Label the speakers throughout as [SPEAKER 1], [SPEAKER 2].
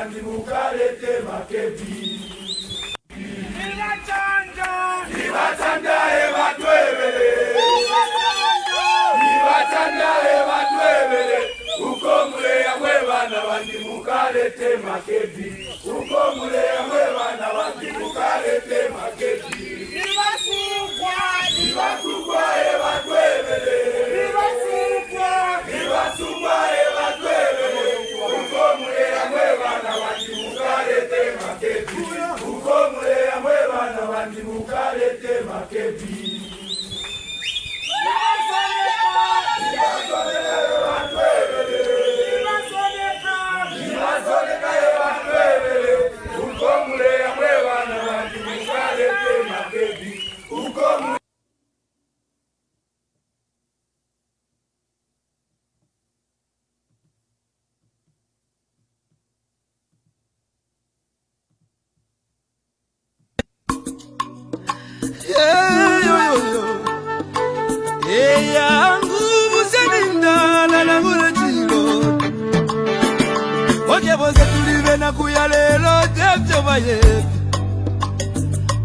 [SPEAKER 1] wandi mukalete Makebi. Nibatanda ebatwebele ukomule yamwe bana wandi mukalete Makebi. Ukomule yamwe bana wandi mukalete Makebi. Nibasukwa ebatwebele ukomule yamwe bana wandi mukalete Makebi. Ukomule yamwe bana wandi mukalete Makebi.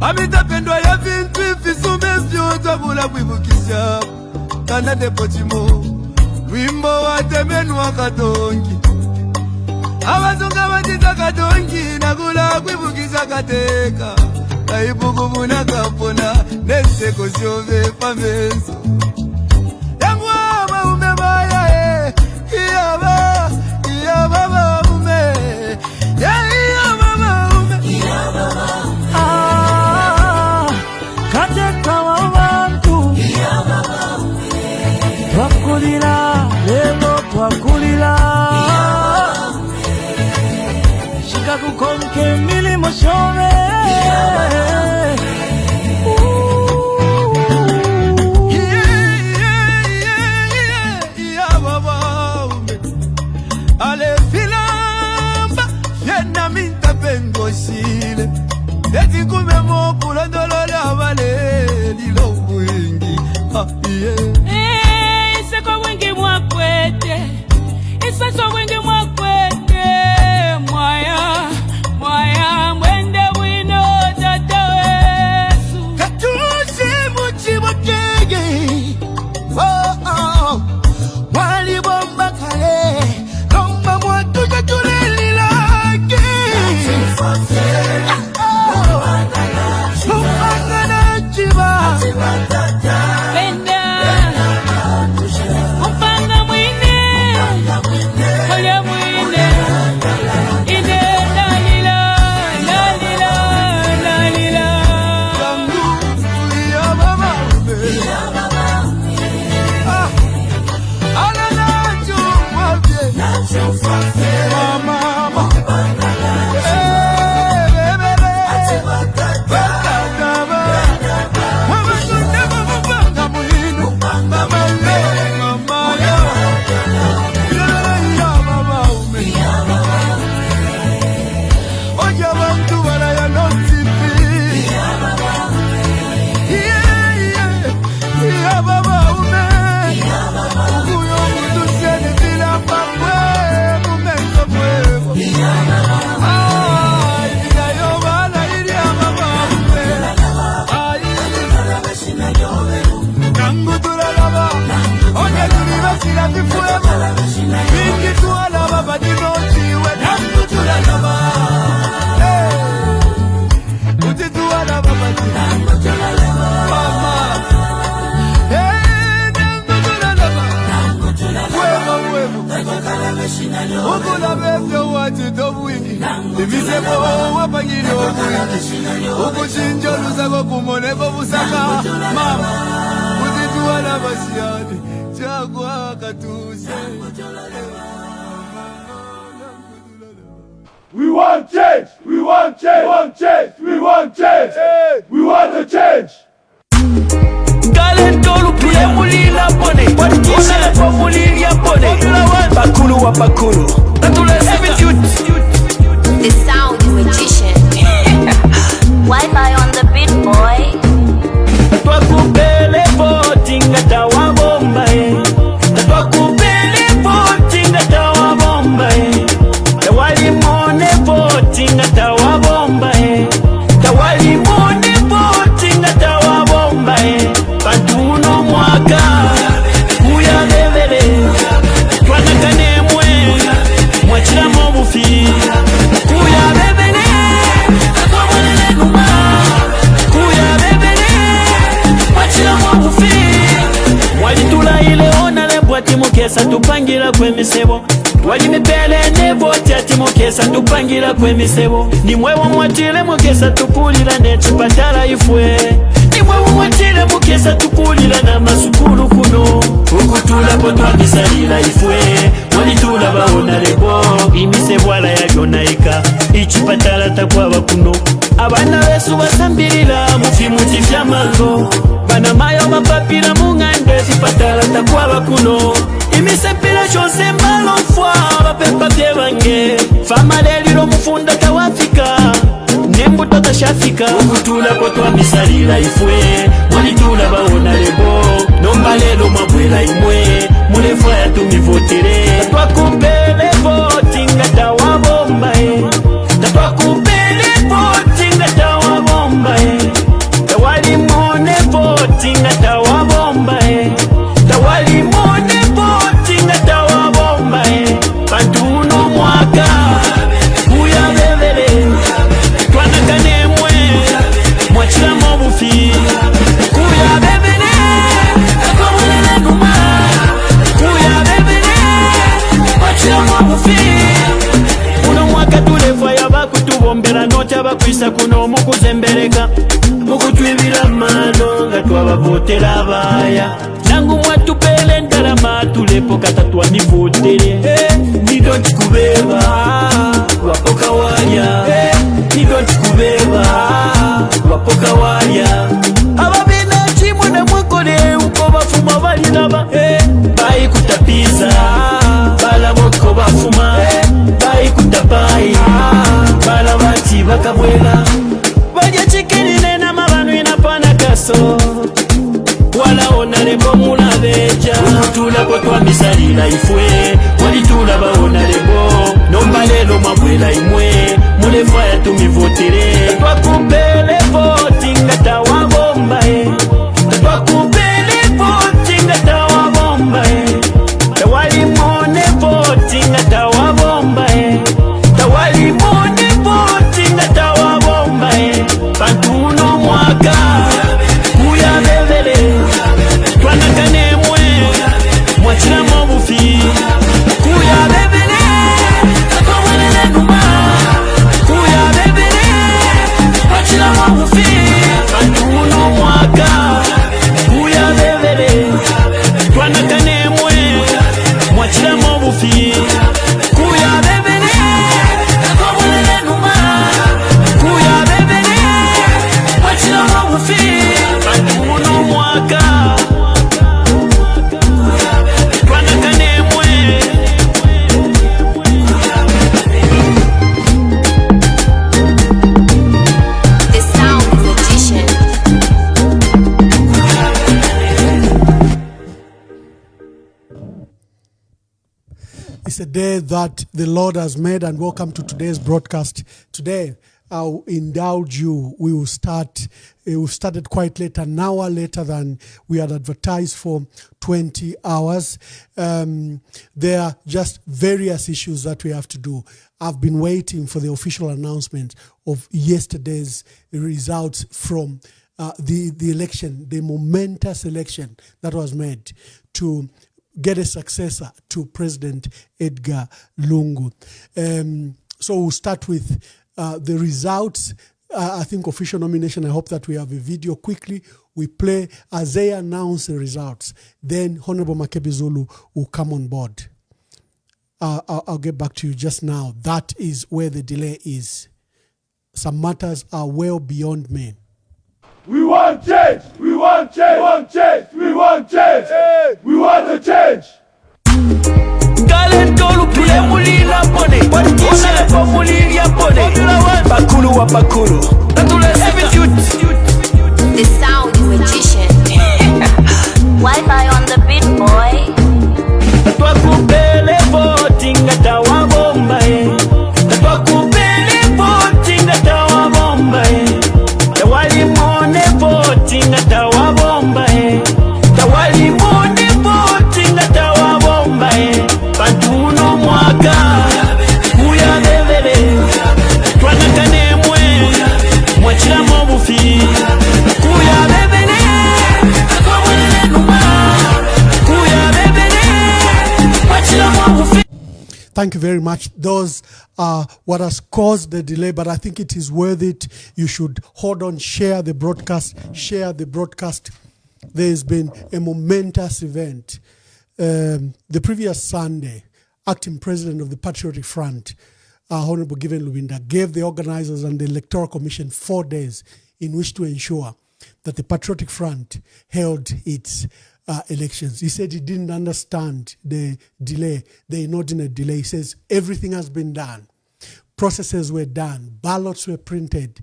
[SPEAKER 2] Amita pendwa ya vintu ifisume vyoza bula kwibukisha Kana depotimo Wimbo wa temenu wa katongi Abazunga watita katongi Nagula kwibukisha kateka Kaibuku muna kapona Neseko siove pameso Yangu ama umebaya Iyaba Iyaba ume Iyaba ume
[SPEAKER 3] Twakulila, lelo twakulila Shika kukonke milimo shove
[SPEAKER 2] Ale filamba, yena minta pengosile Eti kume mokula ndolola vale Lilo wingi,
[SPEAKER 4] Iseko wingi mwakwete Iseko wingi mwakwete Mwaya mwende wino tata wesu
[SPEAKER 2] Katusi muchi wakege Wali bomba kale Lomba mwatu katuleli lake Mufangana chiba Ukula bevyo watu tobuingi Divisebo wapangili obuingi Ukuchinjo lusako kumoneko busaka Mama, utituwa na basiade Chagwa katuse
[SPEAKER 1] We want change! We want change! We want change! We want change! We want a change!
[SPEAKER 3] Galentolu pule mulila pone Ona lepo mulilia pone Bakulu wa bakulu Natule 7 youth
[SPEAKER 5] The sound magician Wi-Fi on the beat boy
[SPEAKER 3] Twakupele voting ngata wa bomba Twakupele voting ngata wa bomba Wali mone voting mukesa tupangira kwemisebo wali mipele ne voti ati mukesa tupangira kwemisebo nimwewo mwatile mukesa tukulira ne chipatala ifwe nimwewo mwatile mukesa tukulira na masukulu kuno ukutula potwa bisalira ifwe mwalitula baona lebo imisebo ala yajonaika ichipatala takwaba kuno abana besu basambirira mufimuti vyamango bana mayo mapapira mungande zipatala takwaba kuno imisepila chose malofwa bapepa vyebange fama lelilo mufunda tawafika nembuto tashafika ukutula kotwa misalira ifwe mwalitula baona lebo nomba lelo mabwela imwe mulefwa yatumivotire twakupele voti ngata wabomba twakupele voti ngata wabomba tawalimone voti ngata wabomba tawalimone voti ngata wabomba pantuno mwaka kuya bebele twanakanemwe mwachila mobufi kuya bebele takwamulele numa kuya bebele mwachila mobufi uno mwaka tulefwa yabakutubombera nota bakwisa kuno mukuzembereka mukutwibira mano nga twabavotera abaya nangu mwatupele ndarama tulepo katatwa mivotere nidonti kubeba wapoka walya nidonti kubeba wapoka walya ababina chimu ne mwekole uko bafuma baliraba bayi kutapiza balaboko bafuma bayi kutapai balabati bakabwela baja chikini nena mabanu inapana kaso wala onalebo mulabeja ukutula kotwa misalira ifwe walitula baonalebo nomba lelo mabwela imwe mulefwa yatumivotire twakupele voti ngata wabomba twakupele voti ngata wabomba tawalimone voti ngata wabomba tawalimone voti ngata wabomba pantuno mwaka kuya bebele twanakanemwe mwachila mobufi kuya bebele takwamulele numa kuya bebele mwachila mobufi pantuno mwaka kuya bebele twanakanemwe mwachila mobufi kuya bebele takwamulele numa kuya bebele mwachila mobufi pantuno mwaka
[SPEAKER 5] The sound magician.
[SPEAKER 6] It's a day that the Lord has made, and welcome to today's broadcast. Today, I'll indulge you. We will start. We started quite late, an hour later than we had advertised for 20 hours. There are just various issues that we have to do. I've been waiting for the official announcement of yesterday's results from the election, the momentous election that was made to get a successor to President Edgar Lungu. So we'll start with the results. I think official nomination. I hope that we have a video quickly. We play as they announce the results. Then Honorable Makebi Zulu will come on board. I'll get back to you just now. That is where the delay is. Some matters are well beyond me.
[SPEAKER 1] We want change! We want change! We want change! We want change! We want a change!
[SPEAKER 3] Galentolu pule mulila pone Ona lepo mulilia pone Bakulu wa bakulu
[SPEAKER 5] The sound magician. Wi-Fi on the beat, boy.
[SPEAKER 3] Twakupele voti ngata wabomba Twakupele voti ngata wabomba Tawalimone voti ngata wabomba Tawalimone voti ngata wabomba Pantuno mwaka kuya bebele twanakanemwe
[SPEAKER 6] Thank you very much. Those are what has caused the delay, but I think it is worth it. You should hold on, share the broadcast. There's been a momentous event. The previous Sunday, acting president of the Patriotic Front, Honorable Given Lubinda, gave the organizers and the Electoral Commission 4 days in which to ensure that the Patriotic Front held its elections. He said he didn't understand the delay, the inordinate delay. He says everything has been done. Processes were done. Ballots were printed.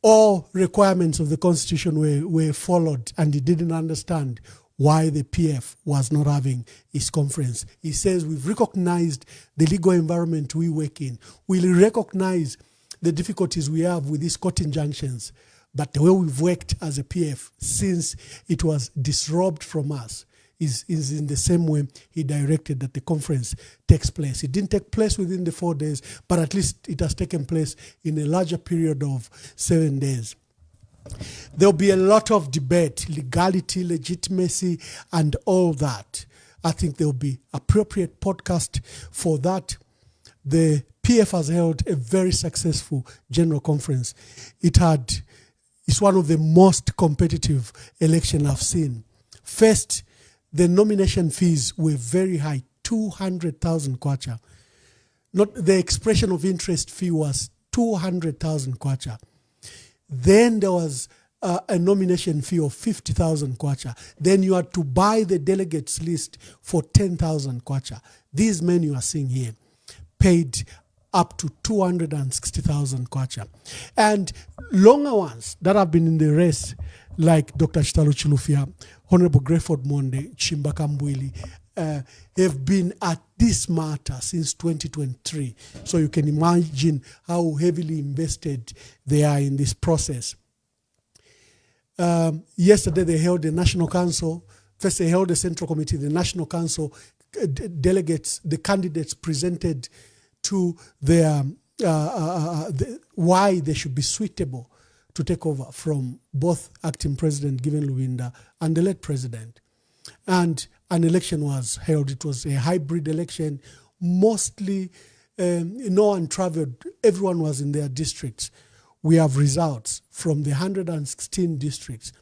[SPEAKER 6] All requirements of the Constitution were followed, and he didn't understand why the PF was not having its conference. He says we've recognized the legal environment we work in. We recognize the difficulties we have with these court injunctions. But the way we've worked as a PF since it was disrobed from us is in the same way he directed that the conference takes place. It didn't take place within the 4 days, but at least it has taken place in a larger period of 7 days. There'll be a lot of debate, legality, legitimacy, and all that. I think there'll be appropriate podcast for that. The PF has held a very successful general conference. It's one of the most competitive elections I've seen. First, the nomination fees were very high, 200,000 kwacha. Not the expression of interest fee was 200,000 kwacha. Then there was a nomination fee of 50,000 kwacha. Then you had to buy the delegates list for 10,000 kwacha. These men you are seeing here paid up to 260,000 kwacha. And longer ones that have been in the race, like Dr. Chitalo Chilufya, Honorable Greyford Monde, Chimba Kambwili, have been at this matter since 2023. So you can imagine how heavily invested they are in this process. Yesterday they held the National Council. First they held the Central Committee, the National Council delegates, the candidates presented to their why they should be suitable to take over from both acting president Given Lubinda and the late president. And an election was held. It was a hybrid election. Mostly, no one traveled. Everyone was in their districts. We have results from the 116 districts.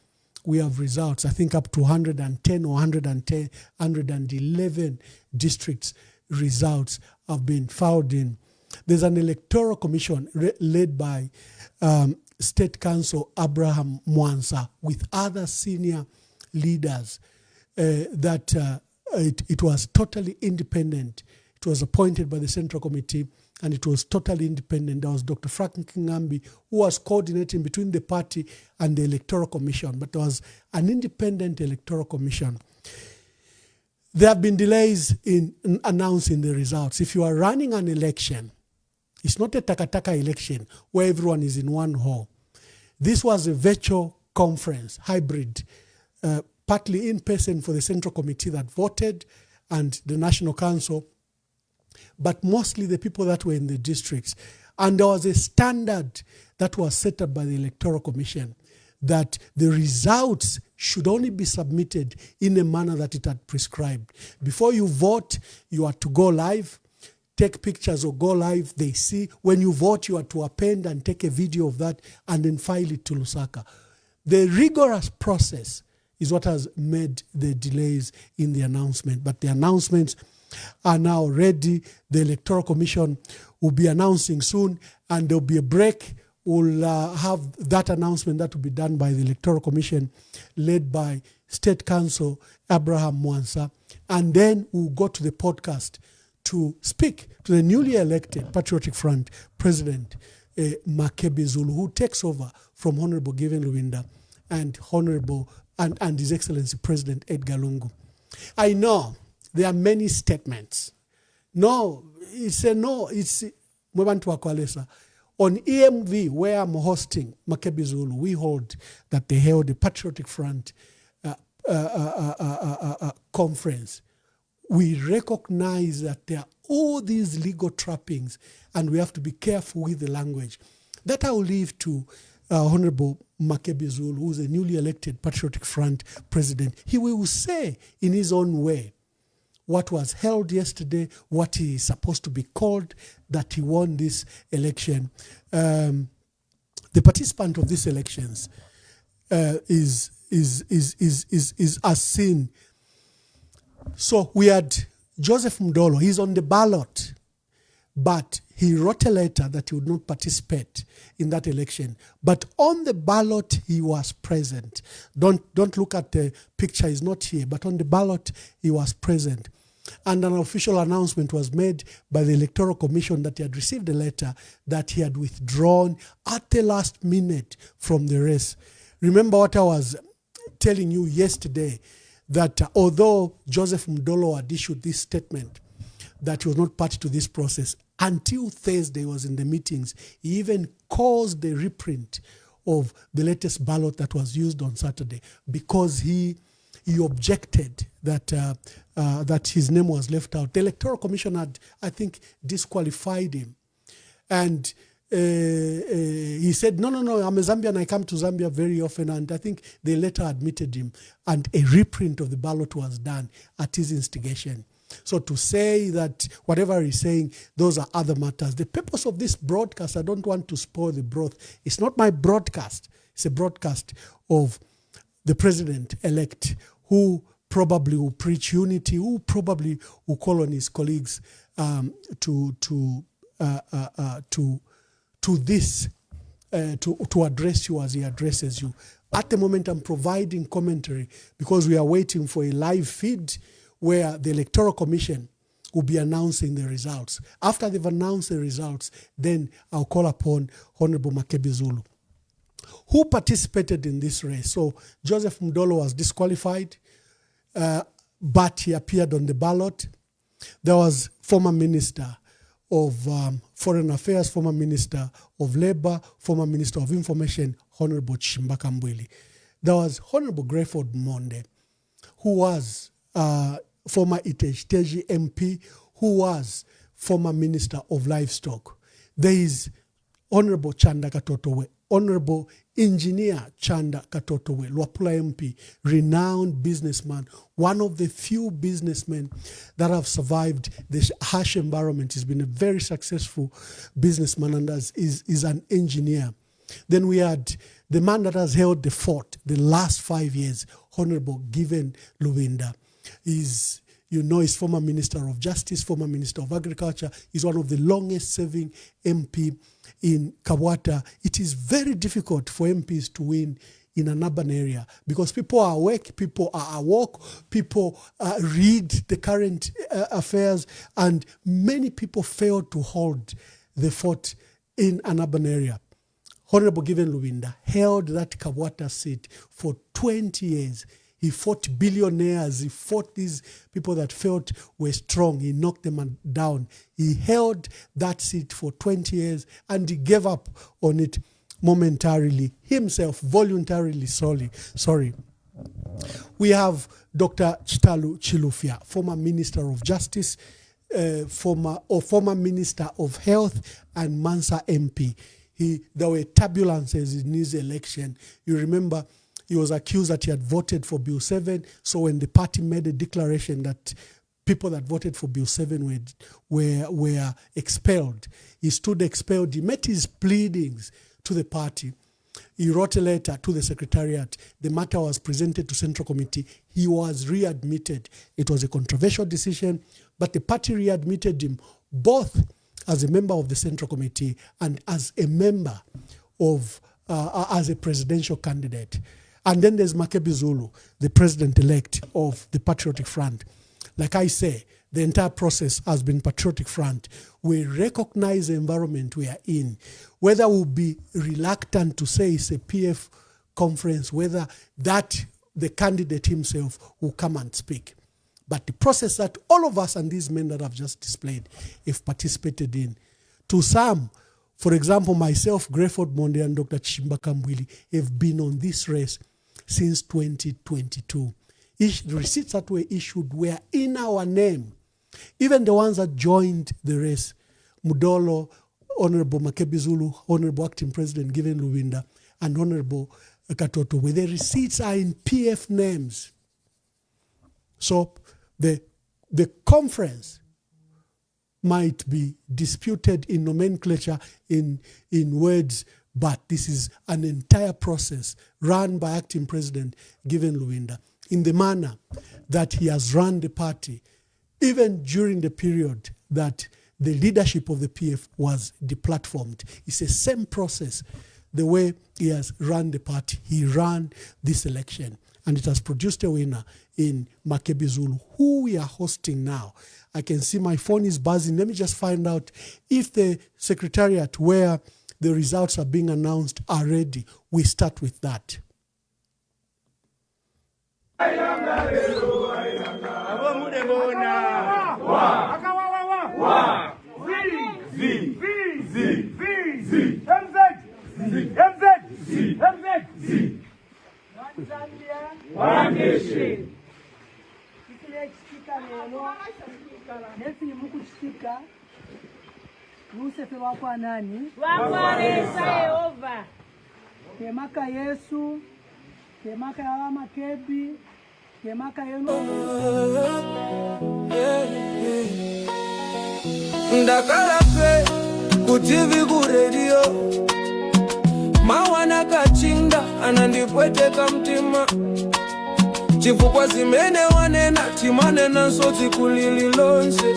[SPEAKER 6] We have results, I think, up to 110 or 111 districts. Results have been filed in. There's an electoral commission led by State Council Abraham Mwansa with other senior leaders that it was totally independent. It was appointed by the Central Committee and it was totally independent. There was Dr. Frank Kingambi who was coordinating between the party and the Electoral Commission, but there was an independent Electoral Commission. There have been delays in announcing the results. If you are running an election, it's not a taka-taka election where everyone is in one hall. This was a virtual conference, hybrid, partly in person for the Central Committee that voted and the National Council, but mostly the people that were in the districts. And there was a standard that was set up by the Electoral Commission that the results should only be submitted in a manner that it had prescribed. Before you vote, you are to go live, take pictures or go live. They see when you vote, you are to append and take a video of that and then file it to Lusaka. The rigorous process is what has made the delays in the announcement. But the announcements are now ready. The Electoral Commission will be announcing soon, and there'll be a break. We'll have that announcement that will be done by the Electoral Commission led by State Council Abraham Mwansa. And then we'll go to the podcast to speak to the newly elected Patriotic Front President Makebi Zulu, who takes over from Honorable Given Lubinda and and His Excellency President Edgar Lungu. I know there are many statements. No, it's Mwebantu Wakwalesa. On EMV, where I'm hosting Makebi Zulu, we hold that they held the Patriotic Front conference. We recognize that there are all these legal trappings and we have to be careful with the language. That I will leave to Honorable Makebi Zulu, who's a newly elected Patriotic Front president. He will say in his own way what was held yesterday, what he is supposed to be called, that he won this election. The participant of these elections is as seen. So we had Joseph Mdolo. He's on the ballot, but he wrote a letter that he would not participate in that election. But on the ballot, he was present. Don't look at the picture, he's not here, but on the ballot, he was present. And an official announcement was made by the Electoral Commission that he had received a letter that he had withdrawn at the last minute from the race. Remember what I was telling you yesterday, that although Joseph Mdolo had issued this statement that he was not party to this process, until Thursday was in the meetings, he even caused the reprint of the latest ballot that was used on Saturday because he objected that his name was left out. The Electoral Commission had, I think, disqualified him. And he said, no, I'm a Zambian, I come to Zambia very often, and I think they later admitted him, and a reprint of the ballot was done at his instigation. So to say that whatever he's saying, those are other matters. The purpose of this broadcast, I don't want to spoil the broth. It's not my broadcast. It's a broadcast of the president-elect who probably will preach unity, who probably will call on his colleagues to address you as he addresses you. At the moment, I'm providing commentary because we are waiting for a live feed where the Electoral Commission will be announcing the results. After they've announced the results, then I'll call upon Honorable Makebi Zulu, who participated in this race. So Joseph Mdolo was disqualified, but he appeared on the ballot. There was former Minister of Foreign Affairs, former Minister of Labor, former Minister of Information, Honorable Chimbaka Mbwili. There was Honorable Grayford Monde, who was former Itej MP, who was former Minister of Livestock. There is Honorable Chanda Katotowe, Honorable Engineer Chanda Katotowe, Luapula MP, renowned businessman, one of the few businessmen that have survived the harsh environment. He's been a very successful businessman and is an engineer. Then we had the man that has held the fort the last 5 years, Honorable Given Luwinda. He's former Minister of Justice, former Minister of Agriculture. He's one of the longest serving MP in Kabwata. It is very difficult for MPs to win in an urban area because people are awake, people are awoke, people read the current affairs, and many people fail to hold the fort in an urban area. Honorable Given Luwinda held that Kabwata seat for 20 years. He fought billionaires. He fought these people that felt were strong. He knocked them down. He held that seat for 20 years and he gave up on it momentarily, himself, voluntarily, sorry. We have Dr. Chitalu Chilufya, former Minister of Justice, former Minister of Health, and Mansa MP. There were turbulences in his election. You remember, he was accused that he had voted for Bill 7. So when the party made a declaration that people that voted for Bill 7 were expelled, he stood expelled. He made his pleadings to the party. He wrote a letter to the Secretariat. The matter was presented to Central Committee. He was readmitted. It was a controversial decision, but the party readmitted him both as a member of the Central Committee and as a member of, as a presidential candidate. And then there's Makebi Zulu, the president-elect of the Patriotic Front. Like I say, the entire process has been Patriotic Front. We recognize the environment we are in. Whether we'll be reluctant to say it's a PF conference, whether that the candidate himself will come and speak. But the process that all of us and these men that I've just displayed have participated in, to some, for example, myself, Grayford Monde, and Dr. Chimbaka Mbwili have been on this race since 2022. The receipts that were issued were in our name. Even the ones that joined the race, Mudolo, Honorable Makebi Zulu, Honorable Acting President Given Luwinda, and Honorable Katoto, where the receipts are in PF names. So the the conference might be disputed in nomenclature, in words, but this is an entire process run by acting president Given Luwinda in the manner that he has run the party, even during the period that the leadership of the PF was deplatformed. It's the same process, the way he has run the party. He ran this election, and it has produced a winner in Makebi Zulu, who we are hosting now. I can see my phone is buzzing. Let me just find out if the secretariat where the results are being announced are ready. We start with that.
[SPEAKER 7] Kemaka Yesu, kemaka ya Makebi, kemaka yenu.
[SPEAKER 2] Ndakala pe kutivi ku radio, mawana kachinda anandipweteka mtima, chifukwa zimene wanena timanena nsoti kulililonse,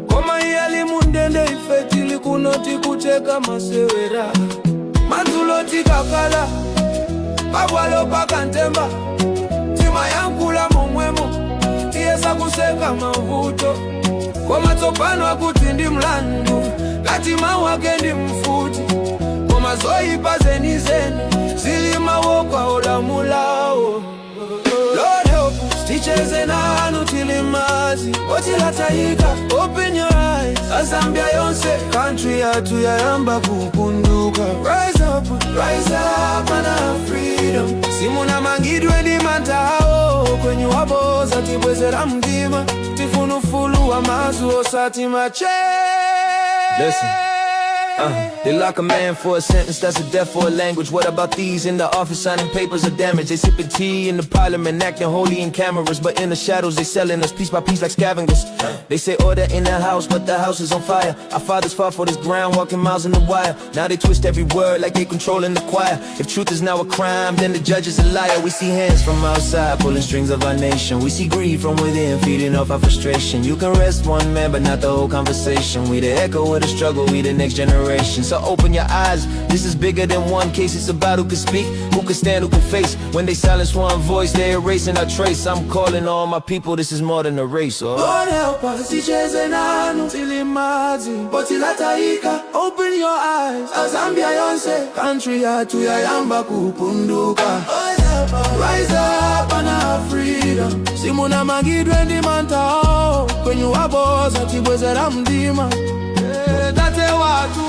[SPEAKER 2] koma iyali mundende ifetili kunoti kucheka masewera, matuloti kakala pabwalo pakantemba, tima yankula momwemo tiyesa kuseka mavuto, koma tsopano akuti ndi mlandu katima wake ndi mfuti, koma zoyipa zenizeni zilima wokwa olamulao. Lord help us, ticheze nanu tilimazi otilatayika, open your eyes, Zambia yonse country yatu yayamba kupunduka. Rise up and have freedom. Simuna mangidwe di mantao kwenye waboza tibwezera mdima, tifunufulu wa mazu osati mache.
[SPEAKER 3] Listen. They lock a man for a sentence, that's a death for a language. What about these in the office signing papers of damage? They sipping tea in the parliament, acting holy in cameras, but in the shadows they selling us piece by piece like scavengers. They say order in the house, but the house is on fire. Our fathers fought for this ground, walking miles in the wire. Now they twist every word like they controlling the choir. If truth is now a crime, then the judge is a liar. We see hands from outside pulling strings of our nation. We see greed from within feeding off our frustration. You can rest one man, but not the whole conversation. We the echo of the struggle, we the next generation. So open your eyes, this is bigger than one case. It's about who can speak, who can stand, who can face. When they silence one voice, they're erasing our trace. I'm calling all my people, this is more than a race.
[SPEAKER 2] Lord help us, ticheze nanu tilimazi otilatayika, open your eyes, Zambia yonse country yatu yayamba kupunduka. Rise up and have freedom. Simuna magidwe ndi mantao kwenye waboza tibwezera mdima, tate watu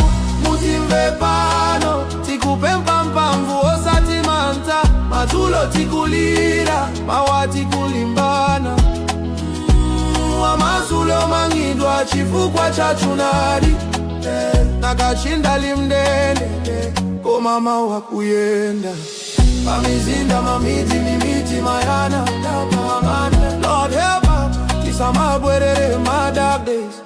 [SPEAKER 2] mutimbe pano tikupe mpampamvu osati manta, matulo tikulira mawati kulimbana, wamasulo mangidwa chifukwa cha chunari, nakachinda limdende komama wakuyenda, mamizinda mamiti mimiti mayana. Lord help us, kisama bwerere my dark days.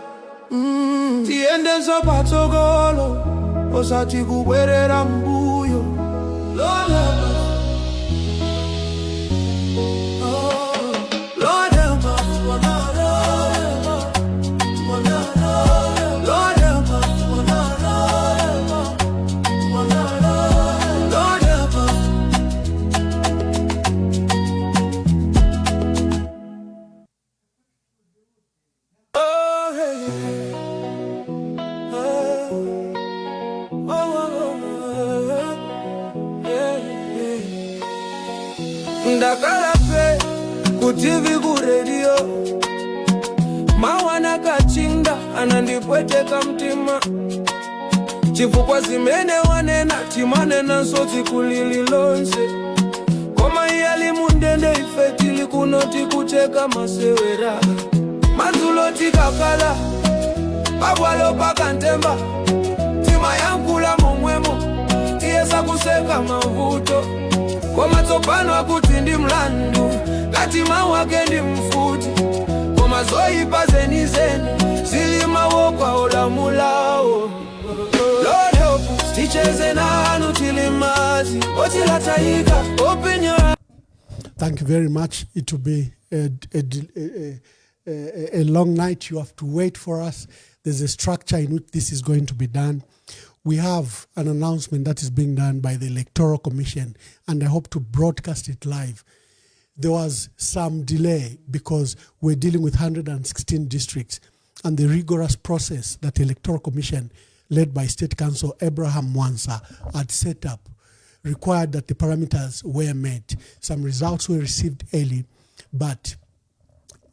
[SPEAKER 2] Tiende sopatogolo osati kubwerera mbuyo. Lord help us. Lord help us. Lord help us. Lord help us. Oh, hey. Ndakala pe kutivi ku radio, mawana kachinda anandipweteka mtima, chifukwa zimene wanena timanena nsoti kulililonse, koma iyali mundende ifetili kunoti kucheka masewera, matuloti kakala pabwalo pakantemba, tima yankula momwemo tiyesa kuseka mavuto, koma tsopano akuti ndi mlandu katima wake ndi mfuti, koma koma zoyipa zenizeni zilimawo kwa olamulao. Lord help us, ticheze nanu tilimazi otilatayika. Open your eyes.
[SPEAKER 6] Thank you very much. It will be a long night. You have to wait for us. There's a structure in which this is going to be done. We have an announcement that is being done by the Electoral Commission, and I hope to broadcast it live. There was some delay because we're dealing with 116 districts, and the rigorous process that the Electoral Commission, led by State Counsel Abraham Mwansa, had set up required that the parameters were met. Some results were received early, but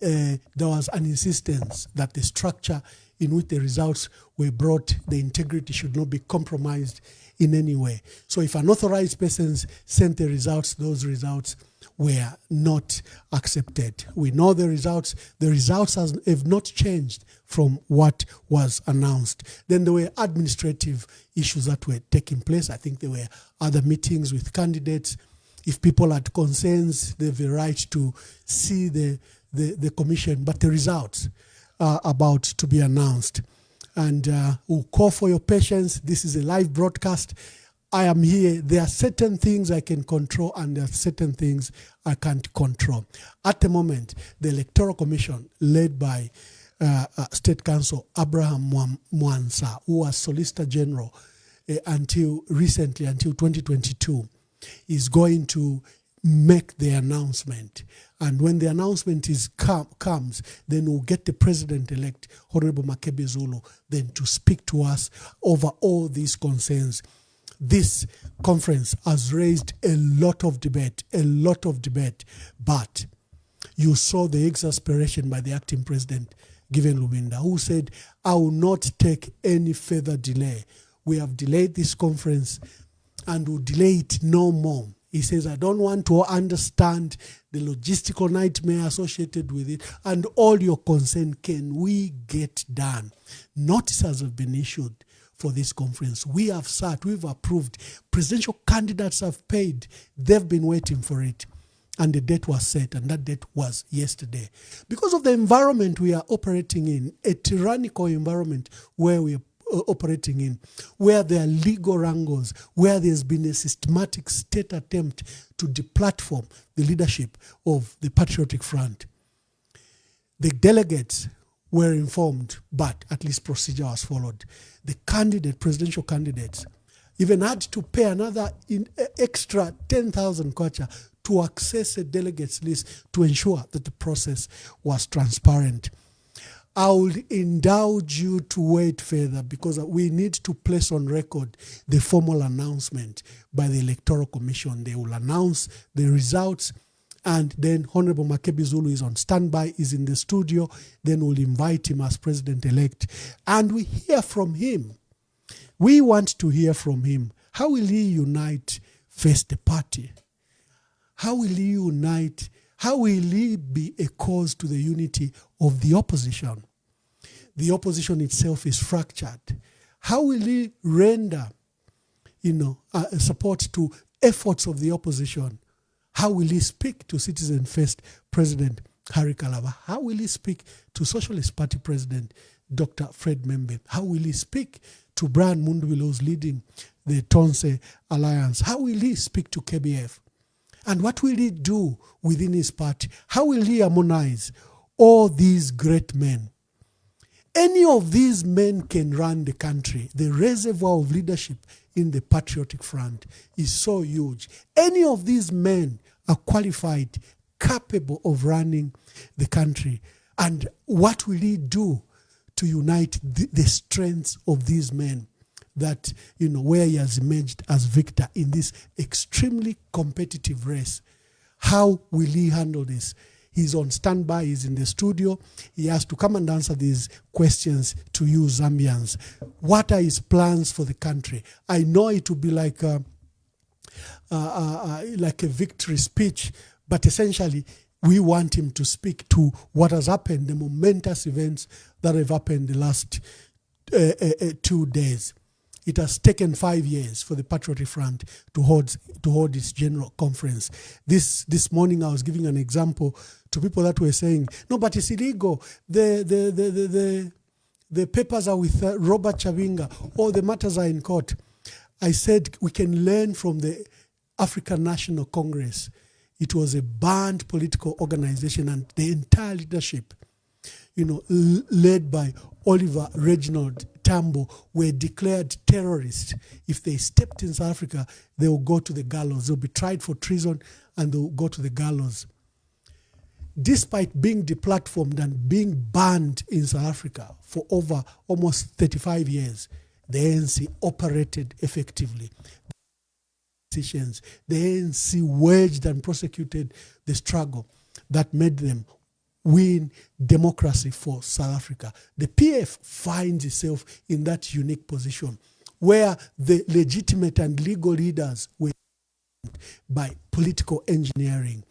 [SPEAKER 6] there was an insistence that the structure in which the results were brought, the integrity should not be compromised in any way. So if an authorized person sent the results, those results were not accepted. We know the results. The results have not changed from what was announced. Then there were administrative issues that were taking place. I think there were other meetings with candidates. If people had concerns, they have the right to see the commission, but the results are about to be announced. And we'll call for your patience. This is a live broadcast. I am here. There are certain things I can control and there are certain things I can't control. At the moment, the Electoral Commission, led by State Counsel Abraham Mwansa, who was Solicitor General until recently, until 2022, is going to make the announcement. And when the announcement comes, then we'll get the President-elect, Honorable Makebi Zulu, then to speak to us over all these concerns. This conference has raised a lot of debate, but you saw the exasperation by the acting president, Given Lubinda, who said, I will not take any further delay. We have delayed this conference and will delay it no more. He says, I don't want to understand the logistical nightmare associated with it and all your concern. Can we get done? Notices have been issued for this conference. We have sat, we've approved. Presidential candidates have paid. They've been waiting for it. And the date was set, and that date was yesterday. Because of the environment we are operating in, a tyrannical environment where we are operating in, where there are legal wrangles, where there's been a systematic state attempt to deplatform the leadership of the Patriotic Front. The delegates were informed, but at least procedure was followed. The presidential candidates, even had to pay another extra 10,000 kwacha to access a delegates list to ensure that the process was transparent. I will indulge you to wait further because we need to place on record the formal announcement by the Electoral Commission. They will announce the results, and then Honorable Makebi Zulu is on standby, is in the studio. Then we'll invite him as President-elect, and we hear from him. We want to hear from him. How will he unite first the party? How will he unite? How will he be a cause to the unity of the opposition? The opposition itself is fractured. How will he render, support to efforts of the opposition? How will he speak to Citizen First President Harry Kalaba? How will he speak to Socialist Party President Dr. Fred Membe? How will he speak to Brian Mundwilo, who's leading the Tonse Alliance? How will he speak to KBF? And what will he do within his party? How will he harmonize all these great men? Any of these men can run the country. The reservoir of leadership in the Patriotic Front is so huge. Any of these men are qualified, capable of running the country. And what will he do to unite the strengths of these men that, where he has emerged as victor in this extremely competitive race? How will he handle this? He's on standby, he's in the studio. He has to come and answer these questions to you Zambians. What are his plans for the country? I know it will be like a victory speech, but essentially we want him to speak to what has happened, the momentous events that have happened the last 2 days. It has taken 5 years for the Patriotic Front to hold its general conference. This morning I was giving an example to people that were saying, no, but it's illegal. The papers are with Robert Chavinga, or the matters are in court. I said we can learn from the African National Congress. It was a banned political organization, and the entire leadership, led by Oliver Reginald Tambo, were declared terrorists. If they stepped in South Africa, they will go to the gallows. They'll be tried for treason and they'll go to the gallows. Despite being deplatformed and being banned in South Africa for over almost 35 years, the ANC operated effectively. The ANC waged and prosecuted the struggle that made them win democracy for South Africa. The PF finds itself in that unique position where the legitimate and legal leaders were by political engineering.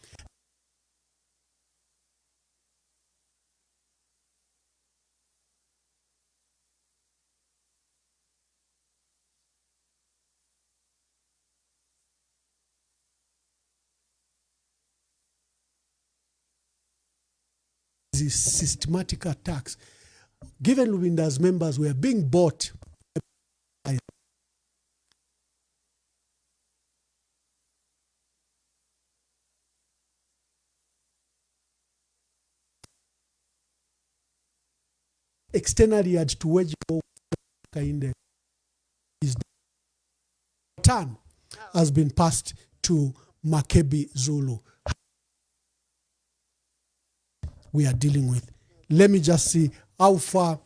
[SPEAKER 6] These systematic attacks, given Lubinda's members were being bought by externally had to wage war in the turn has been passed to Makebi Zulu. We are dealing with. Let me just see how far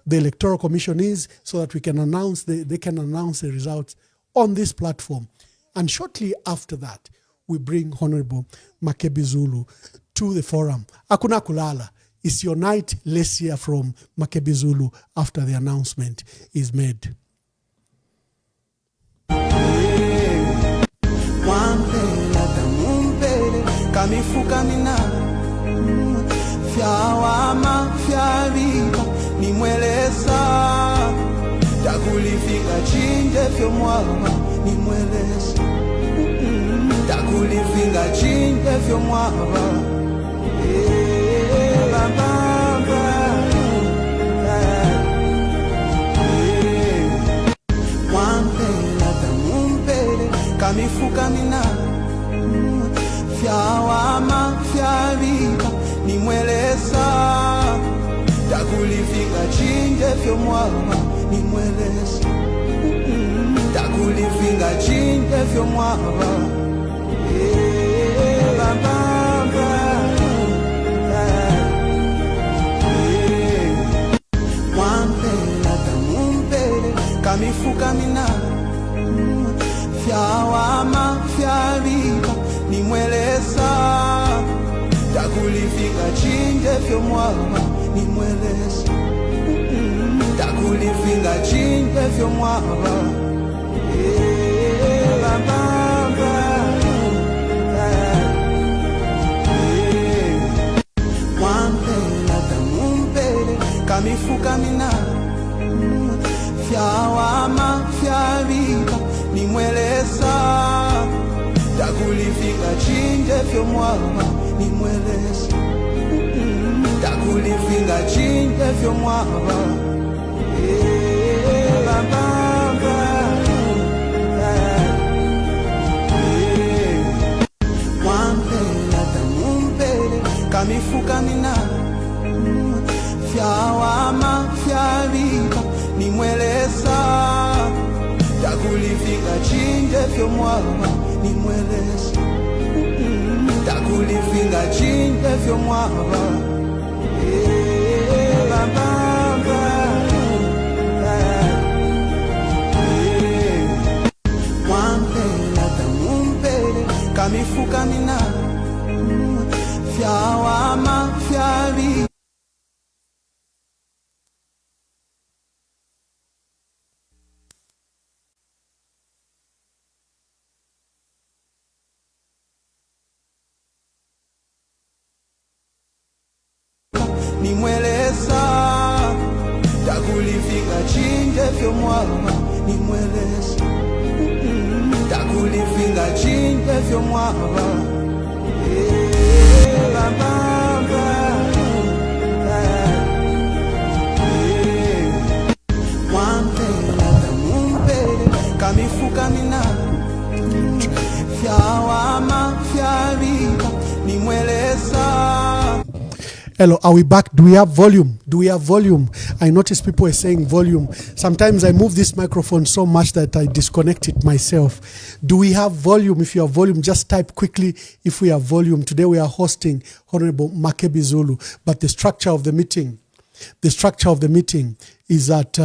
[SPEAKER 6] the Electoral Commission is so that we can announce they can announce the results on this platform. And shortly after that, we bring Honorable Makebi Zulu to the forum. Hakuna kulala. It's your night. Let's hear from Makebi Zulu after the announcement is made.
[SPEAKER 2] Fiawama fiarika nimweleza takulifika chinje fyo mwaba nimweleza takulifika chinje fyo mwaba wampela tamumpele kamifuka mina fiawama fiarika nimweleza takulifika chinje fyo mwaba nimweleza takulifika chinje fyo mwaba wampela tamumpele kamifuka mina fiawama fiarika nimweleza takulifika chinje fyo mwaba nimweleza takulifika chinje fyo mwaba wampela tamumpele kamifuka mina fiawama fiarika nimweleza takulifika chinje fyo mwaba nimweleza takulifika chinje fyo mwaba wampela tamumpele kamifuka mina fiawama fiarika nimweleza takulifika chinje fyo mwaba nimweleza takulifika chinje fyo mwaba wampela tamumpele kamifuka mina fiawama fiarika nimweleza takulifika chinje vyo mwaba nimweleze takulivinga chinje vyo mwaba kamifuka mina fyawama fyarika nimweleza.
[SPEAKER 6] Hello, are we back? Do we have volume? Do we have volume? I notice people are saying volume. Sometimes I move this microphone so much that I disconnect it myself. Do we have volume? If you have volume, just type quickly if we have volume. Today we are hosting Honorable Makebi Zulu, but the structure of the meeting is that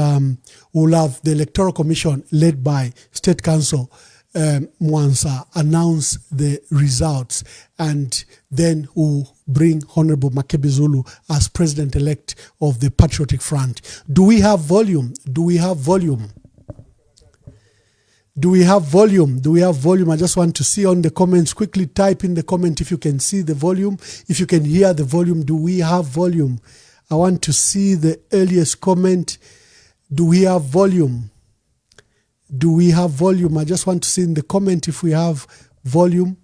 [SPEAKER 6] we'll have the Electoral Commission led by State Council Mwansa announce the results, and then we'll bring Honorable Makebi Zulu as President-elect of the Patriotic Front. Do we have volume? Do we have volume? Do we have volume? Do we have volume? I just want to see on the comments. Quickly type in the comment if you can see the volume, if you can hear the volume. Do we have volume? I want to see the earliest comment. Do we have volume? Do we have volume? I just want to see in the comment if we have volume.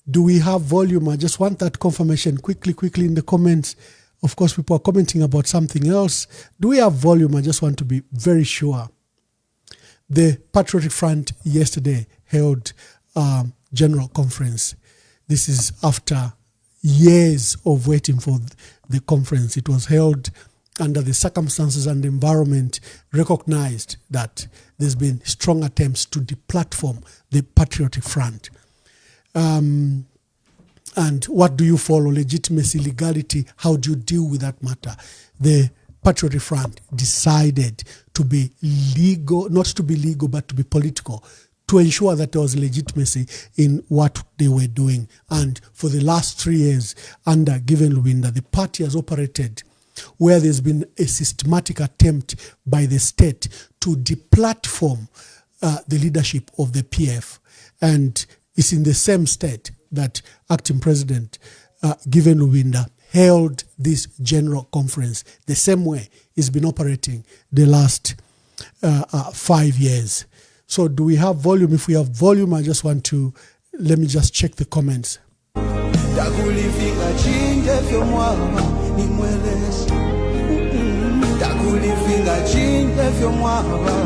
[SPEAKER 6] Do we have volume? I just want that confirmation quickly in the comments. Of course, people are commenting about something else. Do we have volume? I just want to be very sure. The Patriotic Front yesterday held a general conference. This is after years of waiting for the conference. It was held under the circumstances and the environment recognized that there's been strong attempts to deplatform the Patriotic Front. And what do you follow? Legitimacy, legality, how do you deal with that matter? The Patriotic Front decided to be legal, not to be legal, but to be political, to ensure that there was legitimacy in what they were doing. And for the last 3 years, under Given Lubinda, the party has operated where there's been a systematic attempt by the state to deplatform the leadership of the PF. And it's in the same state that acting president Given Lubinda held this general conference, the same way it's been operating the last 5 years. So do we have volume? If we have volume, I just want to, let me just check the comments.
[SPEAKER 2] Takulivinga chinje vyo mwaba nimweleze takulivinga chinje vyo mwaba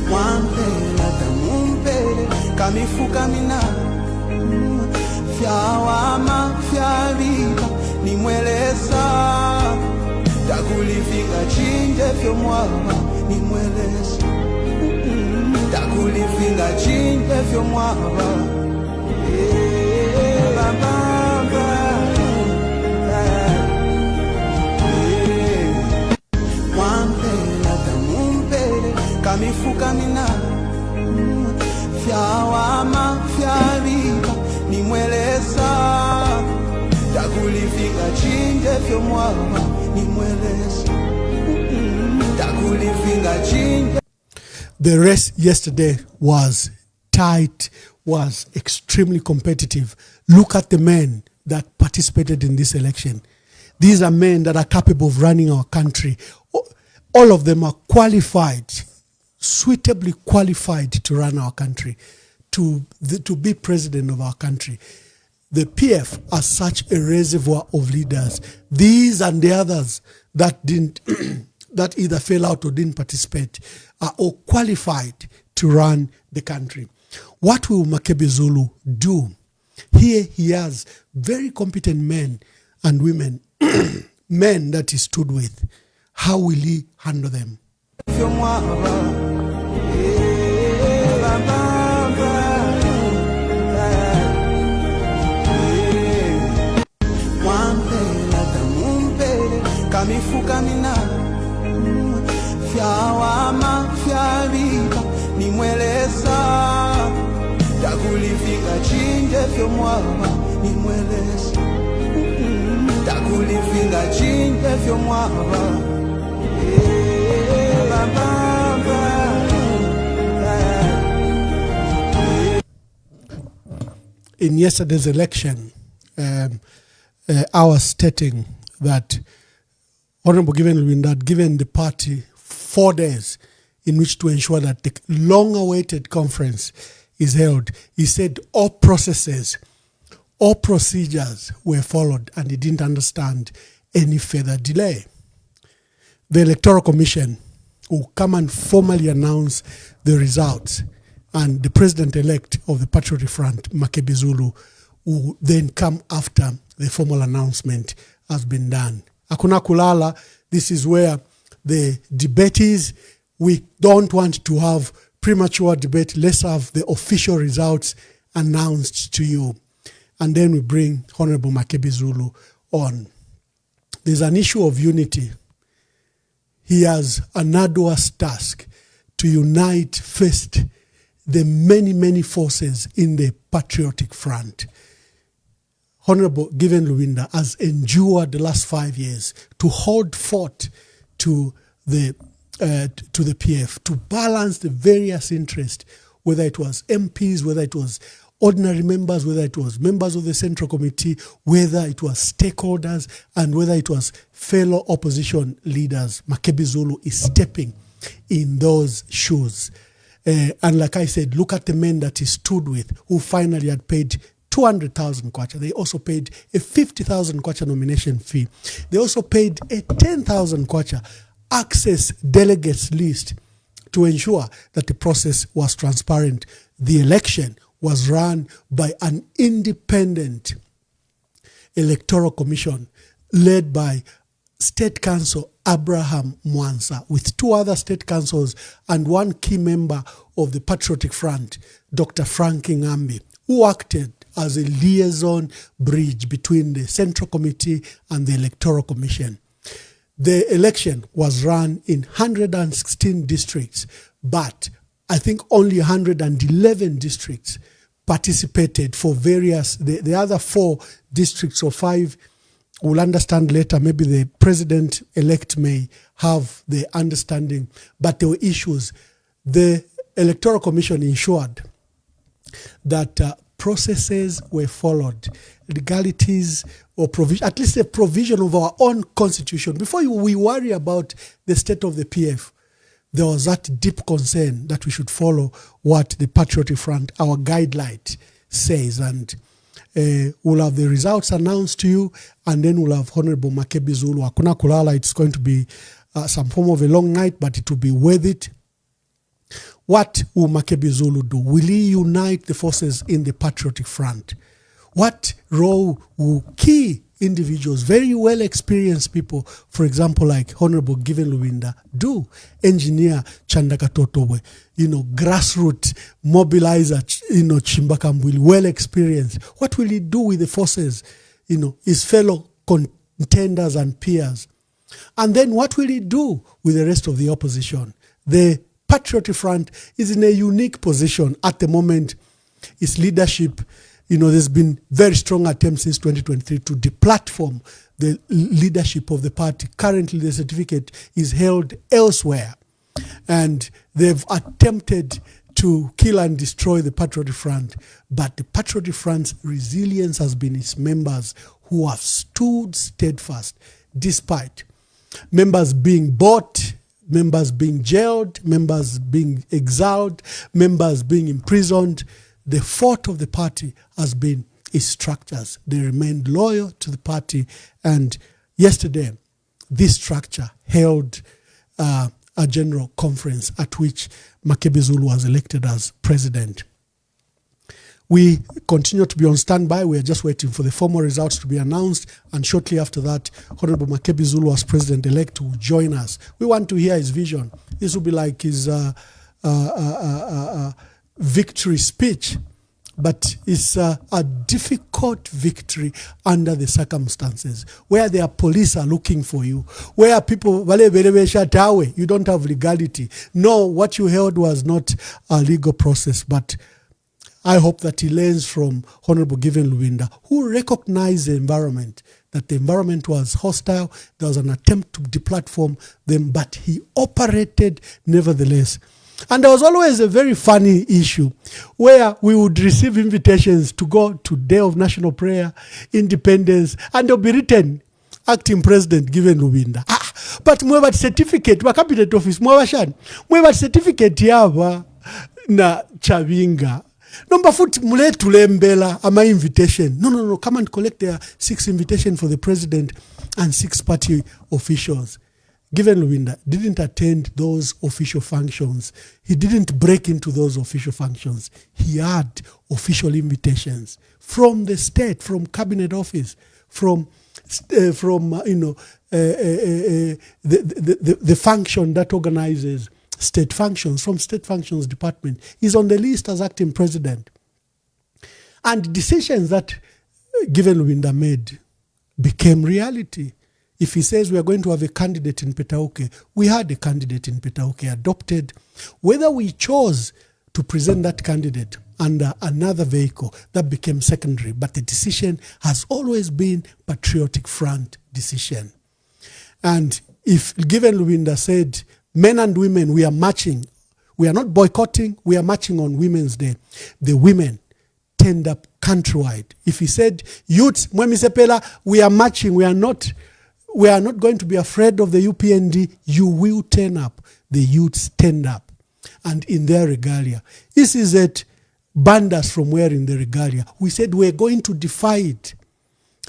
[SPEAKER 2] mwampela tamumpele kamifuka mina fyawama fyarika nimweleza takulivinga chinje vyo mwaba nimweleza takulivinga chinje vyo mwaba mwampela tamumpele kamifuka mina fyawama fyarika nimweleza takulivinga chinje vyo mwaba nimweleza takulivinga chinje.
[SPEAKER 6] The race yesterday was tight, was extremely competitive. Look at the men that participated in this election. These are men that are capable of running our country. All of them are qualified, suitably qualified to run our country, to be president of our country. The PF are such a reservoir of leaders. These and the others that didn't, that either fell out or didn't participate, are all qualified to run the country. What will Makebi Zulu do? Here he has very competent men and women, men that he stood with. How will he handle them?
[SPEAKER 2] Kamifuka mina fyawama fyarika nimweleza takulivinga chinje vyo mwaba nimweleza takulivinga chinje vyo mwaba
[SPEAKER 6] in yesterday's election, I was stating that Honorable Given Lubinda had given the party 4 days in which to ensure that the long-awaited conference is held. He said all processes, all procedures were followed, and he didn't understand any further delay. The Electoral Commission will come and formally announce the results, and the president-elect of the Patriotic Front, Makebi Zulu, will then come after the formal announcement has been done. Hakuna kulala, this is where the debate is. We don't want to have premature debate. Let's have the official results announced to you. And then we bring Honorable Makebi Zulu on. There's an issue of unity. He has an arduous task to unite first the many, many forces in the Patriotic Front. Honorable Given Lubinda has endured the last 5 years to hold fort to the PF, to balance the various interests, whether it was MPs, whether it was ordinary members, whether it was members of the Central Committee, whether it was stakeholders, and whether it was fellow opposition leaders. Makebi Zulu is stepping in those shoes. And like I said, look at the men that he stood with, who finally had paid 200,000 kwacha. They also paid a 50,000 kwacha nomination fee. They also paid a 10,000 kwacha access delegates list to ensure that the process was transparent. The election was run by an independent electoral commission led by State Council Abraham Mwansa, with 2 other state councils and 1 key member of the Patriotic Front, Dr. Frankie Ngambi, who acted as a liaison bridge between the Central Committee and the Electoral Commission. The election was run in 116 districts, but I think only 111 districts participated for various, the other 4 districts or 5, we'll understand later. Maybe the president-elect may have the understanding, but there were issues. The Electoral Commission ensured that processes were followed, legalities or provision, at least a provision of our own constitution. Before we worry about the state of the PF, there was that deep concern that we should follow what the Patriotic Front, our guideline, says. And we'll have the results announced to you, and then we'll have Honorable Makebi Zulu. Hakuna kulala, it's going to be some form of a long night, but it will be worth it. What will Makebi Zulu do? Will he unite the forces in the Patriotic Front? What role will key individuals, very well experienced people, for example, like Honorable Given Lubinda, do? Engineer Chandaka Totobwe, grassroots mobilizer, Chimbaka Mbwili, well experienced. What will he do with the forces, his fellow contenders and peers? And then what will he do with the rest of the opposition? The Patriotic Front is in a unique position at the moment. Its leadership, there's been very strong attempts since 2023 to deplatform the leadership of the party. Currently, the certificate is held elsewhere, and they've attempted to kill and destroy the Patriotic Front. But the Patriotic Front's resilience has been its members who have stood steadfast, despite members being bought, members being jailed, members being exiled, members being imprisoned. The fault of the party has been its structures. They remained loyal to the party. And yesterday, this structure held a general conference at which Makebi Zulu was elected as president. We continue to be on standby. We are just waiting for the formal results to be announced. And shortly after that, Honorable Makebi Zulu as president-elect will join us. We want to hear his vision. This will be like his victory speech. But it's a difficult victory under the circumstances, where their police are looking for you, where people, you don't have legality. No, what you held was not a legal process, but I hope that he learns from Honorable Given Lubinda, who recognized the environment, that the environment was hostile. There was an attempt to deplatform them, but he operated nevertheless And there was always a very funny issue where we would receive invitations to go to Day of National Prayer, Independence, and they'll be written, Acting President given Lubinda. But mwe certificate wa cabinet office mwe certificate yava na Chavinga. Number foot mule tulembela ama invitation. No. Come and collect their 6 invitation for the president and 6 party officials. Given Lubinda didn't attend those official functions. He didn't break into those official functions. He had official invitations from the state, from cabinet office, from the function that organizes state functions, from state functions department. He's on the list as acting president. And decisions that Given Lubinda made became reality. If he says we are going to have a candidate in Petauke, we had a candidate in Petauke adopted. Whether we chose to present that candidate under another vehicle, that became secondary. But the decision has always been Patriotic Front decision. And if Given Lubinda said, men and women, we are marching, we are not boycotting, we are marching on Women's Day, the women turned up countrywide. If he said, youths, Mwemisepela, we are marching, we are not going to be afraid of the UPND, you will turn up. The youths turned up. And in their regalia, this is it, banned us from wearing the regalia. We said we're going to defy it.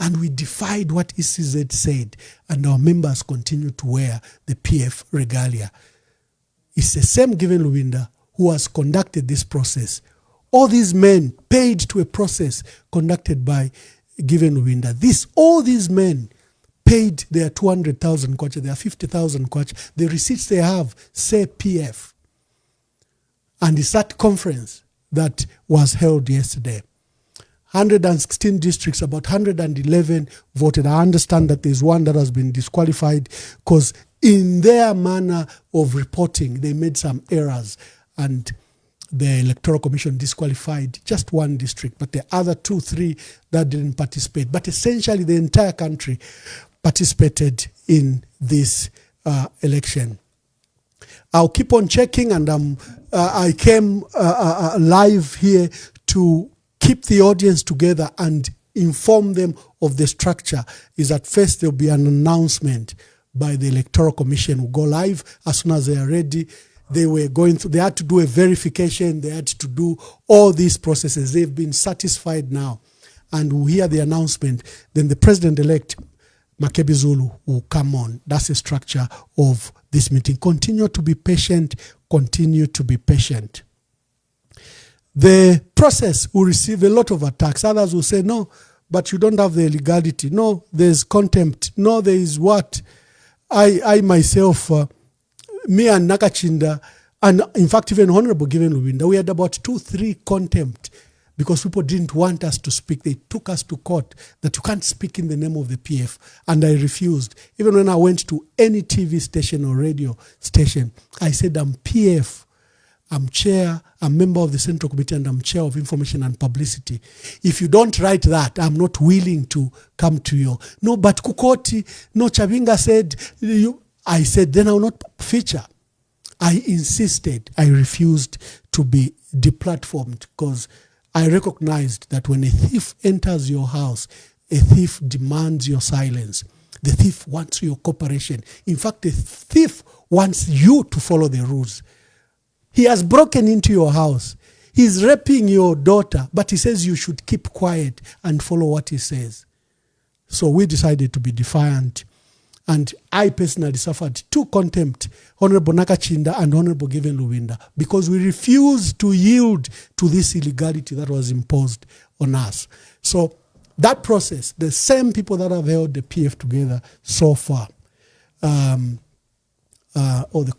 [SPEAKER 6] And we defied what ECZ said. And our members continue to wear the PF regalia. It's the same Given Lubinda who has conducted this process. All these men paid to a process conducted by Given Lubinda. All these men paid their 200,000 kwacha, their 50,000 kwacha. The receipts they have say PF. And it's that conference that was held yesterday. 116 districts, about 111 voted. I understand that there's one that has been disqualified because in their manner of reporting, they made some errors and the Electoral Commission disqualified just one district, but the other 2, 3 that didn't participate. But essentially, the entire country participated in this election. I'll keep on checking, and I came live here to keep the audience together and inform them of the structure. Is at first there'll be an announcement by the Electoral Commission. We'll go live as soon as they are ready. They had to do a verification. They had to do all these processes. They've been satisfied now. And we'll hear the announcement. Then the president-elect, Makebi Zulu, will come on. That's the structure of this meeting. Continue to be patient. Continue to be patient. The process will receive a lot of attacks. Others will say, no, but you don't have the legality. No, there's contempt. No, there is what? I myself, me and Nakachinda, and in fact even Honorable Given Lubinda, we had about 2-3 contempt because people didn't want us to speak. They took us to court that you can't speak in the name of the PF, and I refused. Even when I went to any TV station or radio station, I said I'm PF, I'm chair, I'm member of the Central Committee, and I'm chair of Information and Publicity. If you don't write that, I'm not willing to come to you. No, but Kukoti, no, Chavinga said, I said, then I will not feature. I insisted. I refused to be deplatformed because I recognized that when a thief enters your house, a thief demands your silence. The thief wants your cooperation. In fact, the thief wants you to follow the rules. He has broken into your house. He's raping your daughter, but he says you should keep quiet and follow what he says. So we decided to be defiant. And I personally suffered 2 contempt, Honorable Nakachinda and Honorable Given Lubinda, because we refused to yield to this illegality that was imposed on us. So that process, the same people that have held the PF together so far, the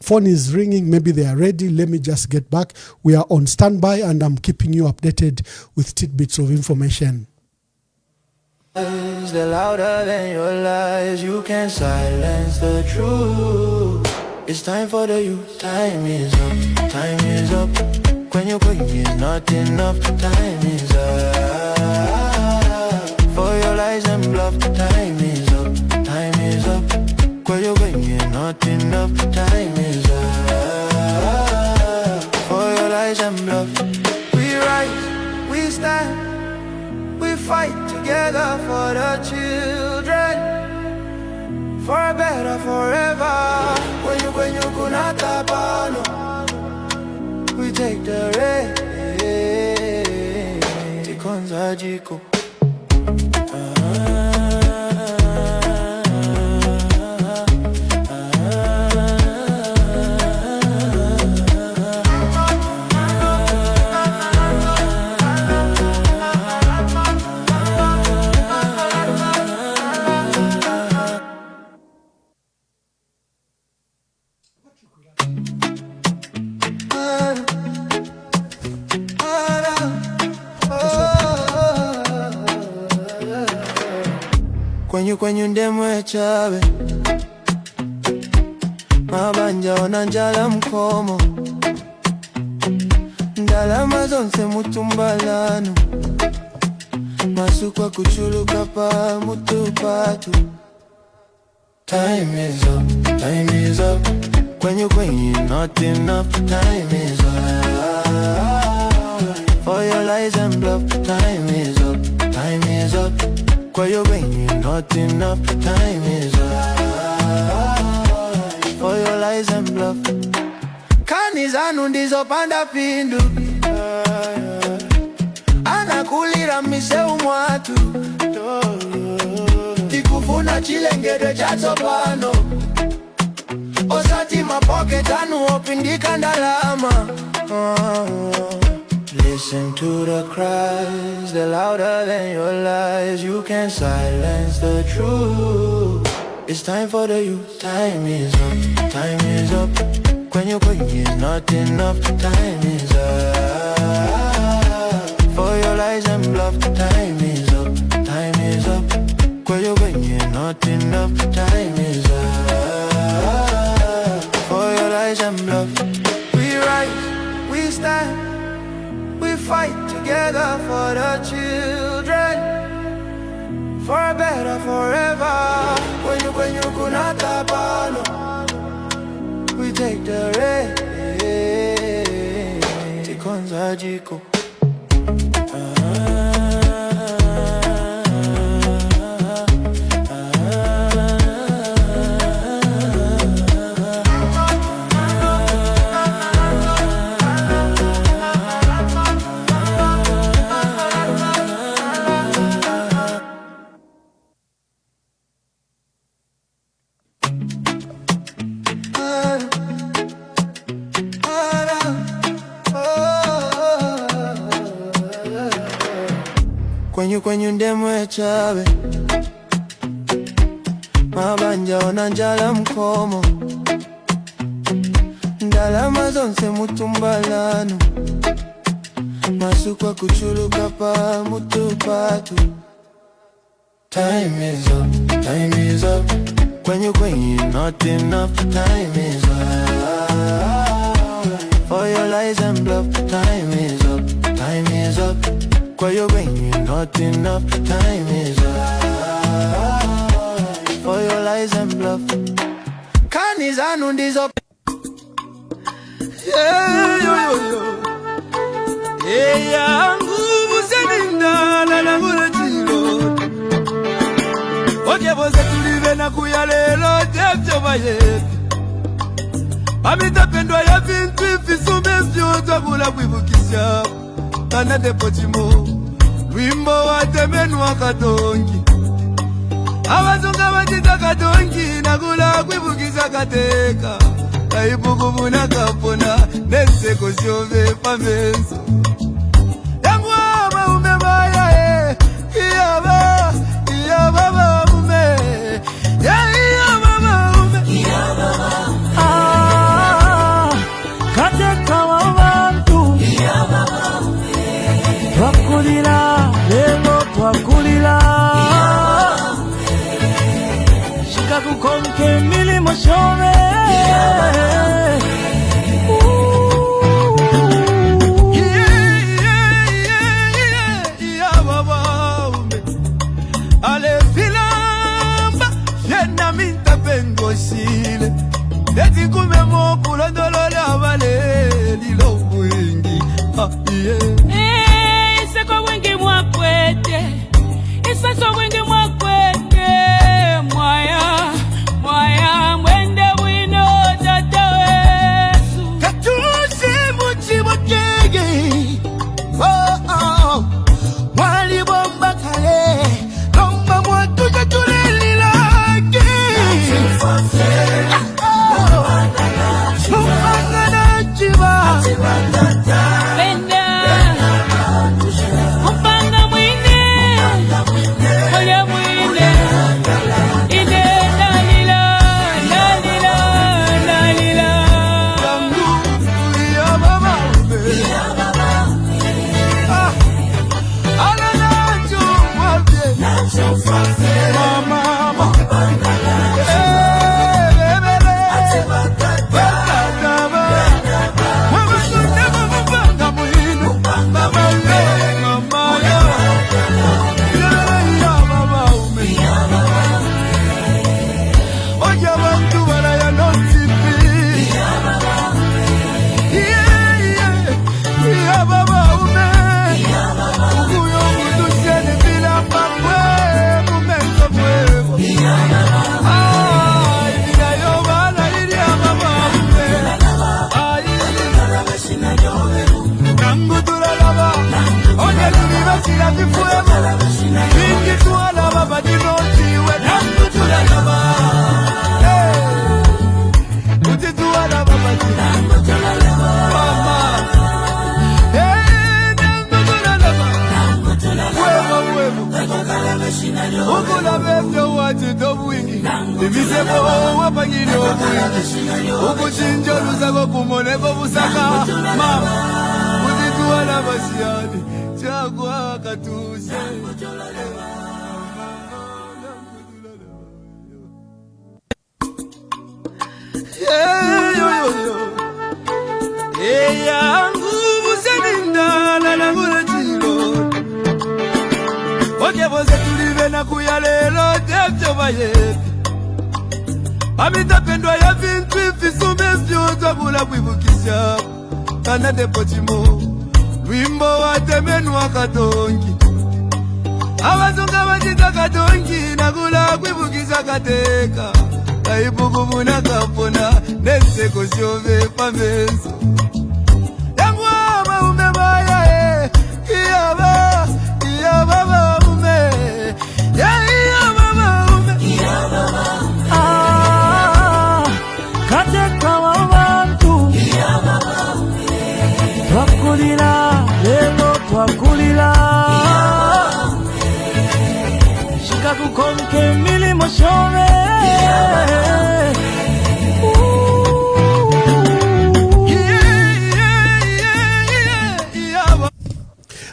[SPEAKER 6] phone is ringing. Maybe they are ready. Let me just get back. We are on standby, and I'm keeping you updated with tidbits of information.
[SPEAKER 3] They're louder than your lies. You can't silence the truth. It's time for the youth. Time is up. Time is up. When you're going is not enough. Time is up. For your lies and bluff. Time is up. Time is up. When you're going is not enough. Time is up. Tikonza jiko. Kwenyu ndemwe chabe mabanja onanjala mkomo ndalama zonse mutumbalano masukwa kuchuluka pa mutupatu. Time is up, time is up. Kwenyu not enough. Time is up for your lies and bluff. Time is up, time is up. Kwenyu not enough. Time is up for your lies and bluff. Kanizanu ndizo panda pindu anakulira miseu mwatu tikufuna chilengede cha topano osati mapoke tanu opindika ndalama. Listen to the cries, they're louder than your lies. You can't silence the truth. It's time for the youth. Time is up, time is up. Kwenyu is not enough. Time is up for your lies and bluff. Time is up, time is up. Kwenyu not enough. Time is up for your lies and bluff. We rise, we stand, we fight together for the children, for a better forever. When you kunata pano, we take the rain. Tikonza jiko. Kwenyu ndemwe chabe mabanja onanjala mkomo ndalama zonse mutumbalano masukwa kuchuluka pa mutupatu. Time is up, time is up. Kwenyu not enough. Time is up for your lies and bluff. Time is up, time is up. Kwenyu not enough. Time is up for your lies and bluff. Kanizanu ndizo.
[SPEAKER 1] Yeah, yo, yo, yo. Yeah, yangu museninda na nangule chilo. Oje boze tulive na kuyalelo jefyo bayefi. Amita pendwa ya vintu ifisume vyoto kula kuibukisha. Anade pochimo wimbo watemenu wakatongi abazunga batita katongi nakula kuibukisha kateka kaibukubu nakapona neseko siove pamenso yangu maume baya iyaba maume iyaba maume
[SPEAKER 4] kateka wabantu iyaba maume twakulira lelo twakulira shikakukonke milimo shove
[SPEAKER 1] Eti kume mo pulo dolole avale lilo wingi.
[SPEAKER 4] Ise kwa wingi mwakwete, ise so wingi mwakwete, mwaya, mwaya.
[SPEAKER 1] Ukula bebyo wati dobwingi Ibisebo wapangini obwingi Ukuchinjo lusako kumoneko busaka Mama Kuzituwa na basiyani Chakwa katuse yangu buseninda lalangula chilo Oke boze tulive na kuya lelo Devyo bayepi Amita pendwa ya vintu Ifisume vyo kula kuibukisha Kanade pochimo Wimbo watemenu wakatongi Awazunga wajita katongi Nakula kuibukisha kateka Kaibuku muna kapona Neseko siove pameso Yangu ama umebaya Iyaba Iyaba ume Iyaba ume
[SPEAKER 4] Kateka wabantu Twakulila lelo twakulila Shika kukonke milimo shore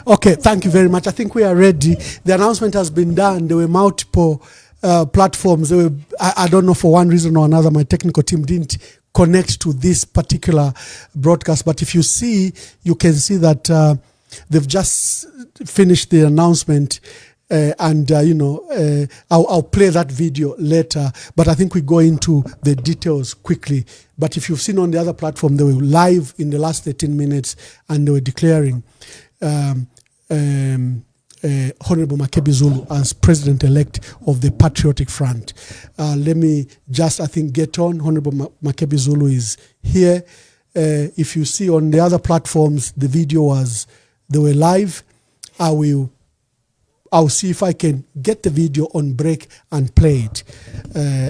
[SPEAKER 6] Okay, thank you very much. I think we are ready. The announcement has been done. There were multiple platforms. There were, I don't know, for one reason or another, my technical team didn't connect to this particular broadcast. But if you see, you can see that they've just finished the announcement. I'll play that video later. But I think we go into the details quickly. But if you've seen on the other platform, they were live in the last 13 minutes and they were declaring Honorable Makebi Zulu as president-elect of the Patriotic Front. Let me just, I think, get on. Honorable Makebi Zulu is here. If you see on the other platforms, the video they were live. I'll see if I can get the video on break and play it.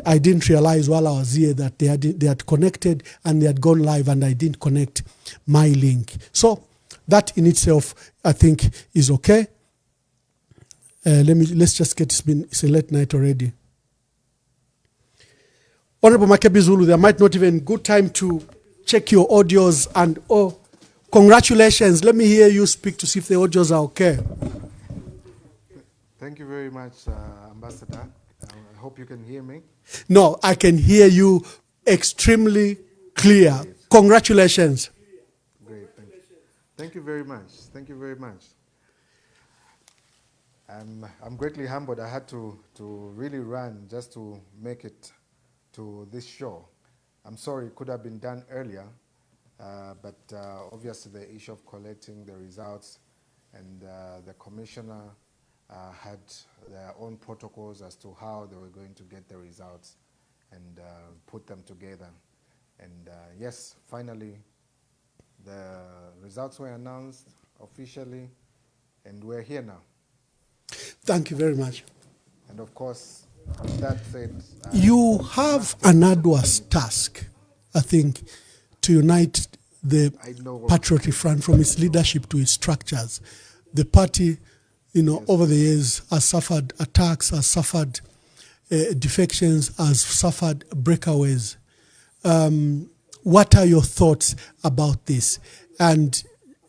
[SPEAKER 6] I didn't realize while I was here that they had connected and they had gone live and I didn't connect my link. So that in itself, I think, is okay. Let's just get it's a late night already. Honorable Makebi Zulu, there might not even good time to check your audios and congratulations. Let me hear you speak to see if the audios are okay.
[SPEAKER 8] Thank you very much, Ambassador. I hope you can hear me.
[SPEAKER 6] No, I can hear you extremely clear. Congratulations.
[SPEAKER 8] Great, thank you. Thank you very much. Thank you very much. I'm greatly humbled. I had to really run just to make it to this show. I'm sorry it could have been done earlier, but obviously the issue of collecting the results and the commissioner had their own protocols as to how they were going to get the results and put them together. And yes, finally, the results were announced officially, and we're here now.
[SPEAKER 6] Thank you very much.
[SPEAKER 8] And of course, with that said,
[SPEAKER 6] you have an arduous task, I think, to unite the Patriotic Front from its leadership to its structures. The party, yes, over the years has suffered attacks, has suffered defections, has suffered breakaways. What are your thoughts about this? And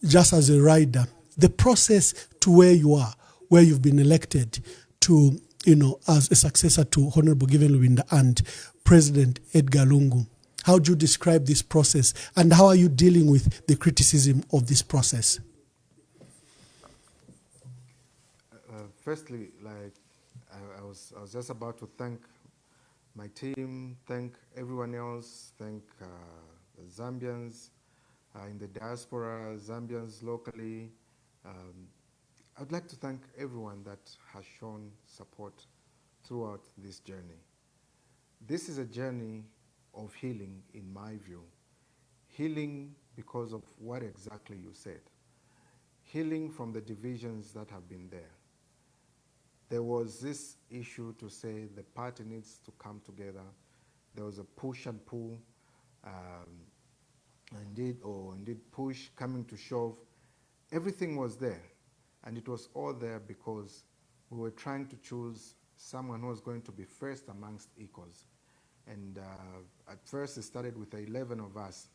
[SPEAKER 6] just as a rider, the process to where you are, where you've been elected to, as a successor to Honorable Given Lubinda and President Edgar Lungu. How do you describe this process and how are you dealing with the criticism of this process?
[SPEAKER 8] Firstly, I was just about to thank my team, thank everyone else, thank the Zambians in the diaspora, Zambians locally. I'd like to thank everyone that has shown support throughout this journey. This is a journey of healing, in my view. Healing because of what exactly you said. Healing from the divisions that have been there. There was this issue to say the party needs to come together. There was a push and pull. indeed push, coming to shove, everything was there. And it was all there because we were trying to choose someone who was going to be first amongst equals. And at first it started with 11 of us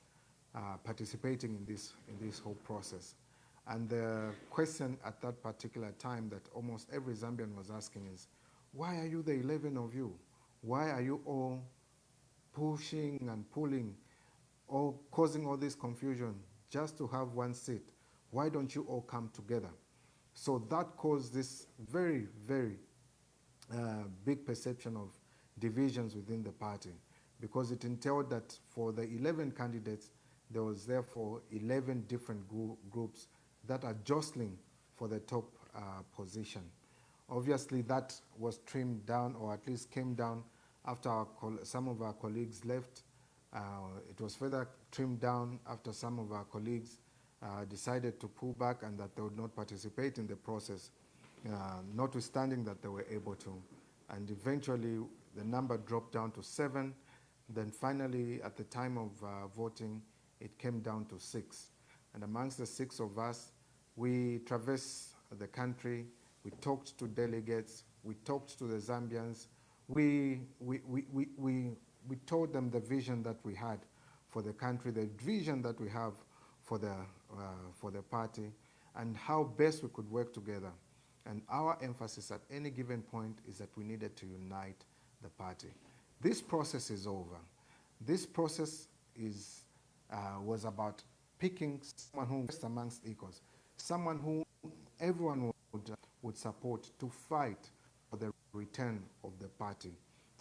[SPEAKER 8] participating in this whole process. And the question at that particular time that almost every Zambian was asking is, why are you the 11 of you? Why are you all pushing and pulling, or causing all this confusion just to have one seat? Why don't you all come together? So that caused this very, very big perception of divisions within the party, because it entailed that for the 11 candidates, there was therefore 11 different groups that are jostling for the top position. Obviously, that was trimmed down, or at least came down after some of our colleagues left. It was further trimmed down after some of our colleagues decided to pull back and that they would not participate in the process, notwithstanding that they were able to. And eventually, the number dropped down to 7. Then finally, at the time of voting, it came down to 6. And amongst the 6 of us, we traversed the country, we talked to delegates, we talked to the Zambians, we told them the vision that we had for the country, the vision that we have for the party, and how best we could work together. And our emphasis at any given point is that we needed to unite the party. This process is over. This process was about picking someone who was amongst equals, someone who everyone would support to fight for the return of the party.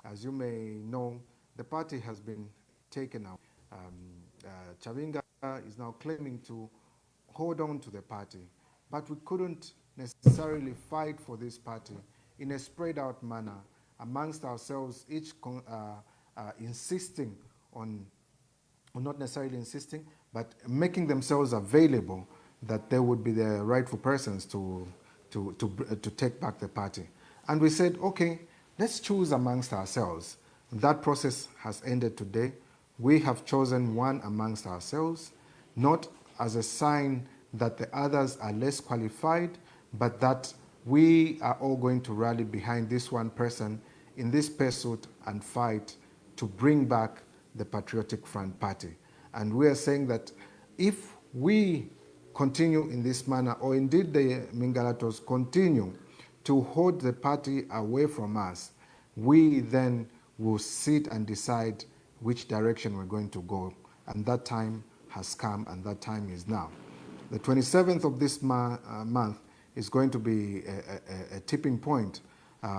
[SPEAKER 8] As you may know, the party has been taken out. Chavinga is now claiming to hold on to the party, but we couldn't necessarily fight for this party in a spread out manner amongst ourselves, each insisting on, or not necessarily insisting, but making themselves available that they would be the rightful persons to take back the party. And we said, okay, let's choose amongst ourselves. That process has ended today. We have chosen one amongst ourselves, not as a sign that the others are less qualified, but that we are all going to rally behind this one person in this pursuit and fight to bring back the Patriotic Front Party. And we are saying that if we continue in this manner, or indeed the Mingalatos continue to hold the party away from us, we then will sit and decide which direction we're going to go. And that time has come, and that time is now. The 27th of this month is going to be a tipping point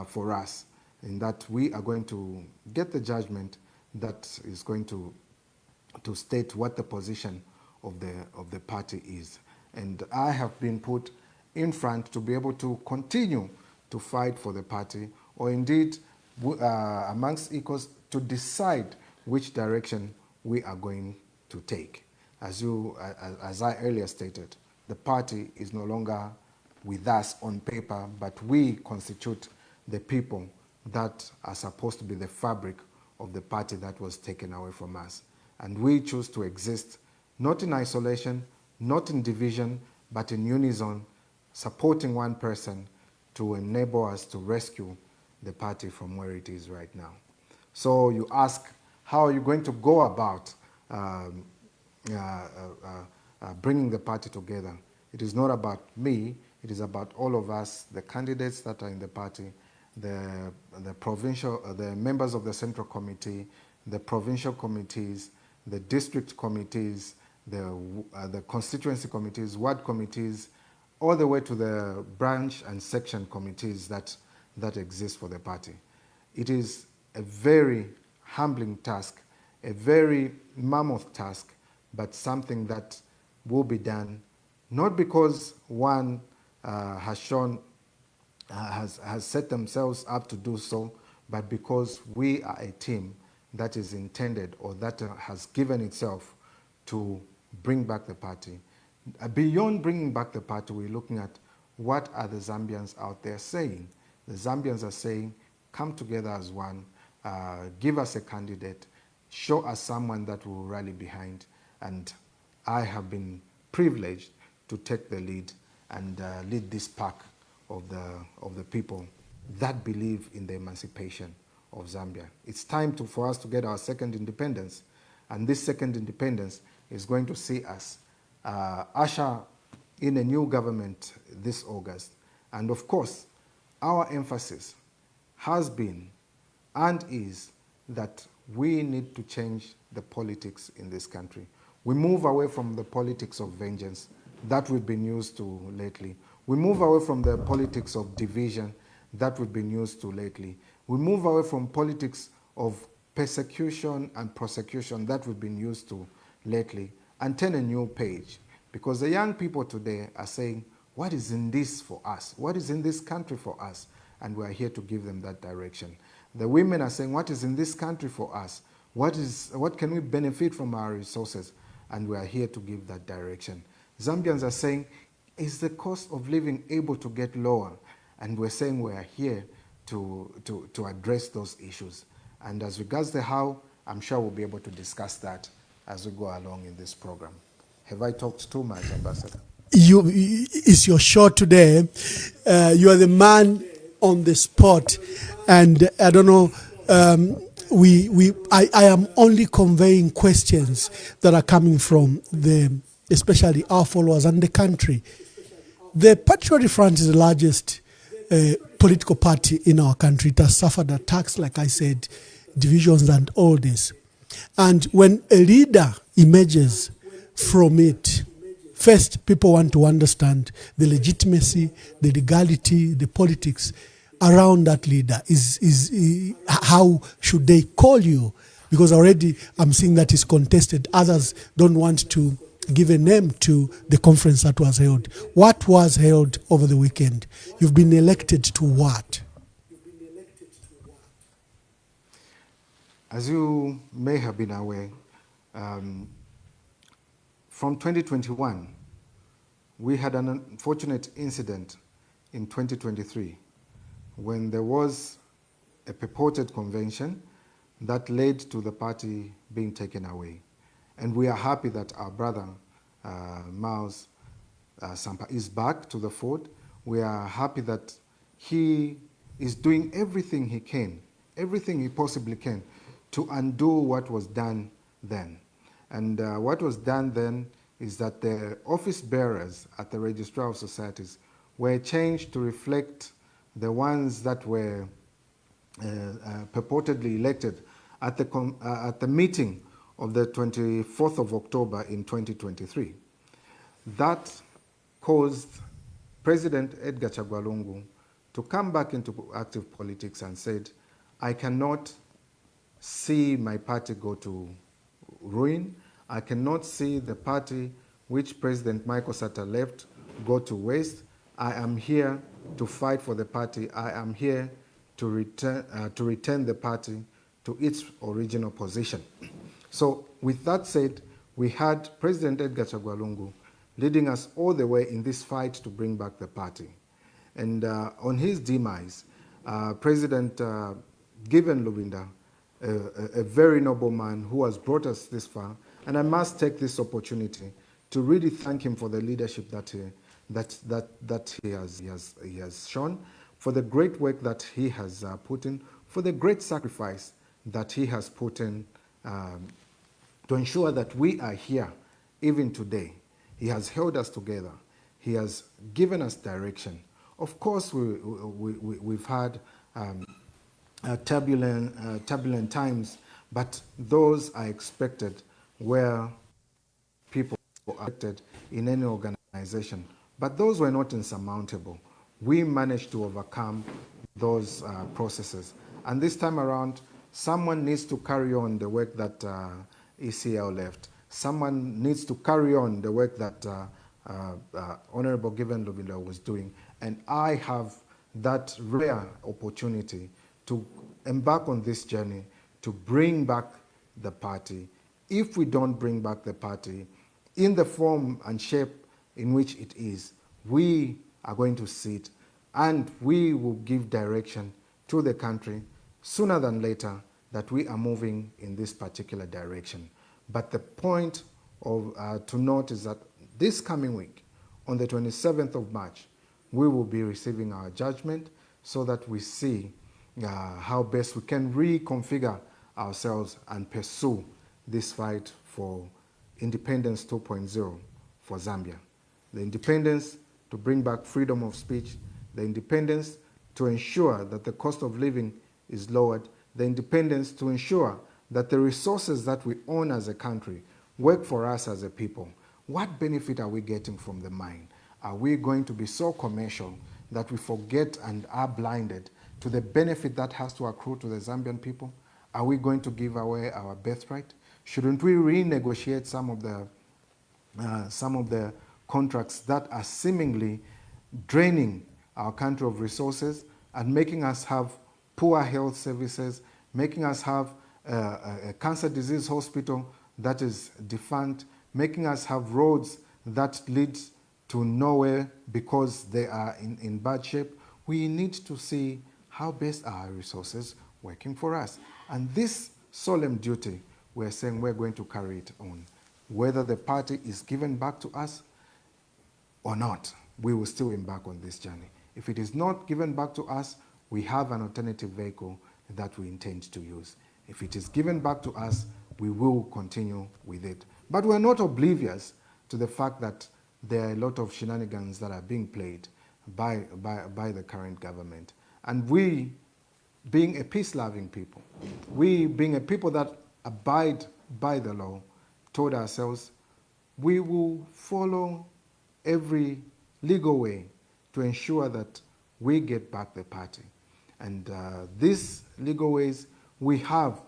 [SPEAKER 8] for us, in that we are going to get the judgment that is going to state what the position of the party is. And I have been put in front to be able to continue to fight for the party, or indeed amongst equals to decide which direction we are going to take. As I earlier stated, the party is no longer with us on paper, but we constitute the people that are supposed to be the fabric of the party that was taken away from us. And we choose to exist not in isolation, not in division, but in unison, supporting one person to enable us to rescue the party from where it is right now. So you ask, how are you going to go about bringing the party together? It is not about me, it is about all of us, the candidates that are in the party, the members of the Central Committee, the provincial committees, the district committees, the constituency committees, ward committees, all the way to the branch and section committees that exist for the party. It is a very humbling task, a very mammoth task, but something that will be done, not because one has set themselves up to do so, but because we are a team that is intended, or that has given itself to bring back the party. Beyond bringing back the party, we're looking at what are the Zambians out there saying. The Zambians are saying, come together as one, give us a candidate, show us someone that will rally behind, and I have been privileged to take the lead and lead this pack of the people that believe in the emancipation of Zambia. It's time for us to get our second independence, and this second independence is going to see us usher in a new government this August. And of course, our emphasis has been and is that we need to change the politics in this country. We move away from the politics of vengeance that we've been used to lately. We move away from the politics of division that we've been used to lately. We move away from politics of persecution and prosecution that we've been used to lately and turn a new page. Because the young people today are saying, what is in this for us? What is in this country for us? And we are here to give them that direction. The women are saying, what is in this country for us? What can we benefit from our resources? And we are here to give that direction. Zambians are saying, is the cost of living able to get lower? And we're saying we are here to address those issues. And as regards the how, I'm sure we'll be able to discuss that as we go along in this program. Have I talked too much, Ambassador?
[SPEAKER 6] It's your show today. You are the man on the spot, and I don't know. I am only conveying questions that are coming from especially our followers and the country. The Patriotic Front is the largest political party in our country. It has suffered attacks, like I said, divisions and all this. And when a leader emerges from it, first, people want to understand the legitimacy, the legality, the politics around that leader. How should they call you? Because already I'm seeing that is contested. Others don't want to give a name to the conference that was held. What was held over the weekend? You've been elected to what?
[SPEAKER 8] As you may have been aware, from 2021, we had an unfortunate incident in 2023 when there was a purported convention that led to the party being taken away. And we are happy that our brother, Miles Sampa, is back to the fort. We are happy that he is doing everything he can, everything he possibly can, to undo what was done then. And what was done then is that the office bearers at the Registrar of Societies were changed to reflect the ones that were purportedly elected at the meeting of the 24th of October in 2023. That caused President Edgar Chagwa Lungu to come back into active politics and said, I cannot see my party go to ruin. I cannot see the party which President Michael Sata left go to waste. I am here to fight for the party. I am here to return the party to its original position. So with that said, we had President Edgar Chagwa Lungu leading us all the way in this fight to bring back the party. And on his demise, President Given Lubinda, a very noble man who has brought us this far, and I must take this opportunity to really thank him for the leadership that he has shown, for the great work that he has put in, for the great sacrifice that he has put in to ensure that we are here even today. He has held us together. He has given us direction. Of course, we've had turbulent times, but those are expected where people are acted in any organization. But those were not insurmountable. We managed to overcome those processes. And this time around, someone needs to carry on the work that ECL left. Someone needs to carry on the work that Honorable Given Lubinda was doing. And I have that rare opportunity to embark on this journey to bring back the party. If we don't bring back the party in the form and shape in which it is, we are going to sit and we will give direction to the country sooner than later that we are moving in this particular direction. But the point to note is that this coming week, on the 27th of March, we will be receiving our judgment so that we see how best we can reconfigure ourselves and pursue this fight for independence 2.0 for Zambia. The independence to bring back freedom of speech, the independence to ensure that the cost of living is lowered, the independence to ensure that the resources that we own as a country work for us as a people. What benefit are we getting from the mine? Are we going to be so commercial that we forget and are blinded to the benefit that has to accrue to the Zambian people? Are we going to give away our birthright? Shouldn't we renegotiate some of the contracts that are seemingly draining our country of resources and making us have poor health services, making us have a cancer disease hospital that is defunct, making us have roads that lead to nowhere because they are in bad shape? We need to see how best are our resources working for us. And this solemn duty, we're saying we're going to carry it on. Whether the party is given back to us or not, we will still embark on this journey. If it is not given back to us, we have an alternative vehicle that we intend to use. If it is given back to us, we will continue with it. But we're not oblivious to the fact that there are a lot of shenanigans that are being played by the current government. And we, being a peace-loving people, we being a people that abide by the law, told ourselves we will follow every legal way to ensure that we get back the party. And these legal ways, we have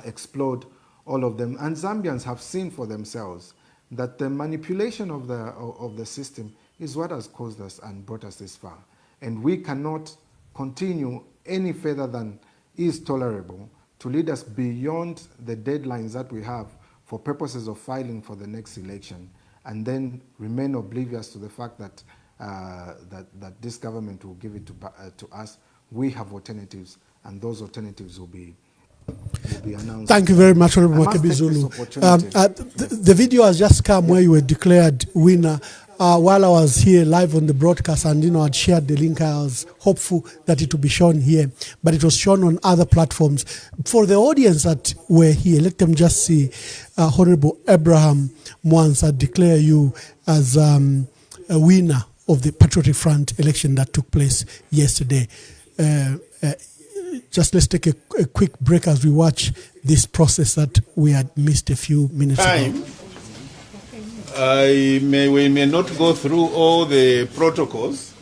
[SPEAKER 8] explored all of them. And Zambians have seen for themselves that the manipulation of the system is what has caused us and brought us this far. And we cannot continue any further than is tolerable to lead us beyond the deadlines that we have for purposes of filing for the next election, and then remain oblivious to the fact that that this government will give it to us. We have alternatives, and those alternatives will be announced.
[SPEAKER 6] Thank you very much, Honorable Makebi Zulu. The video has just come where you were declared winner. While I was here live on the broadcast, and I'd shared the link, I was hopeful that it would be shown here, but it was shown on other platforms. For the audience that were here, let them just see Honorable Abraham Mwansa declare you as a winner of the Patriotic Front election that took place yesterday. Just let's take a quick break as we watch this process that we had missed a few minutes ago.
[SPEAKER 9] We may not go through all the protocols.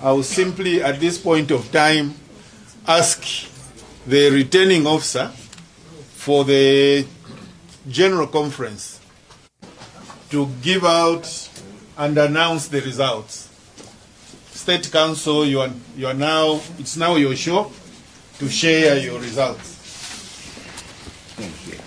[SPEAKER 9] I will simply, at this point of time, ask the returning officer for the General Conference to give out and announce the results. State Council, you are now, it's now your show to share your results. Thank you.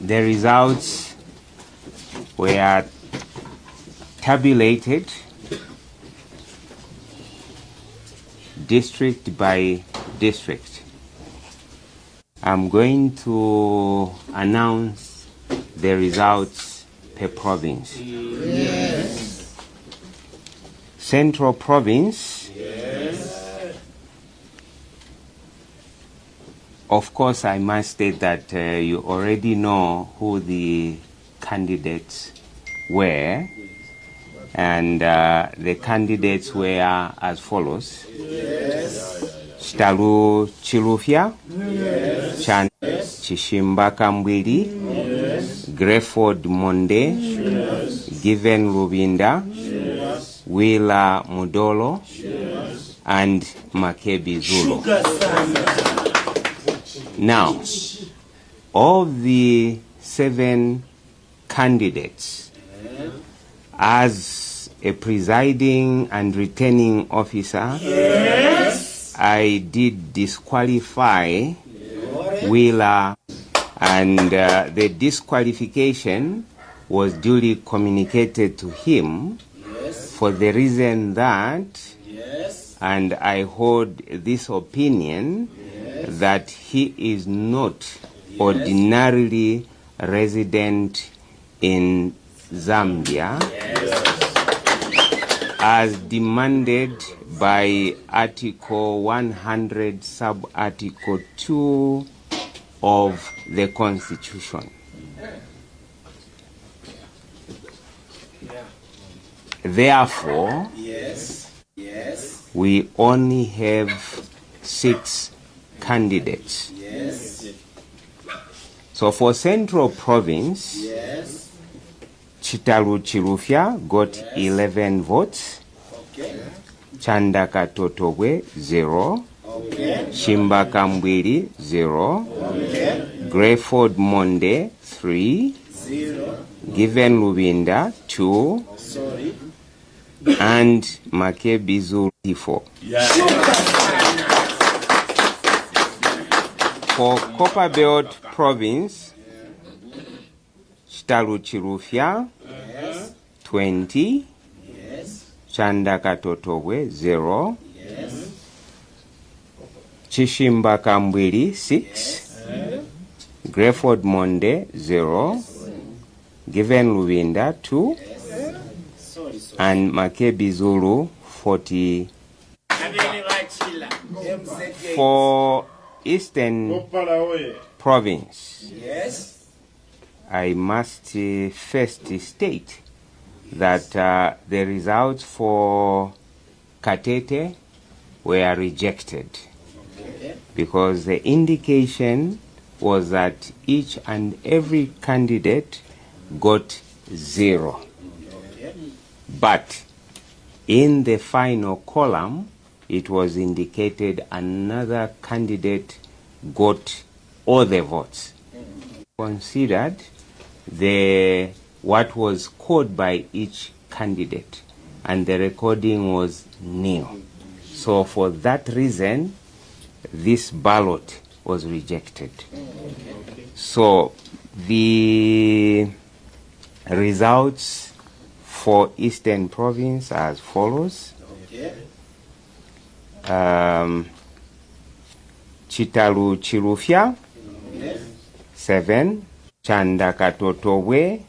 [SPEAKER 10] The results were tabulated district by district. I'm going to announce the results per province.
[SPEAKER 9] Yes.
[SPEAKER 10] Central Province.
[SPEAKER 9] Yes.
[SPEAKER 10] Of course, I must state that you already know who the candidates were, and the candidates were as follows.
[SPEAKER 9] Yes.
[SPEAKER 10] Stalu Chilufya,
[SPEAKER 9] Yes.
[SPEAKER 10] Chan Chishimba Kambwiri,
[SPEAKER 9] Yes.
[SPEAKER 10] Grefford Monde,
[SPEAKER 9] Yes.
[SPEAKER 10] Given Rubinda,
[SPEAKER 9] Yes.
[SPEAKER 10] Willa Mudolo,
[SPEAKER 9] Yes.
[SPEAKER 10] and Makebi Zulu. Now, of the 7 candidates, as a presiding and returning officer, I did disqualify Wheeler, and the disqualification was duly communicated to him for the reason that, and I hold this opinion, that he is not ordinarily resident in Zambia as demanded by Article 100 sub-article 2 of the Constitution. Therefore, we only have 6 candidates. So for Central Province, Chitalu Chirufya got 11 votes. Chandaka Totogwe 0. Shimbaka Mbwiri 0. Greyford Monde 3. Given Lubinda 2. And Makebi Zulu 4. For Copper Belt Province, Chitalu Chirufya 20. Chandaka Totogwe 0. Chishimbaka Mbwiri 6. Greyford Monde 0. Given Lubinda 2. And Makebi Zulu 40. For Eastern Province, I must first state that the results for Katete were rejected because the indication was that each and every candidate got 0. But in the final column, it was indicated another candidate got all the votes. Considered what was scored by each candidate, and the recording was nil. So for that reason, this ballot was rejected. So the results for Eastern Province as follows. Chitalu Chirufya 7. Chandaka Totogwe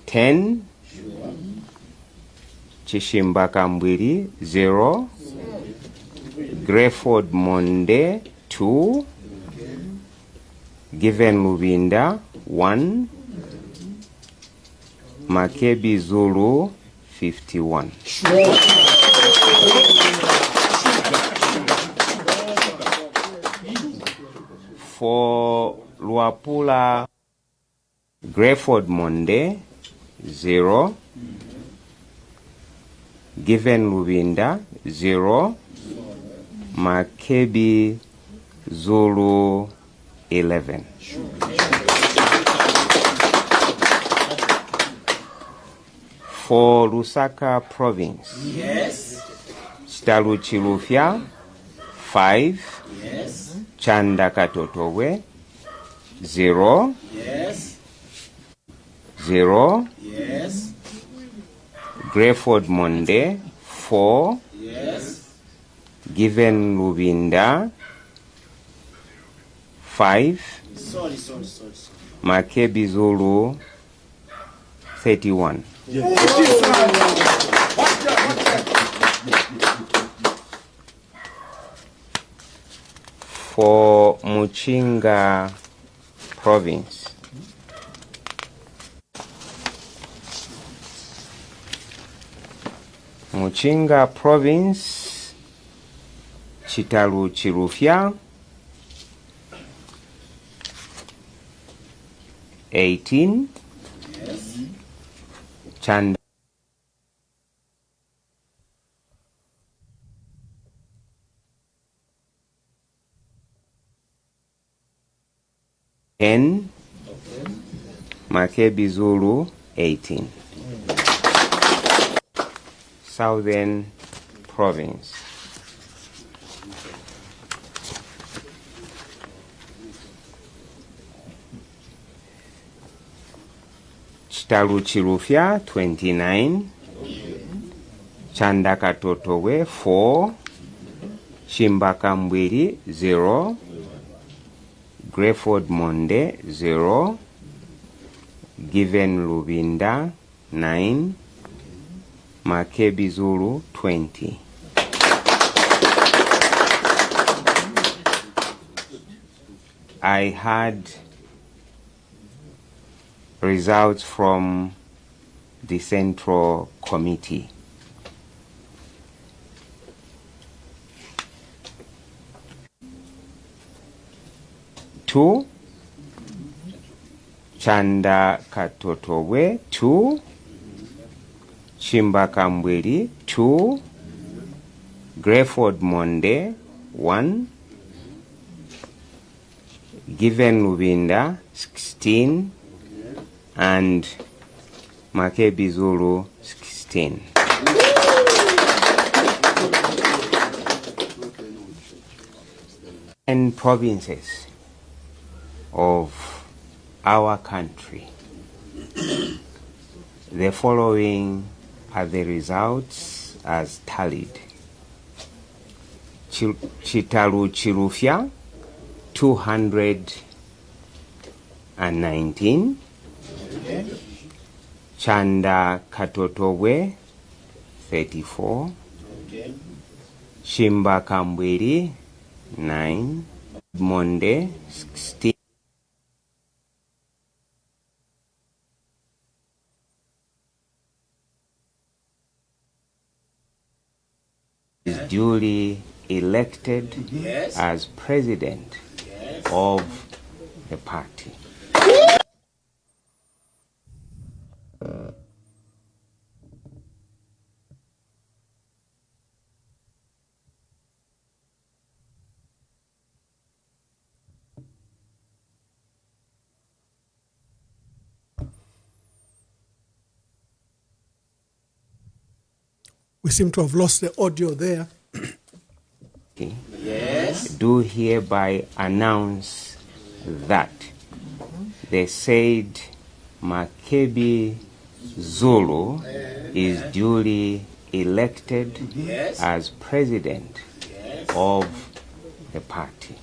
[SPEAKER 10] 10. Chishimbaka Mbwiri 0. Greyford Monde 2. Given Lubinda 1. Makebi Zulu 51. For Luapula, Greyford Monde 0. Given Lubinda 0. Makebi Zulu 11. For Lusaka Province, Chitalu Chirufya 5. Chandaka Totogwe 0. 0. Greyford Monde 4. Given Lubinda 5. Makebi Zulu 31. For Muchinga Province, Chitalu Chirufya 18. Chanda 10. Makebi Zulu 18. Southern Province. Chitalu Chirufya 29, Chandakatotowe 4, Chimbakambwiri 0, Greyford Monde 0, Given Lubinda 9, Makebi Zulu 20. I had results from the Central Committee. Two, Chanda Katotowe 2, Chimbakambwiri 2, Greyford Monde 1, Given Lubinda 16, and Makebi Zulu 16. And provinces of our country. The following are the results as tallied. Chitalu Chirufya 219, Chanda Katotowe 34, Chimbakambwiri 9, Monde 16, is duly elected as president of the party.
[SPEAKER 6] We seem to have lost the audio there.
[SPEAKER 10] Yes. Do hereby announce that the said Makebi Zulu is duly elected as president of the party.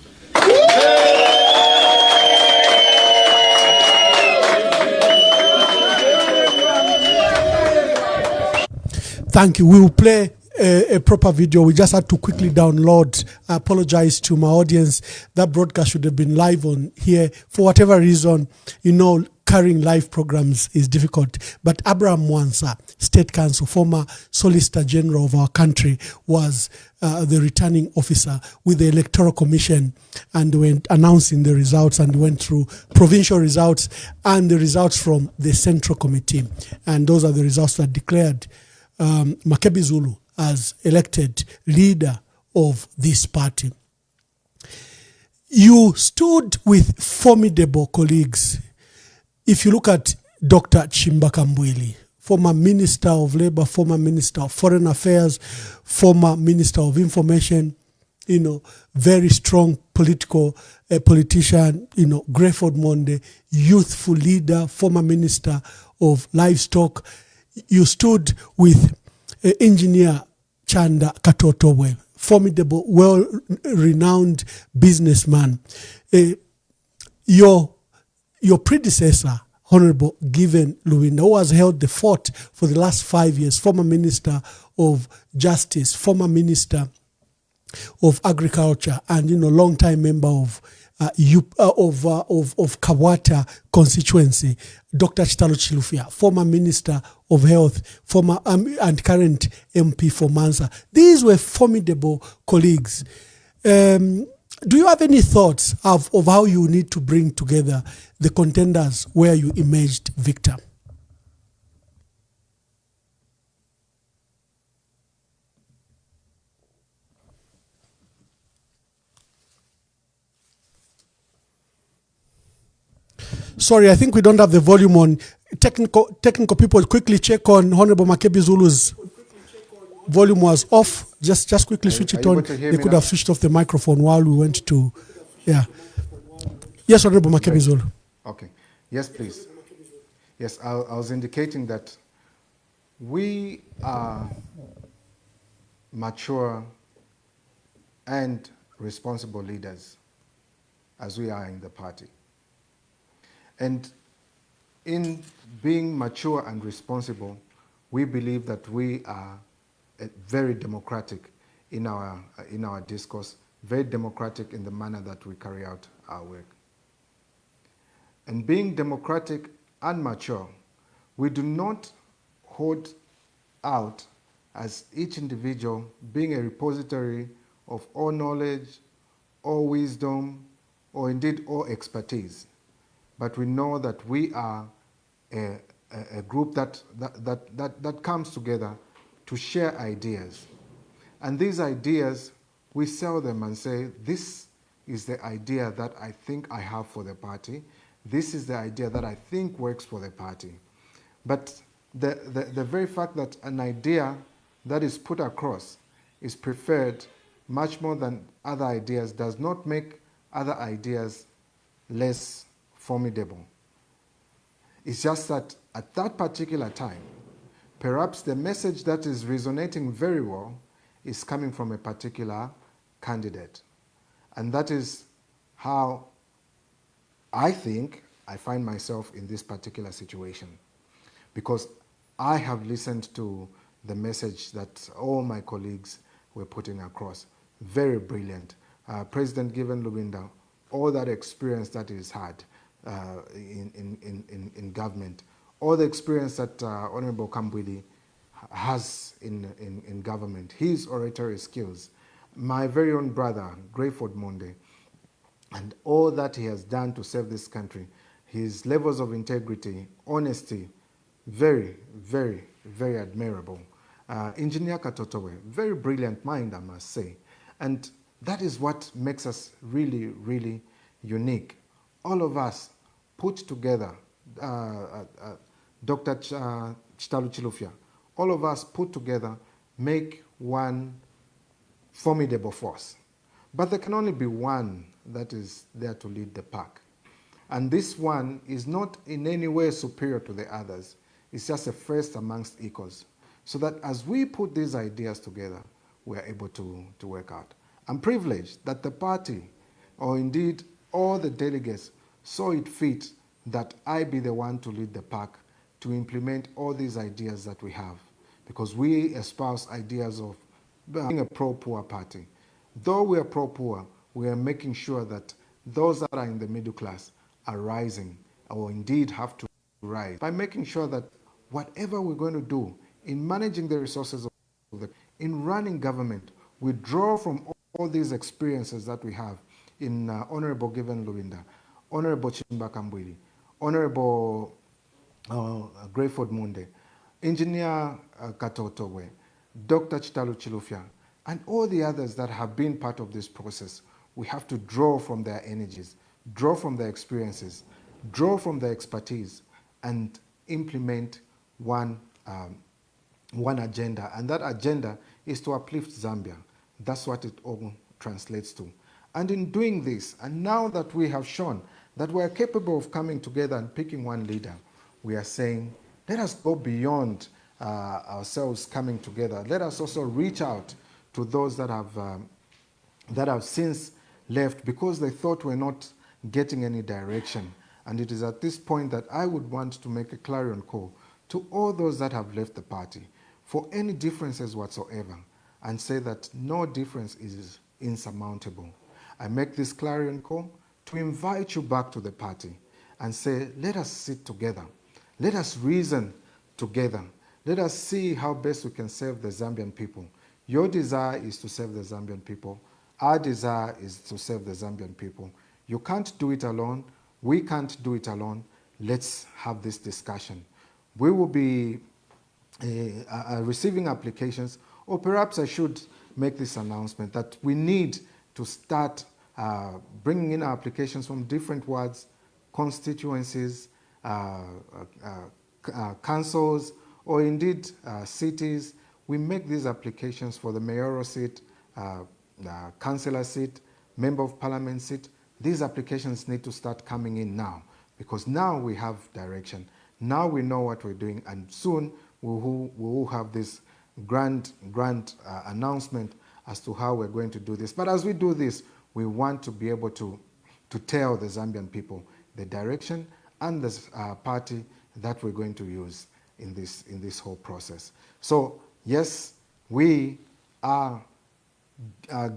[SPEAKER 6] Thank you. We will play a proper video. We just had to quickly download. I apologize to my audience. That broadcast should have been live on here. For whatever reason, you know, carrying live programs is difficult. But Abraham Mwansa, State Council, former Solicitor General of our country, was the returning officer with the Electoral Commission, and went announcing the results, and went through provincial results and the results from the Central Committee. And those are the results that declared Makebi Zulu as elected leader of this party. You stood with formidable colleagues. If you look at Dr. Chimbakambwili, former Minister of Labor, former Minister of Foreign Affairs, former Minister of Information, you know, very strong politician, you know, Greyford Monde, youthful leader, former Minister of Livestock. You stood with engineer Chanda Katotowe, formidable, well-renowned businessman. Your predecessor, Honorable Given Lubinda, who has held the fort for the last 5 years, former Minister of Justice, former Minister of Agriculture, and, you know, long-time member of Kawata constituency, Dr. Chitalu Chirufya, former Minister of Health, former and current MP for Mansa. These were formidable colleagues. Do you have any thoughts of how you need to bring together the contenders where you emerged victor? Sorry, I think we don't have the volume on. Technical people, quickly check on Honorable Makebi Zulu's. volume was off. Just quickly switch
[SPEAKER 8] are
[SPEAKER 6] it
[SPEAKER 8] you
[SPEAKER 6] on.
[SPEAKER 8] able to hear
[SPEAKER 6] They
[SPEAKER 8] me
[SPEAKER 6] could
[SPEAKER 8] now?
[SPEAKER 6] have switched off the microphone while we went to, yeah. Yes, Honorable Makebi Zulu.
[SPEAKER 8] Okay. Yes, please. Yes, I was indicating that we are mature and responsible leaders as we are in the party. And in being mature and responsible, we believe that we are very democratic in our discourse, very democratic in the manner that we carry out our work. And being democratic and mature, we do not hold out as each individual being a repository of all knowledge, all wisdom, or indeed all expertise. But we know that we are a group that comes together to share ideas. And these ideas, we sell them and say, this is the idea that I think I have for the party. This is the idea that I think works for the party. But the very fact that an idea that is put across is preferred much more than other ideas does not make other ideas less formidable. It's just that at that particular time, perhaps the message that is resonating very well is coming from a particular candidate. And that is how I think I find myself in this particular situation. Because I have listened to the message that all my colleagues were putting across. Very brilliant. President Given Lubinda, all that experience that he's had in government, all the experience that Honorable Kambwili has in government, his oratory skills, my very own brother, Grayford Monde, and all that he has done to serve this country, his levels of integrity, honesty, very, very, very admirable. Engineer Katotowe, very brilliant mind, I must say. And that is what makes us really, really unique. All of us put together, Dr. Chitalu Chilufya, all of us put together make one formidable force. But there can only be one that is there to lead the pack. And this one is not in any way superior to the others. It's just a first amongst equals. So that as we put these ideas together, we are able to work out. I'm privileged that the party, or indeed all the delegates, saw it fit that I be the one to lead the pack to implement all these ideas that we have. Because we espouse ideas of being a pro-poor party. Though we are pro-poor, we are making sure that those that are in the middle class are rising, or indeed have to rise, by making sure that whatever we're going to do in managing the resources of in running government, we draw from all these experiences that we have in Honorable Given Lubinda, Honorable Chimba Kambwili, Honorable Grayford Monde, Engineer Katotowe, Dr. Chitalu Chilufya, and all the others that have been part of this process. We have to draw from their energies, draw from their experiences, draw from their expertise, and implement one agenda. And that agenda is to uplift Zambia. That's what it all translates to. And in doing this, and now that we have shown that we are capable of coming together and picking one leader, we are saying, let us go beyond ourselves coming together. Let us also reach out to those that have since left because they thought we're not getting any direction. And it is at this point that I would want to make a clarion call to all those that have left the party for any differences whatsoever, and say that no difference is insurmountable. I make this clarion call to invite you back to the party and say, let us sit together. Let us reason together. Let us see how best we can serve the Zambian people. Your desire is to serve the Zambian people. Our desire is to serve the Zambian people. You can't do it alone. We can't do it alone. Let's have this discussion. We will be receiving applications, or perhaps I should make this announcement that we need to start bringing in our applications from different wards, constituencies, councils, or indeed cities. we make these applications for the mayoral seat, the councillor seat, member of parliament seat. These applications need to start coming in now, because now we have direction. Now we know what we're doing, and soon we will have this grand announcement as to how we're going to do this. But as we do this, we want to be able to tell the Zambian people the direction and the party that we're going to use in this whole process. So yes, we are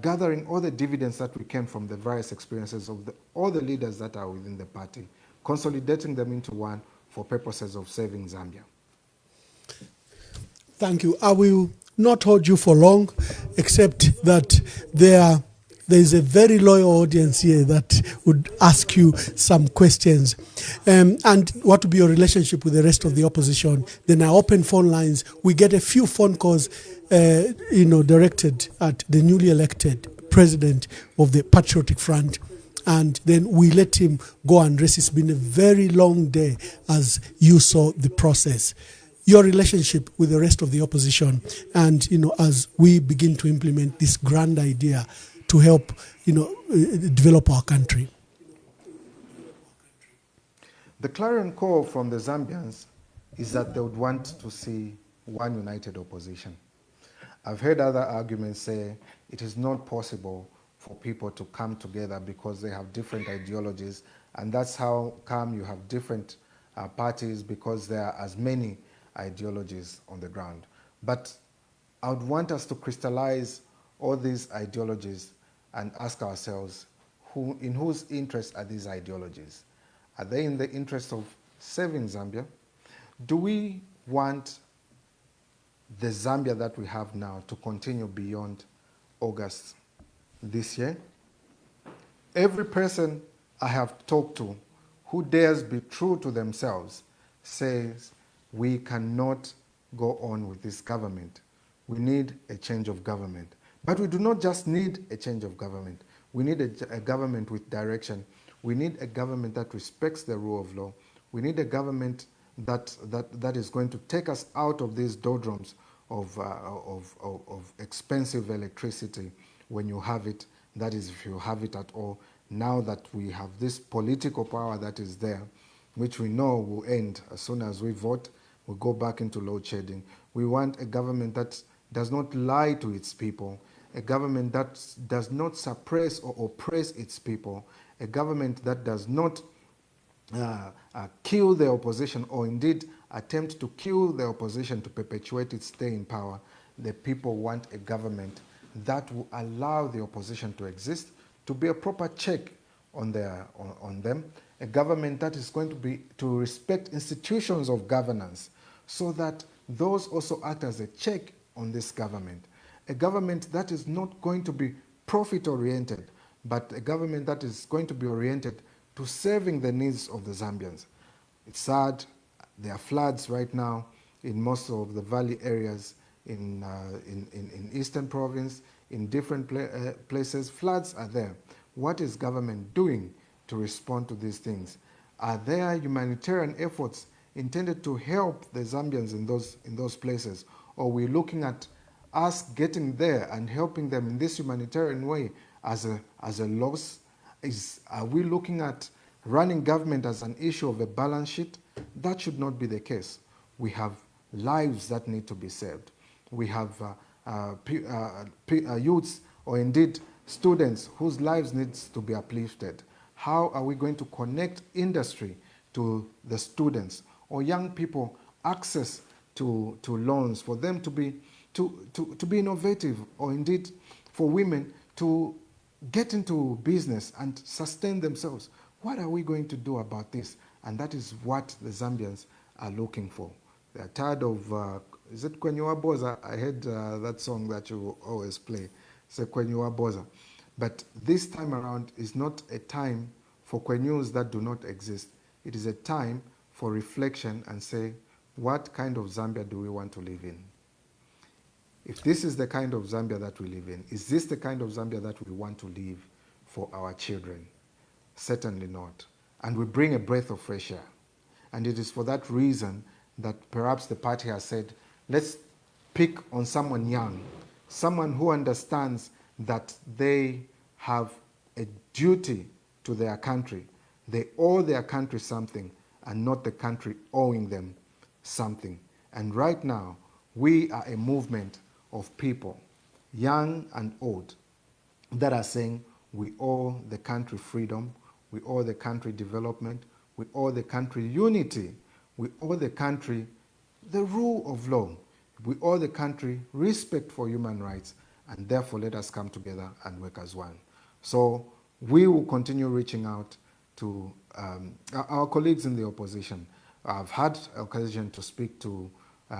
[SPEAKER 8] gathering all the dividends that we can from the various experiences of all the leaders that are within the party, consolidating them into one for purposes of saving Zambia.
[SPEAKER 6] Thank you. I will not hold you for long, except that there is a very loyal audience here that would ask you some questions. And what would be your relationship with the rest of the opposition? Then I open phone lines. We get a few phone calls, directed at the newly elected president of the Patriotic Front. And then we let him go and rest. It's been a very long day as you saw the process. Your relationship with the rest of the opposition, and as we begin to implement this grand idea to help develop our country.
[SPEAKER 8] The clarion call from the Zambians is that they would want to see one united opposition. I've heard other arguments say it is not possible for people to come together because they have different ideologies, and that's how come you have different parties, because there are as many ideologies on the ground. But I would want us to crystallize all these ideologies and ask ourselves, in whose interest are these ideologies? Are they in the interest of saving Zambia? Do we want the Zambia that we have now to continue beyond August this year? Every person I have talked to who dares be true to themselves says we cannot go on with this government. We need a change of government. But we do not just need a change of government. We need a government with direction. We need a government that respects the rule of law. We need a government that is going to take us out of these doldrums of expensive electricity when you have it, that is if you have it at all. Now that we have this political power that is there, which we know will end as soon as we vote, we'll go back into load shedding. We want a government that does not lie to its people, a government that does not suppress or oppress its people, a government that does not kill the opposition, or indeed attempt to kill the opposition to perpetuate its stay in power. The people want a government that will allow the opposition to exist, to be a proper check on them, a government that is going to respect institutions of governance, so that those also act as a check on this government. A government that is not going to be profit-oriented, but a government that is going to be oriented to serving the needs of the Zambians. It's sad, there are floods right now in most of the valley areas in Eastern Province, in different places. Floods are there. What is government doing to respond to these things? Are there humanitarian efforts intended to help the Zambians in those places? Or are we looking at us getting there and helping them in this humanitarian way as a loss? Are we looking at running government as an issue of a balance sheet? That should not be the case. We have lives that need to be saved. We have youths, or indeed students, whose lives needs to be uplifted. How are we going to connect industry to the students, or young people access to loans for them to be innovative, or indeed for women to get into business and sustain themselves? What are we going to do about this? And that is what the Zambians are looking for. They are tired of, is it Kwenyewa Boza? I heard that song that you always play, say Kwenyewa Boza. But this time around is not a time for Kwenyus that do not exist. It is a time for reflection and say, what kind of Zambia do we want to live in? If this is the kind of Zambia that we live in, is this the kind of Zambia that we want to live for our children? Certainly not. And we bring a breath of fresh air. And it is for that reason that perhaps the party has said, let's pick on someone young, someone who understands that they have a duty to their country. They owe their country something and not the country owing them something. And right now, we are a movement of people, young and old, that are saying we owe the country freedom, we owe the country development, we owe the country unity, we owe the country the rule of law, we owe the country respect for human rights, and therefore let us come together and work as one. So we will continue reaching out to our colleagues in the opposition. I've had occasion to speak to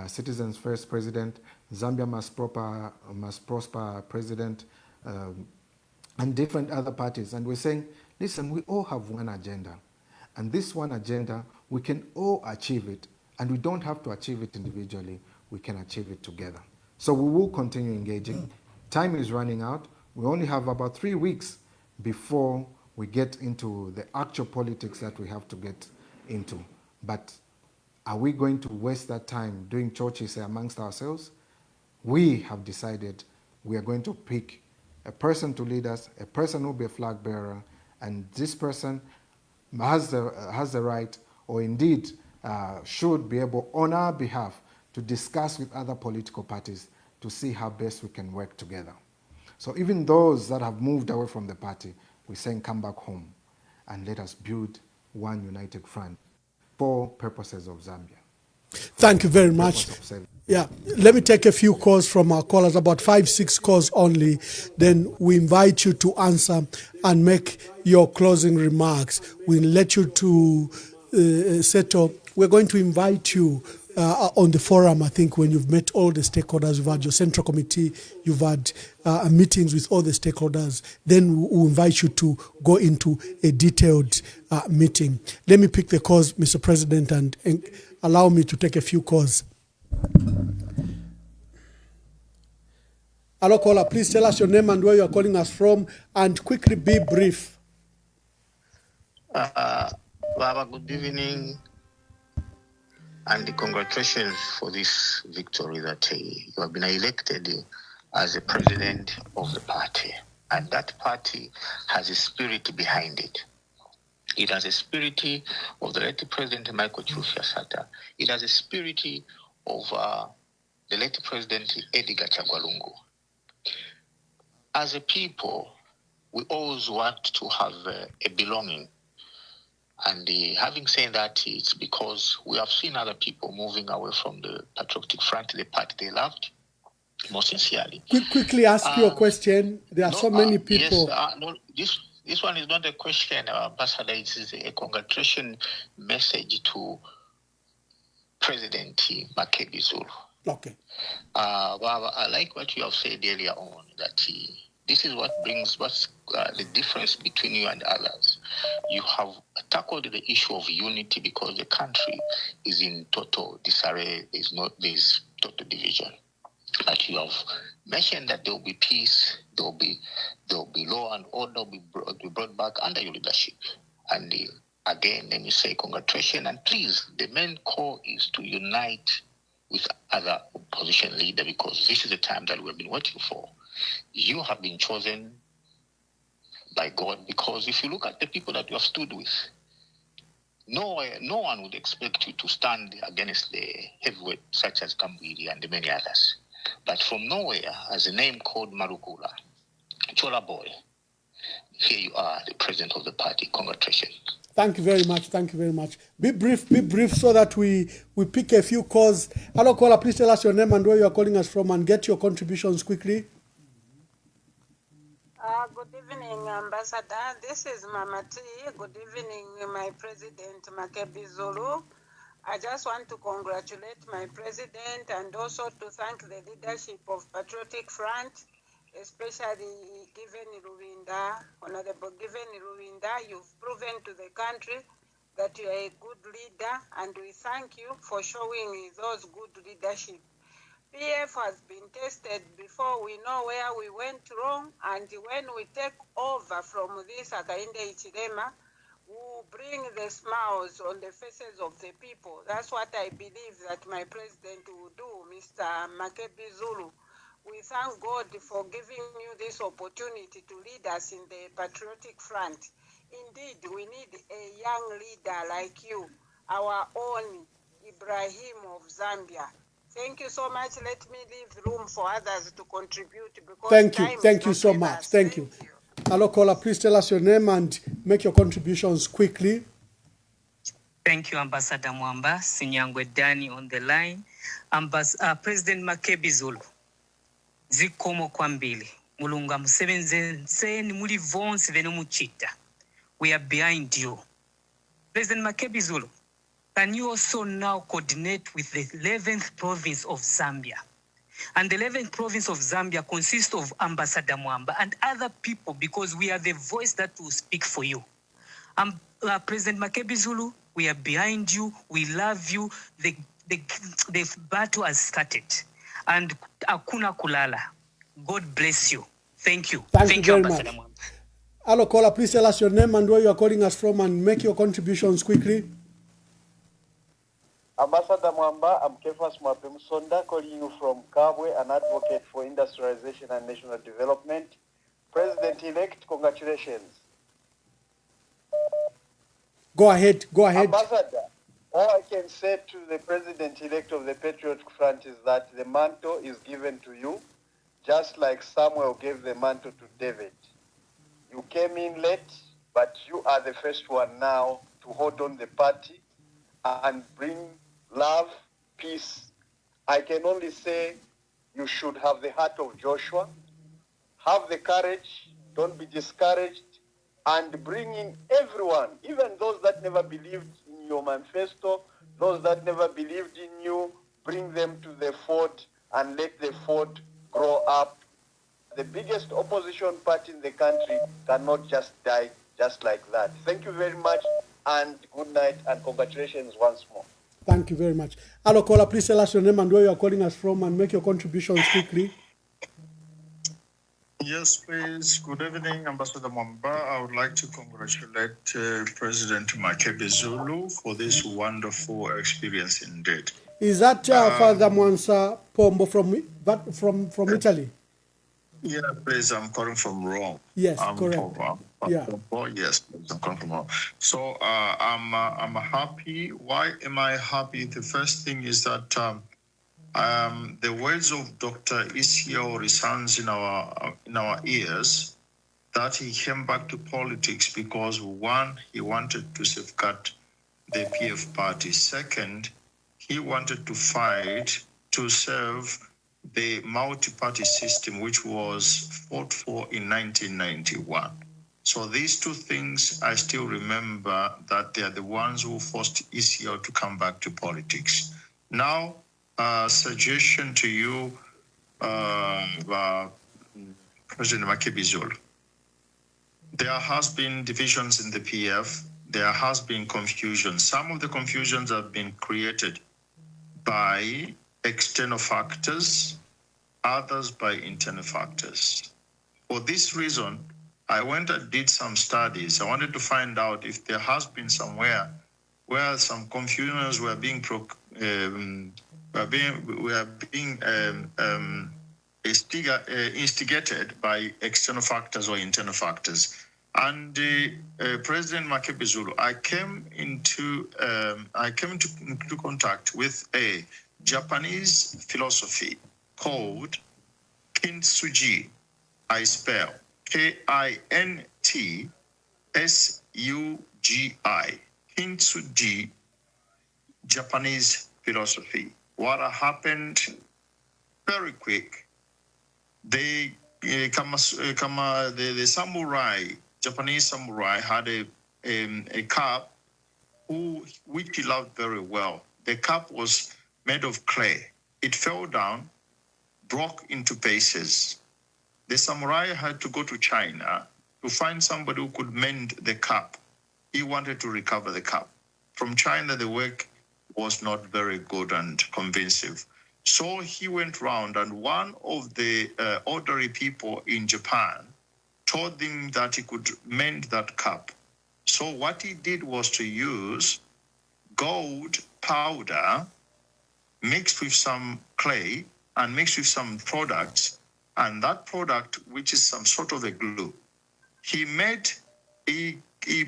[SPEAKER 8] Citizens First President, Zambia Must Prosper President, and different other parties. And we're saying, listen, we all have one agenda. And this one agenda, we can all achieve it. And we don't have to achieve it individually. We can achieve it together. So we will continue engaging. Time is running out. We only have about 3 weeks before we get into the actual politics that we have to get into. But are we going to waste that time doing churches amongst ourselves? We have decided we are going to pick a person to lead us, a person who will be a flag bearer, and this person has the right, or indeed should be able, on our behalf, to discuss with other political parties to see how best we can work together. So even those that have moved away from the party, we're saying come back home and let us build one united front for purposes of Zambia.
[SPEAKER 6] Thank you very much. Yeah, let me take a few calls from our callers, about 5-6 calls only. Then we invite you to answer and make your closing remarks. We'll let you to settle. We're going to invite you on the forum, I think, when you've met all the stakeholders, you've had your central committee, you've had meetings with all the stakeholders, then we'll invite you to go into a detailed meeting. Let me pick the calls, Mr. President, and allow me to take a few calls. Hello, caller. Please tell us your name and where you are calling us from, and quickly be brief.
[SPEAKER 11] Baba, good evening, and congratulations for this victory that you have been elected as the president of the party, and that party has a spirit behind it. It has a spirit of the late President Michael Chufya Sata. It has a spirit of the late President Edgar Chagwalungu. As a people, we always want to have a belonging. And having said that, it's because we have seen other people moving away from the Patriotic Front, the party they loved, more sincerely.
[SPEAKER 6] Quickly ask your question. There are so many people.
[SPEAKER 11] Yes, this one is not a question, Ambassador. It is a congratulation message to President Makebi Zulu.
[SPEAKER 6] Okay.
[SPEAKER 11] I like what you have said earlier on, that this is what brings the difference between you and others. You have tackled the issue of unity because the country is in total disarray. There's total division. But you have mentioned that there will be peace, there will be law and order will be brought back under your leadership. And again, let me say congratulations, and please, the main call is to unite with other opposition leaders, because this is the time that we've been waiting for. You have been chosen by God, because if you look at the people that you have stood with, no one would expect you to stand against the heavyweight such as Kambwili and many others. But from nowhere, as a name called Marugula, Chola Boy, here you are, the president of the party. Congratulations.
[SPEAKER 6] Thank you very much. Thank you very much. Be brief so that we pick a few calls. Hello, caller. Please tell us your name and where you are calling us from, and get your contributions quickly.
[SPEAKER 12] Good evening, Ambassador. This is Mama T. Good evening, my President Makebi Zulu. I just want to congratulate my president and also to thank the leadership of Patriotic Front, especially Honorable Given Ruinda. You've proven to the country that you are a good leader, and we thank you for showing those good leadership. PF has been tested before. We know where we went wrong, and when we take over from this Akainde Ichilema, who bring the smiles on the faces of the people. That's what I believe that my president will do, Mr. Makebi Zulu. We thank God for giving you this opportunity to lead us in the patriotic front. Indeed, we need a young leader like you, our own Ibrahim of Zambia. Thank you so much. Let me leave room for others to contribute because
[SPEAKER 6] Thank you.
[SPEAKER 12] time
[SPEAKER 6] Thank
[SPEAKER 12] is
[SPEAKER 6] you
[SPEAKER 12] not
[SPEAKER 6] so
[SPEAKER 12] with
[SPEAKER 6] much.
[SPEAKER 12] us.
[SPEAKER 6] Thank you. Hello, caller. Please tell us your name and make your contributions quickly.
[SPEAKER 13] Thank you, Ambassador Mwamba. Sinyangwe Dani on the line. President Makebi Zulu. Zikomo kwambili. Mulunga msebenzeni muli vonse venu muchita. We are behind you. President Makebi Zulu, can you also now coordinate with the 11th province of Zambia? And the 11th province of Zambia consists of Ambassador Mwamba and other people because we are the voice that will speak for you. President Makebi Zulu, we are behind you. We love you. The battle has started. And Akuna Kulala. God bless you. Thank you.
[SPEAKER 6] Thank you very
[SPEAKER 13] Ambassador
[SPEAKER 6] much.
[SPEAKER 13] Mwamba.
[SPEAKER 6] Hello, caller. Please tell us your name and where you are calling us from and make your contributions quickly.
[SPEAKER 14] Ambassador Mwamba, I'm Kefas Mwapemsonda, calling you from Kabwe, an advocate for industrialization and national development. President-elect, congratulations.
[SPEAKER 6] Go ahead. Go ahead.
[SPEAKER 14] Ambassador, all I can say to the President-elect of the Patriotic Front is that the mantle is given to you, just like Samuel gave the mantle to David. You came in late, but you are the first one now to hold on the party and bring love, peace. I can only say you should have the heart of Joshua, have the courage, don't be discouraged, and bring in everyone, even those that never believed in your manifesto, those that never believed in you, bring them to the fort and let the fort grow up. The biggest opposition party in the country cannot just die just like that. Thank you very much, and good night, and congratulations once more.
[SPEAKER 6] Thank you very much. Hello, caller. Please tell us your name and where you are calling us from and make your contributions quickly.
[SPEAKER 15] Yes, please. Good evening, Ambassador Mwamba. I would like to congratulate President Makebi Zulu for this wonderful experience indeed.
[SPEAKER 6] Is that Father Mwansa Pombo from Italy?
[SPEAKER 15] Yeah, please. I'm calling from Rome.
[SPEAKER 6] Yes, correct.
[SPEAKER 15] Yeah. Yes, please. I'm calling from Rome. So I'm happy. Why am I happy? The first thing is that the words of Dr. Isiel resounds in our ears that he came back to politics because one, he wanted to safeguard the PF party. Second, he wanted to fight to serve the multi-party system which was fought for in 1991. So these two things, I still remember that they are the ones who forced Isiel to come back to politics. Now, suggestion to you, President Makebi Zulu. There has been divisions in the PF. There has been confusion. Some of the confusions have been created by external factors, others by internal factors. For this reason, I went and did some studies. I wanted to find out if there has been somewhere where some confusions were being instigated by external factors or internal factors. And President Makebi Zulu, I came into contact with a Japanese philosophy called Kintsugi. I spell Kintsugi. Kintsugi, Japanese philosophy. What happened? Very quick. The samurai, Japanese samurai, had a cup which he loved very well. The cup was made of clay. It fell down, broke into pieces. The samurai had to go to China to find somebody who could mend the cup. He wanted to recover the cup. From China, the work was not very good and convincing. So he went round, and one of the orderly people in Japan told him that he could mend that cup. So what he did was to use gold powder mixed with some clay and mixed with some products, and that product, which is some sort of a glue, he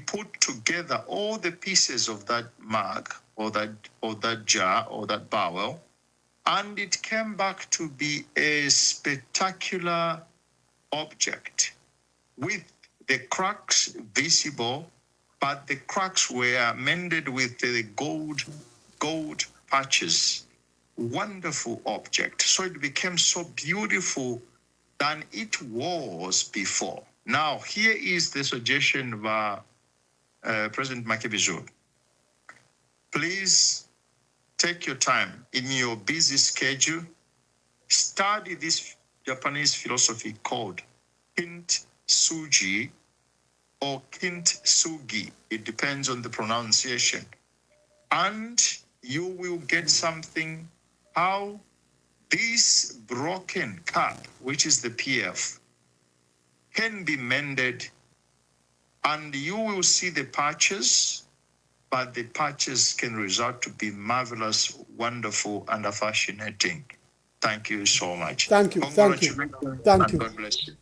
[SPEAKER 15] put together all the pieces of that mug or that jar or that barrel, and it came back to be a spectacular object with the cracks visible, but the cracks were mended with the gold patches. Wonderful object. So it became so beautiful than it was before. Now, here is the suggestion of President Makebi Zulu. Please take your time in your busy schedule. Study this Japanese philosophy called Kintsugi or Kintsugi. It depends on the pronunciation. And you will get something how this broken cup, which is the PF, can be mended, and you will see the patches, but the patches can result to be marvelous, wonderful, and fascinating. Thank you so much.
[SPEAKER 6] Thank you. Thank you. Thank you.
[SPEAKER 15] God bless you.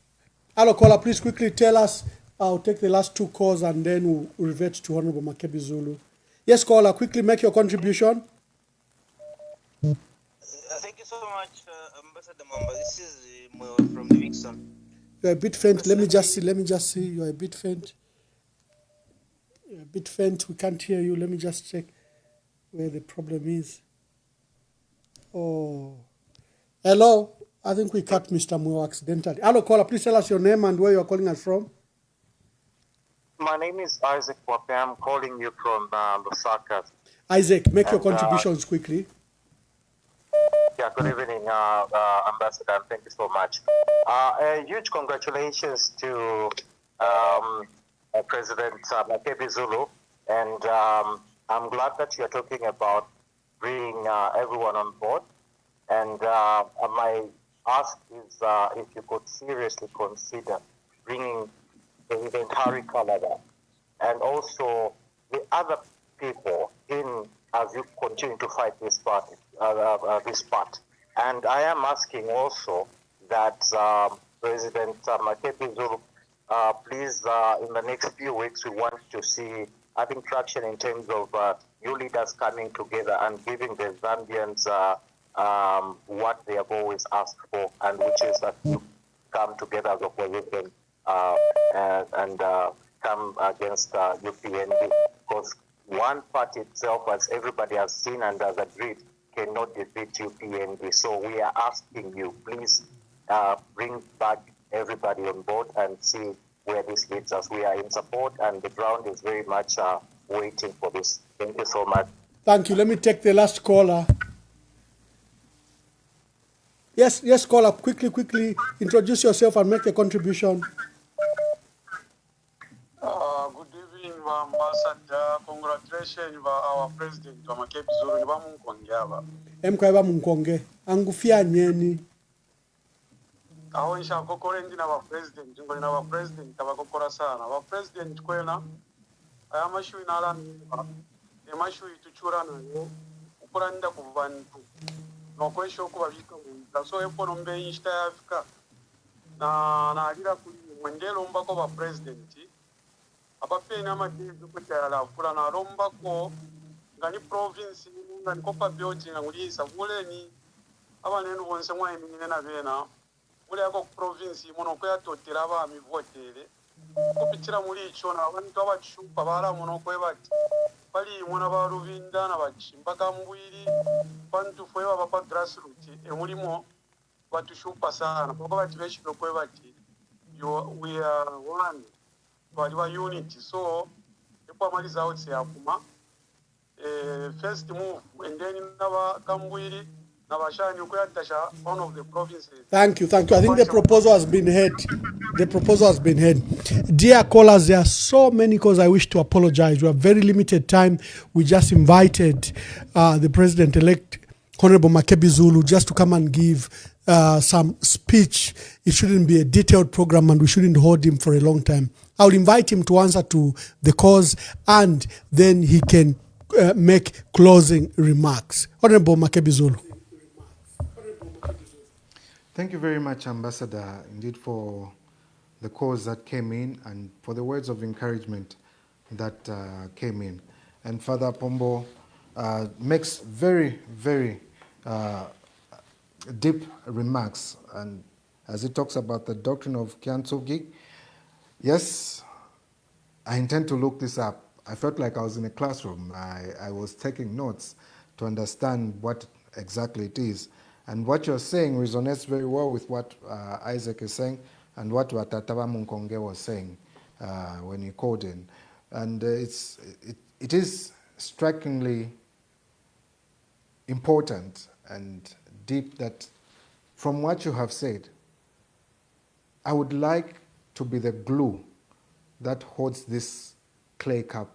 [SPEAKER 6] Hello, caller. Please quickly tell us. I'll take the last 2 calls and then we'll revert to Honorable Makebi Zulu. Yes, caller. Quickly make your contribution.
[SPEAKER 16] Thank you so much, Ambassador Mamba. This is from Livingston.
[SPEAKER 6] You're a bit faint. Let me just see. You're a bit faint. You're a bit faint. We can't hear you. Let me just check where the problem is. Oh. Hello. I think we cut Mr. Mwe accidentally. Hello, caller. Please tell us your name and where you're calling us from.
[SPEAKER 17] My name is Isaac Wape. I'm calling you from Lusaka.
[SPEAKER 6] Isaac, make your contributions quickly.
[SPEAKER 17] Yeah, good evening, Ambassador, and thank you so much. A huge congratulations to President Makebi Zulu, and I'm glad that you're talking about bringing everyone on board. And my ask is if you could seriously consider bringing the event Harry Canada and also the other people in as you continue to fight this part. And I am asking also that President Makebi Zulu, please, in the next few weeks, we want to see, I think, traction in terms of you leaders coming together and giving the Zambians what they have always asked for, and which is that you come together as opposition and come against UPND, because one party itself, as everybody has seen and has agreed, cannot defeat UPND. So we are asking you, please bring back everybody on board and see where this leads us. We are in support, and the ground is very much waiting for this. Thank you so much.
[SPEAKER 6] Thank you. Let me take the last caller. Yes, caller. Quickly. Introduce yourself and make a contribution.
[SPEAKER 18] Good evening, Ambassador. Congratulations to our President Makebi Zulu.
[SPEAKER 6] Emkweba munkonge. Angufia nyeni.
[SPEAKER 18] Aonisha kokore ndi na wa President. Ngoli na wa President abakokora sana. Wa President kwena ayamashu inala emashu ituchura nayo ukuranda ku bantu. Nokwesho kubabika mu. So epono mbe insta ya Africa. Na alira kuli mwendelo mbako ba President. Abapena amagezi kutyala kula na romba ko ngani province ngani kopa building ngulisa buleni abanenu bonse mwa eminene na bena muli yako province mono ko yatotera ba mi votere kupitira muri icho na abantu abacumpa bara mono ko ebati bali mona ba Ruvinda na bachimba kambwiri bantu fwe baba pa grassroots emulimo batushupa sana kuko bati beshi ko ebati we are one waliwa unity. So epo amaliza out yakuma first move and then naba kambwiri nabashani ukuyatasha one of the provinces.
[SPEAKER 6] Thank you. I think the proposal has been heard. Dear callers, there are so many calls. I wish to apologize. We have very limited time. We just invited the President-elect Honorable Makebi Zulu just to come and give some speech. It shouldn't be a detailed program, and we shouldn't hold him for a long time. I'll invite him to answer to the cause, and then he can make closing remarks. Honorable Makebi Zulu.
[SPEAKER 8] Thank you very much, Ambassador, indeed, for the cause that came in and for the words of encouragement that came in. And Father Pombo makes very, very deep remarks, and as he talks about the doctrine of Kyantsugi, yes, I intend to look this up. I felt like I was in a classroom. I was taking notes to understand what exactly it is. And what you're saying resonates very well with what Isaac is saying and what Watataba Munkonge was saying when he called in. And it is strikingly important and deep that from what you have said, I would like to be the glue that holds this clay cup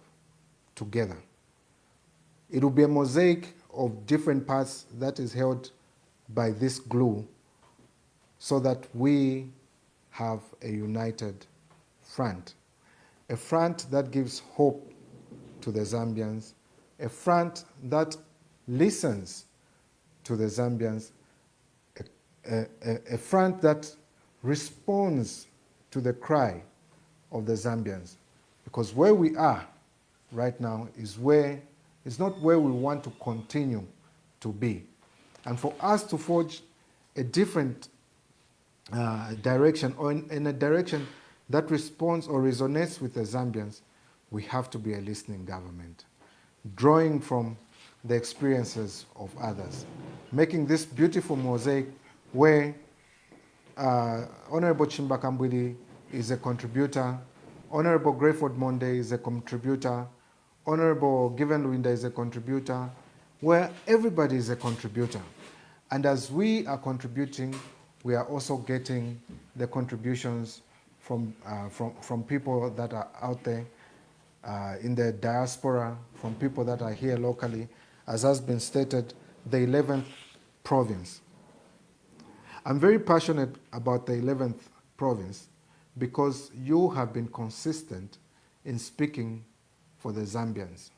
[SPEAKER 8] together. It will be a mosaic of different parts that is held by this glue so that we have a united front. A front that gives hope to the Zambians, a front that listens to the Zambians, a front that responds to the cry of the Zambians. Because where we are right now is not where we want to continue to be. And for us to forge a different direction, or in a direction that responds or resonates with the Zambians, we have to be a listening government, drawing from the experiences of others, making this beautiful mosaic where Honorable Chimbakambwili is a contributor, Honorable Grayford Monde is a contributor, Honorable Given Luinda is a contributor, where everybody is a contributor. And as we are contributing, we are also getting the contributions from people that are out there in the diaspora, from people that are here locally, as has been stated, the 11th province. I'm very passionate about the 11th province because you have been consistent in speaking for the Zambians.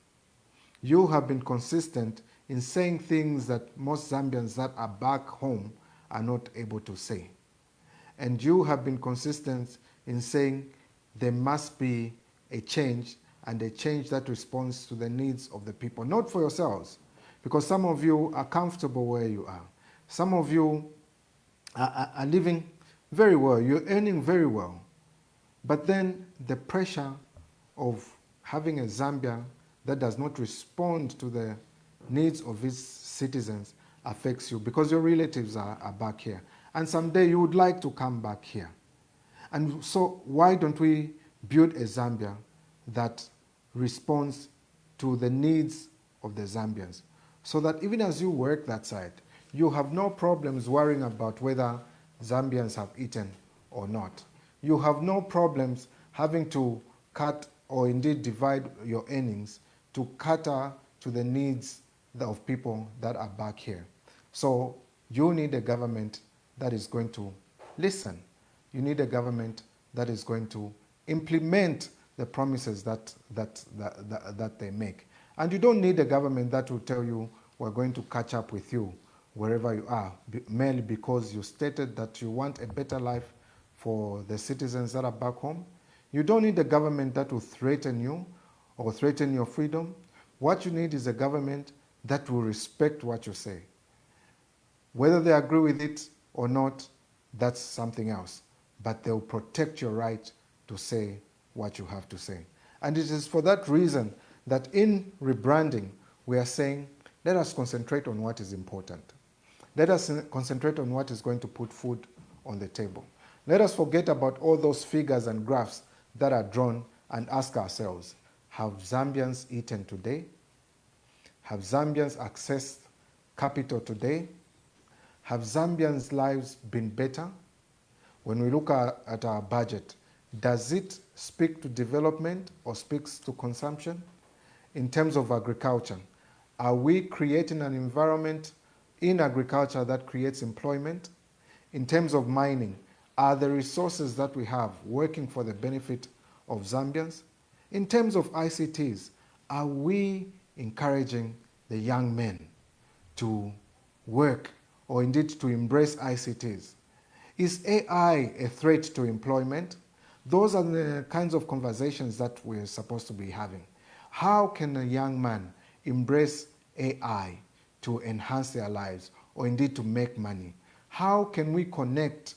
[SPEAKER 8] You have been consistent in saying things that most Zambians that are back home are not able to say. And you have been consistent in saying there must be a change, and a change that responds to the needs of the people, not for yourselves, because some of you are comfortable where you are. Some of you are living very well, you're earning very well. But then the pressure of having a Zambia that does not respond to the needs of its citizens affects you because your relatives are back here. And someday you would like to come back here. And so why don't we build a Zambia that responds to the needs of the Zambians, so that even as you work that side, you have no problems worrying about whether Zambians have eaten or not. You have no problems having to cut or indeed divide your earnings to cater to the needs of people that are back here. So you need a government that is going to listen. You need a government that is going to implement the promises that they make. And you don't need a government that will tell you, we're going to catch up with you wherever you are, merely because you stated that you want a better life for the citizens that are back home. You don't need a government that will threaten you or threaten your freedom. What you need is a government that will respect what you say. Whether they agree with it or not, that's something else. But they'll protect your right to say what you have to say. And it is for that reason that in rebranding, we are saying, let us concentrate on what is important. Let us concentrate on what is going to put food on the table. Let us forget about all those figures and graphs that are drawn and ask ourselves, have Zambians eaten today? Have Zambians accessed capital today? Have Zambians' lives been better? When we look at our budget, does it speak to development or speaks to consumption? In terms of agriculture, are we creating an environment in agriculture that creates employment? in terms of mining, are the resources that we have working for the benefit of Zambians? In terms of ICTs, are we encouraging the young men to work or indeed to embrace ICTs? Is AI a threat to employment? Those are the kinds of conversations that we're supposed to be having. How can a young man embrace AI to enhance their lives or indeed to make money? How can we connect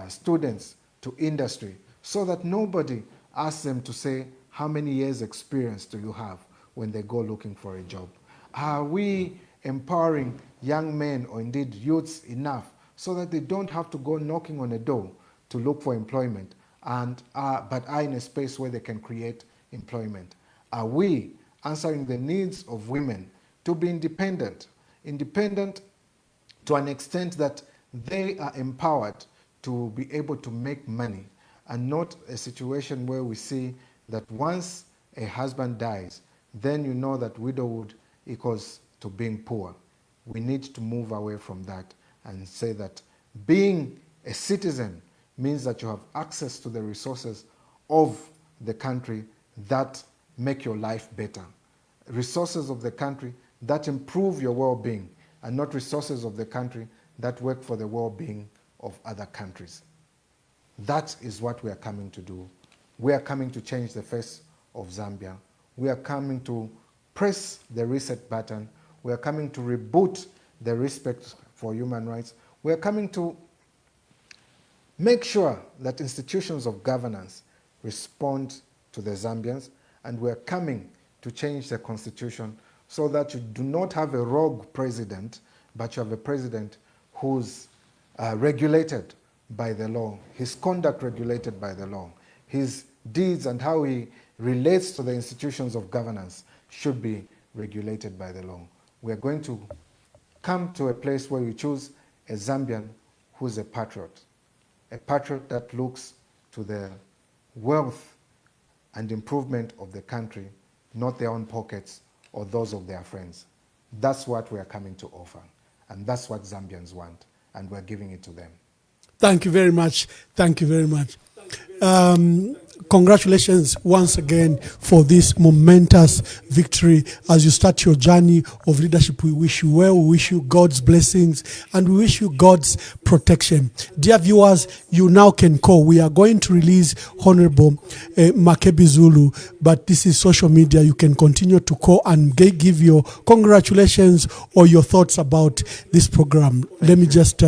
[SPEAKER 8] students to industry so that nobody asks them to say, how many years experience do you have when they go looking for a job? Are we empowering young men or indeed youths enough so that they don't have to go knocking on a door to look for employment, but are in a space where they can create employment? Are we answering the needs of women to be independent to an extent that they are empowered to be able to make money, and not a situation where we see that once a husband dies, then you know that widowhood equals to being poor. We need to move away from that and say that being a citizen means that you have access to the resources of the country that make your life better. Resources of the country that improve your well-being, and not resources of the country that work for the well-being of other countries. That is what we are coming to do. We are coming to change the face of Zambia. We are coming to press the reset button. We are coming to reboot the respect for human rights. We are coming to make sure that institutions of governance respond to the Zambians, and we are coming to change the constitution so that you do not have a rogue president, but you have a president who's regulated by the law, his conduct regulated by the law, his deeds and how he relates to the institutions of governance should be regulated by the law. We are going to come to a place where we choose a Zambian who's a patriot that looks to the wealth and improvement of the country, not their own pockets or those of their friends. That's what we are coming to offer, and that's what Zambians want, and we're giving it to them.
[SPEAKER 6] Thank you very much. Thank you very much. Congratulations once again for this momentous victory as you start your journey of leadership. We wish you well. We wish you God's blessings, and we wish you God's protection. Dear viewers, you now can call. We are going to release Honorable Makebi Zulu, but this is social media. You can continue to call and give your congratulations or your thoughts about this program. Let me just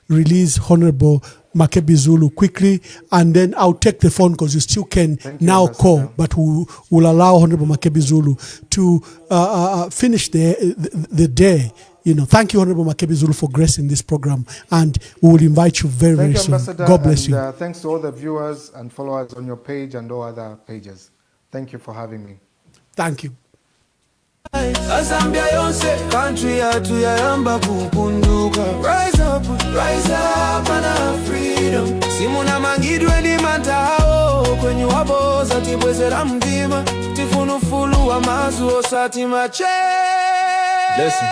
[SPEAKER 6] release Honorable Makebi Zulu quickly, and then I'll take the phone because you still can now call, but we'll allow Honorable Makebi Zulu to finish the day. Thank you, Honorable Makebi Zulu, for gracing this program, and we will invite you very, very soon.
[SPEAKER 8] Ambassador,
[SPEAKER 6] God bless you.
[SPEAKER 8] Thanks to all the viewers and followers on your page and all other pages. Thank you for having me.
[SPEAKER 6] Thank you.
[SPEAKER 3] Zambia yonse country yatu yayamba kukunduka. Rise up and have freedom. Simuna mangidwe ni matao kwenye waboza tibwezera mdima tifunufulu wa mazu osati mache. Listen.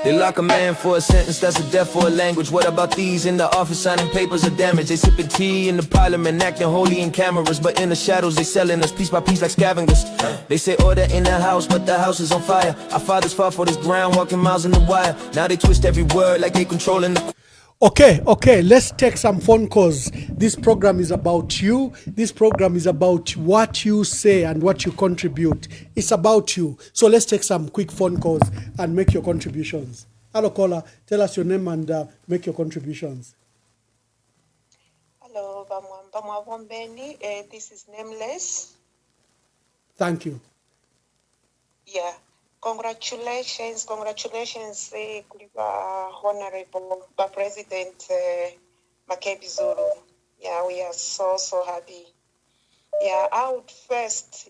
[SPEAKER 3] They lock a man for a sentence, that's a death for a language. What about these in the office signing papers of damage? They sipping tea in the parliament, acting holy in cameras, but in the shadows they selling us piece by piece like scavengers. They say order in the house, but the house is on fire. Our fathers fought for this ground, walking miles in the wire. Now they twist every word like they controlling the...
[SPEAKER 6] Okay, let's take some phone calls. This program is about you. This program is about what you say and what you contribute. It's about you. So let's take some quick phone calls and make your contributions. Hello, caller. Tell us your name and make your contributions.
[SPEAKER 12] Hello, Bamwambombeni. This is Nameless.
[SPEAKER 6] Thank you.
[SPEAKER 12] Yeah. Congratulations, Honorable President Makebi Zulu. Yeah, we are so happy. Yeah, I would first,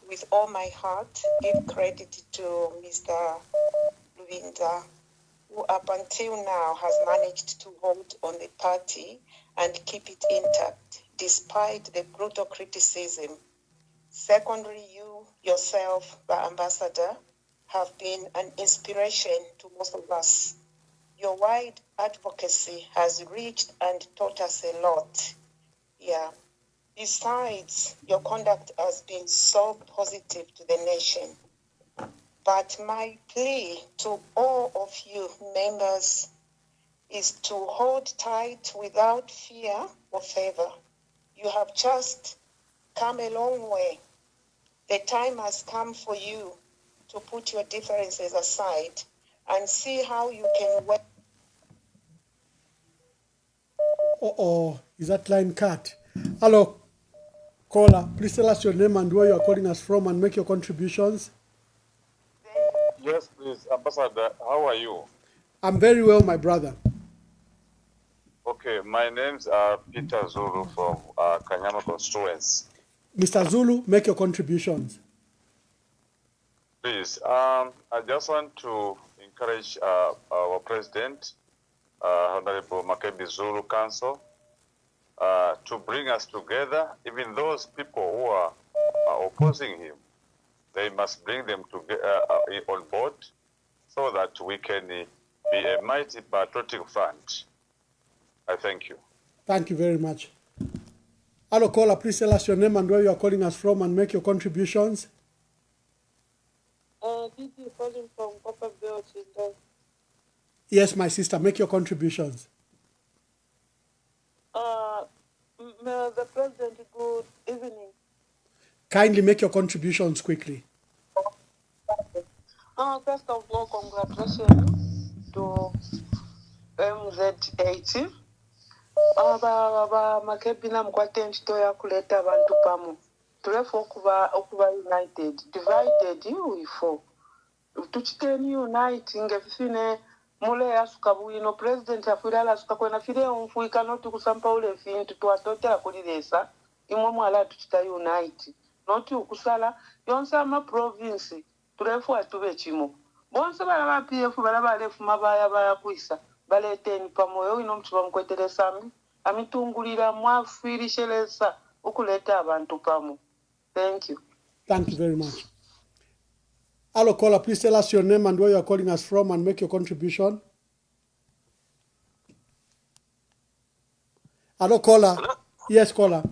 [SPEAKER 12] with all my heart, give credit to Mr. Luinda, who up until now has managed to hold on the party and keep it intact, despite the brutal criticism. Secondly, you yourself, the ambassador, have been an inspiration to most of us. your wide advocacy has reached and taught us a lot. Yeah. Besides, your conduct has been so positive to the nation. But my plea to all of you members is to hold tight without fear or favor. You have just come a long way. The time has come for you to put your differences aside and see how you can work.
[SPEAKER 6] Uh-oh, is that line cut? Hello, caller. Please tell us your name and where you are calling us from and make your contributions.
[SPEAKER 19] Yes, please, Ambassador. How are you?
[SPEAKER 6] I'm very well, my brother.
[SPEAKER 19] Okay, my name's Peter Zulu from Kanyama constituency.
[SPEAKER 6] Mr. Zulu, make your contributions.
[SPEAKER 19] Please, I just want to encourage our president, Honorable Makebi Zulu Council, to bring us together. Even those people who are opposing him, they must bring them on board so that we can be a mighty patriotic front. I thank you.
[SPEAKER 6] Thank you very much. Hello, caller. Please tell us your name and where you are calling us from and make your contributions.
[SPEAKER 12] Titi calling from Papa Bell.
[SPEAKER 6] Yes, my sister, make your contributions.
[SPEAKER 12] The President, good evening.
[SPEAKER 6] Kindly make your contributions quickly.
[SPEAKER 12] First of all, congratulations to MZ8. Makebi namukwate ntito ya kuleta abantu pamu. Tulefu okuba united. Divided we fall. Tuchiteni unite ngefine mule yasuka buino president afira yasuka kwena fire umfuika noti kusampa ule fintu tuwatotera kulilesa imwe mwala tuchita unite noti ukusala yonse ama province tulefu atube chimo bonse bala PF bala balefu mabaya baya kuisa baleteni pamoyo ino mtuba mkwetere sami amitungulira mwafirishelesa ukuleta abantu pamu. Thank you.
[SPEAKER 6] Thank you very much. Hello, caller. Please tell us your name and where you are calling us from and make your contribution. Hello, caller. Hello? Yes, caller.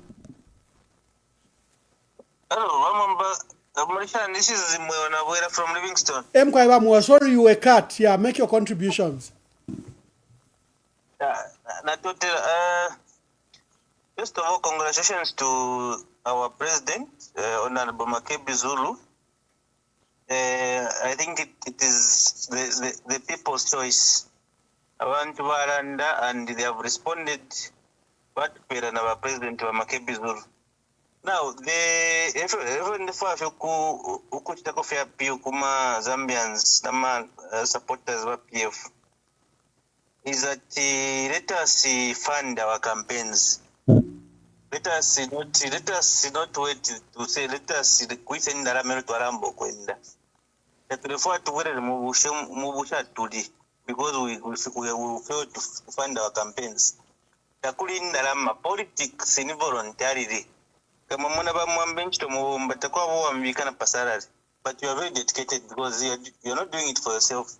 [SPEAKER 16] Hello, Marisha, this is Mweonabwera from Livingston.
[SPEAKER 6] Mkwaibamu, sorry you were cut. Yeah, make your contributions.
[SPEAKER 16] First of all, congratulations to our president, Honorable Makebi Zulu. I think it is the people's choice. Abantu baranda and they have responded but our president Makebi Zulu. Now even the fact ukuchitako fair pio kuma Zambians nama supporters wa PF is that let us fund our campaigns. Let us not wait to say let us quit in the Ramel to Arambo kwenda. That refer to whether mubusha today because we fail to fund our campaigns. Takuli in the Rama politics in voluntarily. Kama mwana ba mwambenchi to mubomba takwa wa mbikana pasarari. But you are very dedicated because you are not doing it for yourself.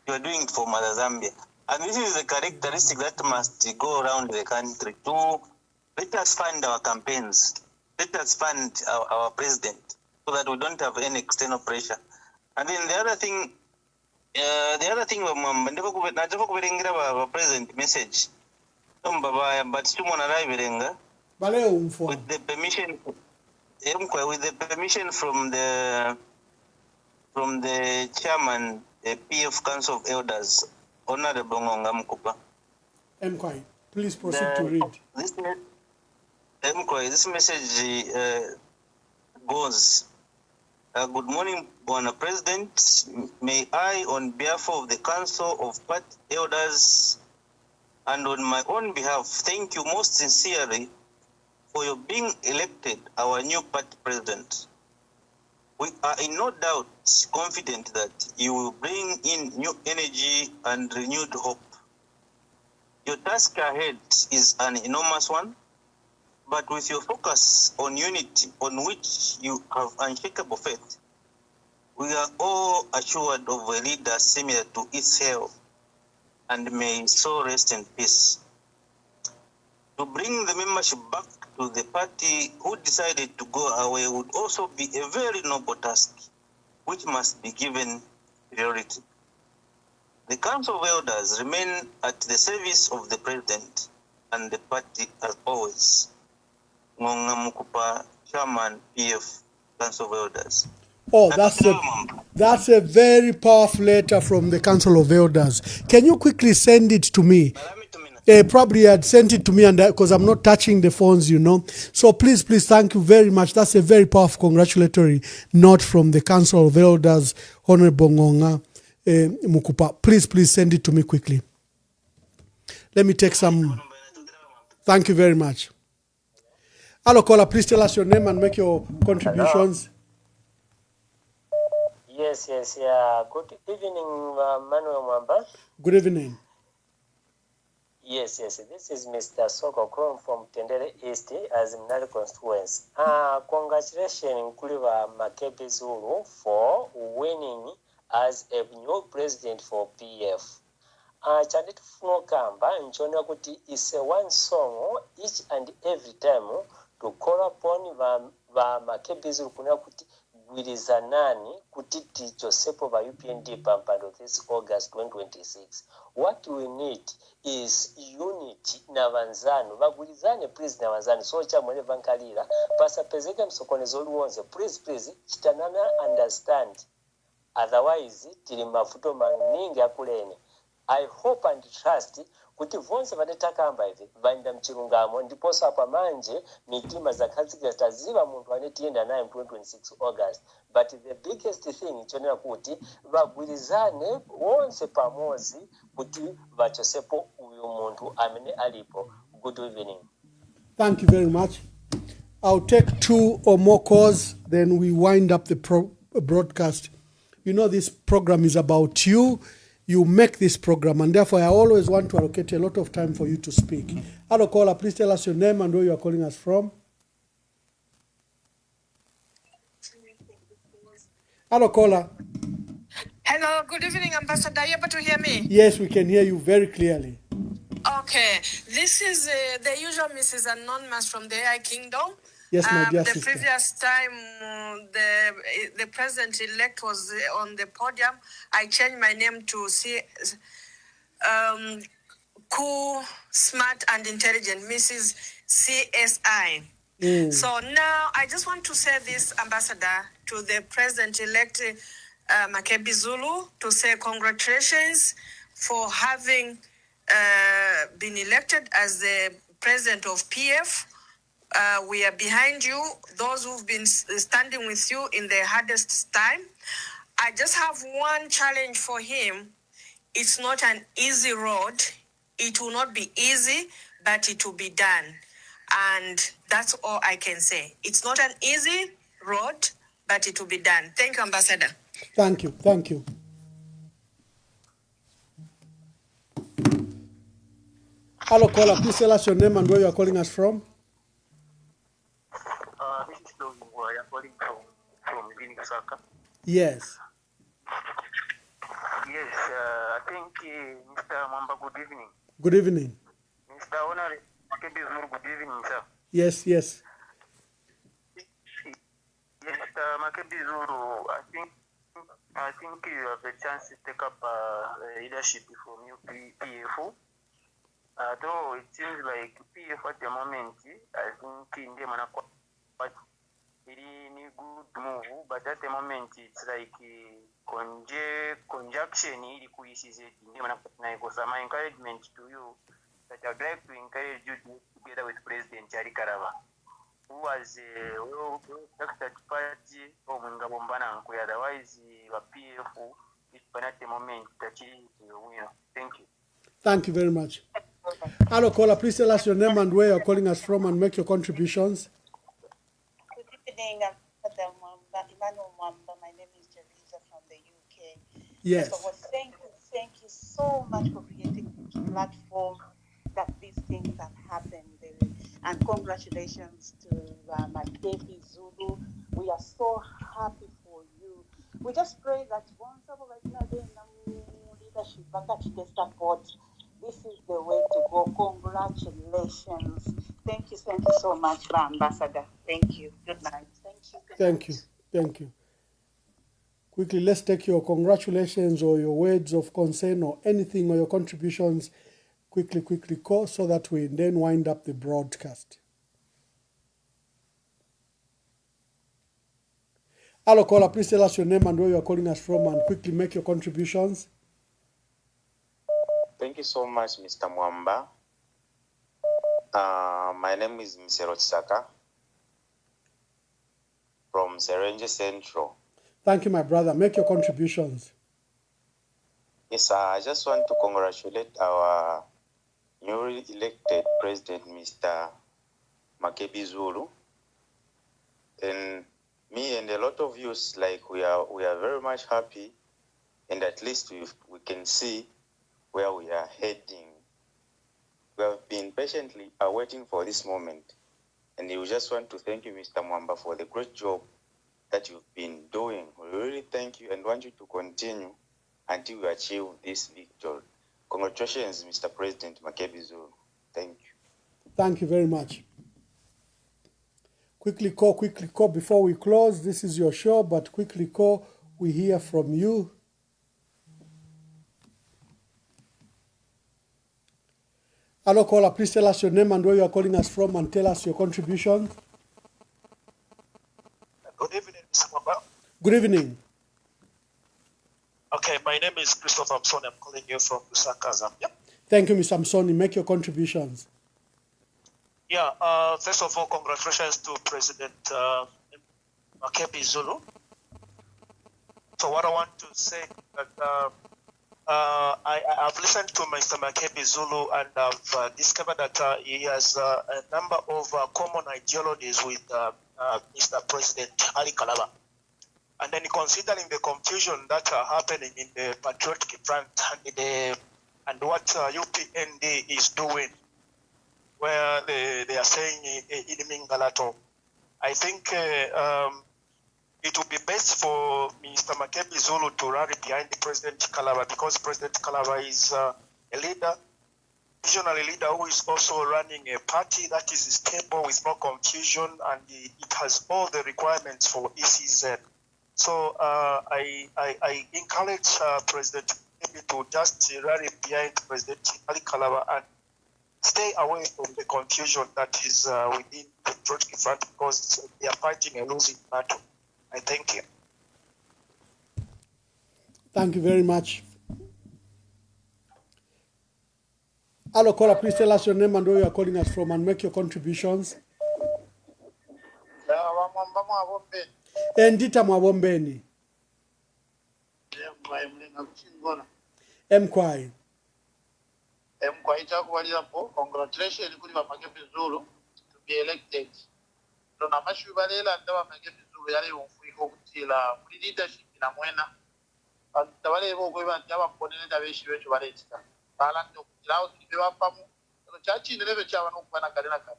[SPEAKER 16] You are doing it for Mother Zambia. And this is the characteristic that must go around the country to let us fund our campaigns. Let us fund our president so that we don't have any external pressure. And then the other thing, our president message. But with the permission from the chairman, the PF Council of Elders, Honorable Ngonga Mkupa.
[SPEAKER 6] Mkwai, please proceed to read.
[SPEAKER 16] This message goes. Good morning, Honour President. May I, on behalf of the Council of Party Elders and on my own behalf, thank you most sincerely for your being elected our new party president. We are in no doubt confident that you will bring in new energy and renewed hope. Your task ahead is an enormous one, but with your focus on unity, on which you have unshakable faith, we are all assured of a leader similar to Israel, and may his soul rest in peace. To bring the membership back to the party who decided to go away would also be a very noble task, which must be given priority. The Council of Elders remain at the service of the President and the party as always. Ngonga Mukupa, Chairman, PF, Council of Elders.
[SPEAKER 6] Oh, that's a very powerful letter from the Council of Elders. Can you quickly send it to me? Probably had sent it to me, and because I'm not touching the phones, So please, thank you very much. That's a very powerful congratulatory note from the Council of Elders, Honorable Ngonga Mukupa. Please send it to me quickly. Let me take some. Thank you very much. Hello, caller. Please tell us your name and make your contributions.
[SPEAKER 20] Hello. Yes, yeah. Good evening, Manuel Mwamba.
[SPEAKER 6] Good evening.
[SPEAKER 20] Yes. This is Mr. Soko Krom from Tendere East as Mnali constituency. Congratulations, Kuliva Makebi Zulu, for winning as a new president for PF. Chanditu funo kamba nchona kuti is a one song each and every time to call upon va Makebi Zulu kuna kuti gwirizanani kuti tichosepo va UPND pampando this August 2026. What we need is unity na vanzano. Vagwirizane please na vanzano. So cha mwene vankalira. Pasa pezeke msokonezo luonze. Please, chitanana understand. Otherwise, tili mafuto maningi akulene. I hope and trust kuti vonse vanetakamba hivi vaenda mchilungamo ndiposo apa manje mitima zakazika taziva muntu anetienda naye 2026 August. But the biggest thing chonera kuti vagwirizane wonse pamozi kuti vachosepo uyu muntu amene alipo. Good evening.
[SPEAKER 6] Thank you very much. I'll take 2 or more calls, then we wind up the broadcast. This program is about you. You make this program, and therefore I always want to allocate a lot of time for you to speak. Hello, caller. Please tell us your name and where you are calling us from. Hello, caller.
[SPEAKER 21] Hello, good evening, Ambassador. Are you able to hear me?
[SPEAKER 6] Yes, we can hear you very clearly.
[SPEAKER 21] Okay, this is the usual Mrs. Anonymous from the AI Kingdom.
[SPEAKER 6] Yes, my dear
[SPEAKER 21] the
[SPEAKER 6] sister.
[SPEAKER 21] previous time the president-elect was on the podium, I changed my name to Cool, Smart, and Intelligent, Mrs. CSI. So now I just want to say this, Ambassador, to the president-elect Makebi Zulu, to say congratulations for having been elected as the president of PF. We are behind you, those who've been standing with you in the hardest time. I just have one challenge for him. It's not an easy road. It will not be easy, but it will be done. And that's all I can say. It's not an easy road, but it will be done. Thank you, Ambassador.
[SPEAKER 6] Thank you. Hello, caller. Please tell us your name and where you are calling us from.
[SPEAKER 22] This is Logan. I am calling from Vinicasaka.
[SPEAKER 6] Yes.
[SPEAKER 22] Yes, I think Mr. Mwamba, good evening.
[SPEAKER 6] Good evening.
[SPEAKER 22] Mr. Honorable Makebi Zulu, good evening, sir.
[SPEAKER 6] Yes.
[SPEAKER 22] Yes, Mr. Makebi Zulu, I think you have a chance to take up leadership from PF. Though it seems like PF at the moment, I think in the manner quite really good move, but at the moment it's like conjunction is my encouragement to you that I'd like to encourage you to together with President Chari Karava, who was well-respected party of Ngabombana, otherwise the PF is at the moment that Thank you.
[SPEAKER 6] Thank you very much. Hello, caller. Please tell us your name and where you're calling us from and make your contributions.
[SPEAKER 23] Good evening, Emmanuel Mwamba. My name is Jaliza from the UK.
[SPEAKER 6] Yes.
[SPEAKER 23] First of all, thank you so much for creating this platform that these things have happened. And congratulations to Makebi Zulu. We are so happy for you. We just pray that once leadership vakachite support. This is the way to go. Congratulations. Thank you so much, Ambassador. Thank you. Good night.
[SPEAKER 6] Thank you. Thank you. Quickly, let's take your congratulations or your words of concern or anything or your contributions. Quickly, call so that we then wind up the broadcast. Hello, caller. Please tell us your name and where you are calling us from, and quickly make your contributions.
[SPEAKER 2] Thank you so much, Mr. Mwamba. My name is Mr. Chisaka from Serenge Central.
[SPEAKER 6] Thank you, my brother. Make your contributions.
[SPEAKER 2] Yes, I just want to congratulate our newly elected president, Mr. Makebi Zulu. And me and a lot of youth, like we are very much happy, and at least we can see where we are heading. We have been patiently awaiting for this moment, and we just want to thank you, Mr. Mwamba, for the great job that you've been doing. We really thank you and want you to continue until we achieve this victory. Congratulations, Mr. President Makebi Zulu. Thank you.
[SPEAKER 6] Thank you very much. Quickly call before we close. This is your show, but quickly call. We hear from you. Hello, caller. Please tell us your name and where you are calling us from, and tell us your contribution.
[SPEAKER 5] Good evening, Mr. Mwamba.
[SPEAKER 6] Good evening.
[SPEAKER 5] Okay, my name is Christopher Amson. I'm calling you from Lusaka, Zambia.
[SPEAKER 6] Thank you, Mr. Amsoni. Make your contributions.
[SPEAKER 5] Yeah, first of all, congratulations to President Makebi Zulu. So what I want to say is that I've listened to Mr. Makebi Zulu, and I've discovered that he has a number of common ideologies with Mr. President Ali Kalaba. And then considering the confusion that are happening in the Patriotic Front and what UPND is doing, where they are saying in Mingalato, I think it would be best for Mr. Makebi Zulu to rally behind President Kalaba, because President Kalaba is a leader, visionary leader who is also running a party that is stable with no confusion, and it has all the requirements for ECZ. So I encourage President Makebi to just rally behind President Ali Kalaba and stay away from the confusion that is within the Patriotic Front, because they are fighting a losing battle. I thank you.
[SPEAKER 6] Thank you very much. Hello, caller. Please tell us your name and where you are calling us from, and make your contributions. Endita Mwabombeni. Mkwai.
[SPEAKER 18] Congratulations kuri Makebi Zulu to be elected. Tuna mashuba lela ndawa Makebi Zulu yale umfuiko kutila kuri leadership na mwena. Tabale boko ndaba ponene dabeshi becho baleta. Bala ndo kutila kibewa pamu. Chachi ndebe chawa no kubana kalena kale.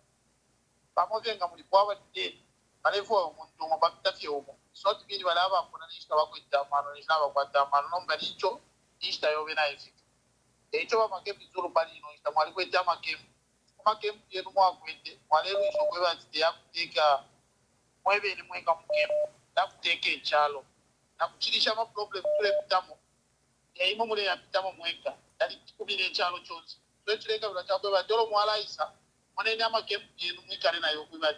[SPEAKER 18] Pamo venga mulipwa de. Alefo umuntu ngobakutafye umo. Sot bini balaba kona nishita bakwita mano nishaba kwata mano nomba nicho nishita yobe na ifika. Echo Makebi Zulu bali no ista mwali kweta makemu yenu mwakwete mwalero isho kweba tite yakuteka mwebe ni mwenga mukemu nakuteka echalo nakuchirisha ma problem tule pitamo yaimo mule ya pitamo mwenga dali kubine echalo chonse so chireka bila chakweba dolo mwalaisa mwanene amakemu yenu mwikale nayo kweba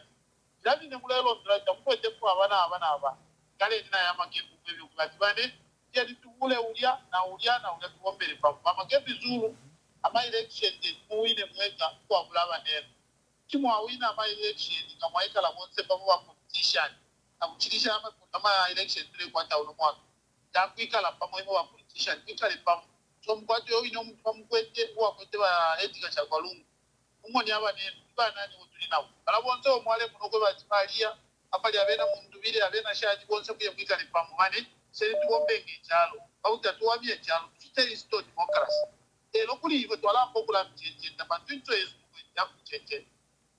[SPEAKER 18] ndabi ne mulelo ndira kwete kwa abana kale nina ya makemu kwebe kweba bane yali tugule ulia na tuombele pa Makebi Zulu ama election muwine mweka kwa bulaba neno kimwa wina ama election ngamwaika la bonse pa wa politician na kuchilisha ama election tule kwa tawo mwaka ya kwika la pamo wa politician kwika le pamo so mkwate yo ino mkwete wa kwete wa etika cha kwalungu umoni aba neno bana ni utuli nawo ala bonse omwale munoko batimalia apali abena mundu bile abena shaji bonse kuye kwika le pamo mane seri tuombenge chalo bauta tuwabie chalo tuteri sto democracy lokuli hivyo twala mbokula mcheche na bantu yesu ya mcheche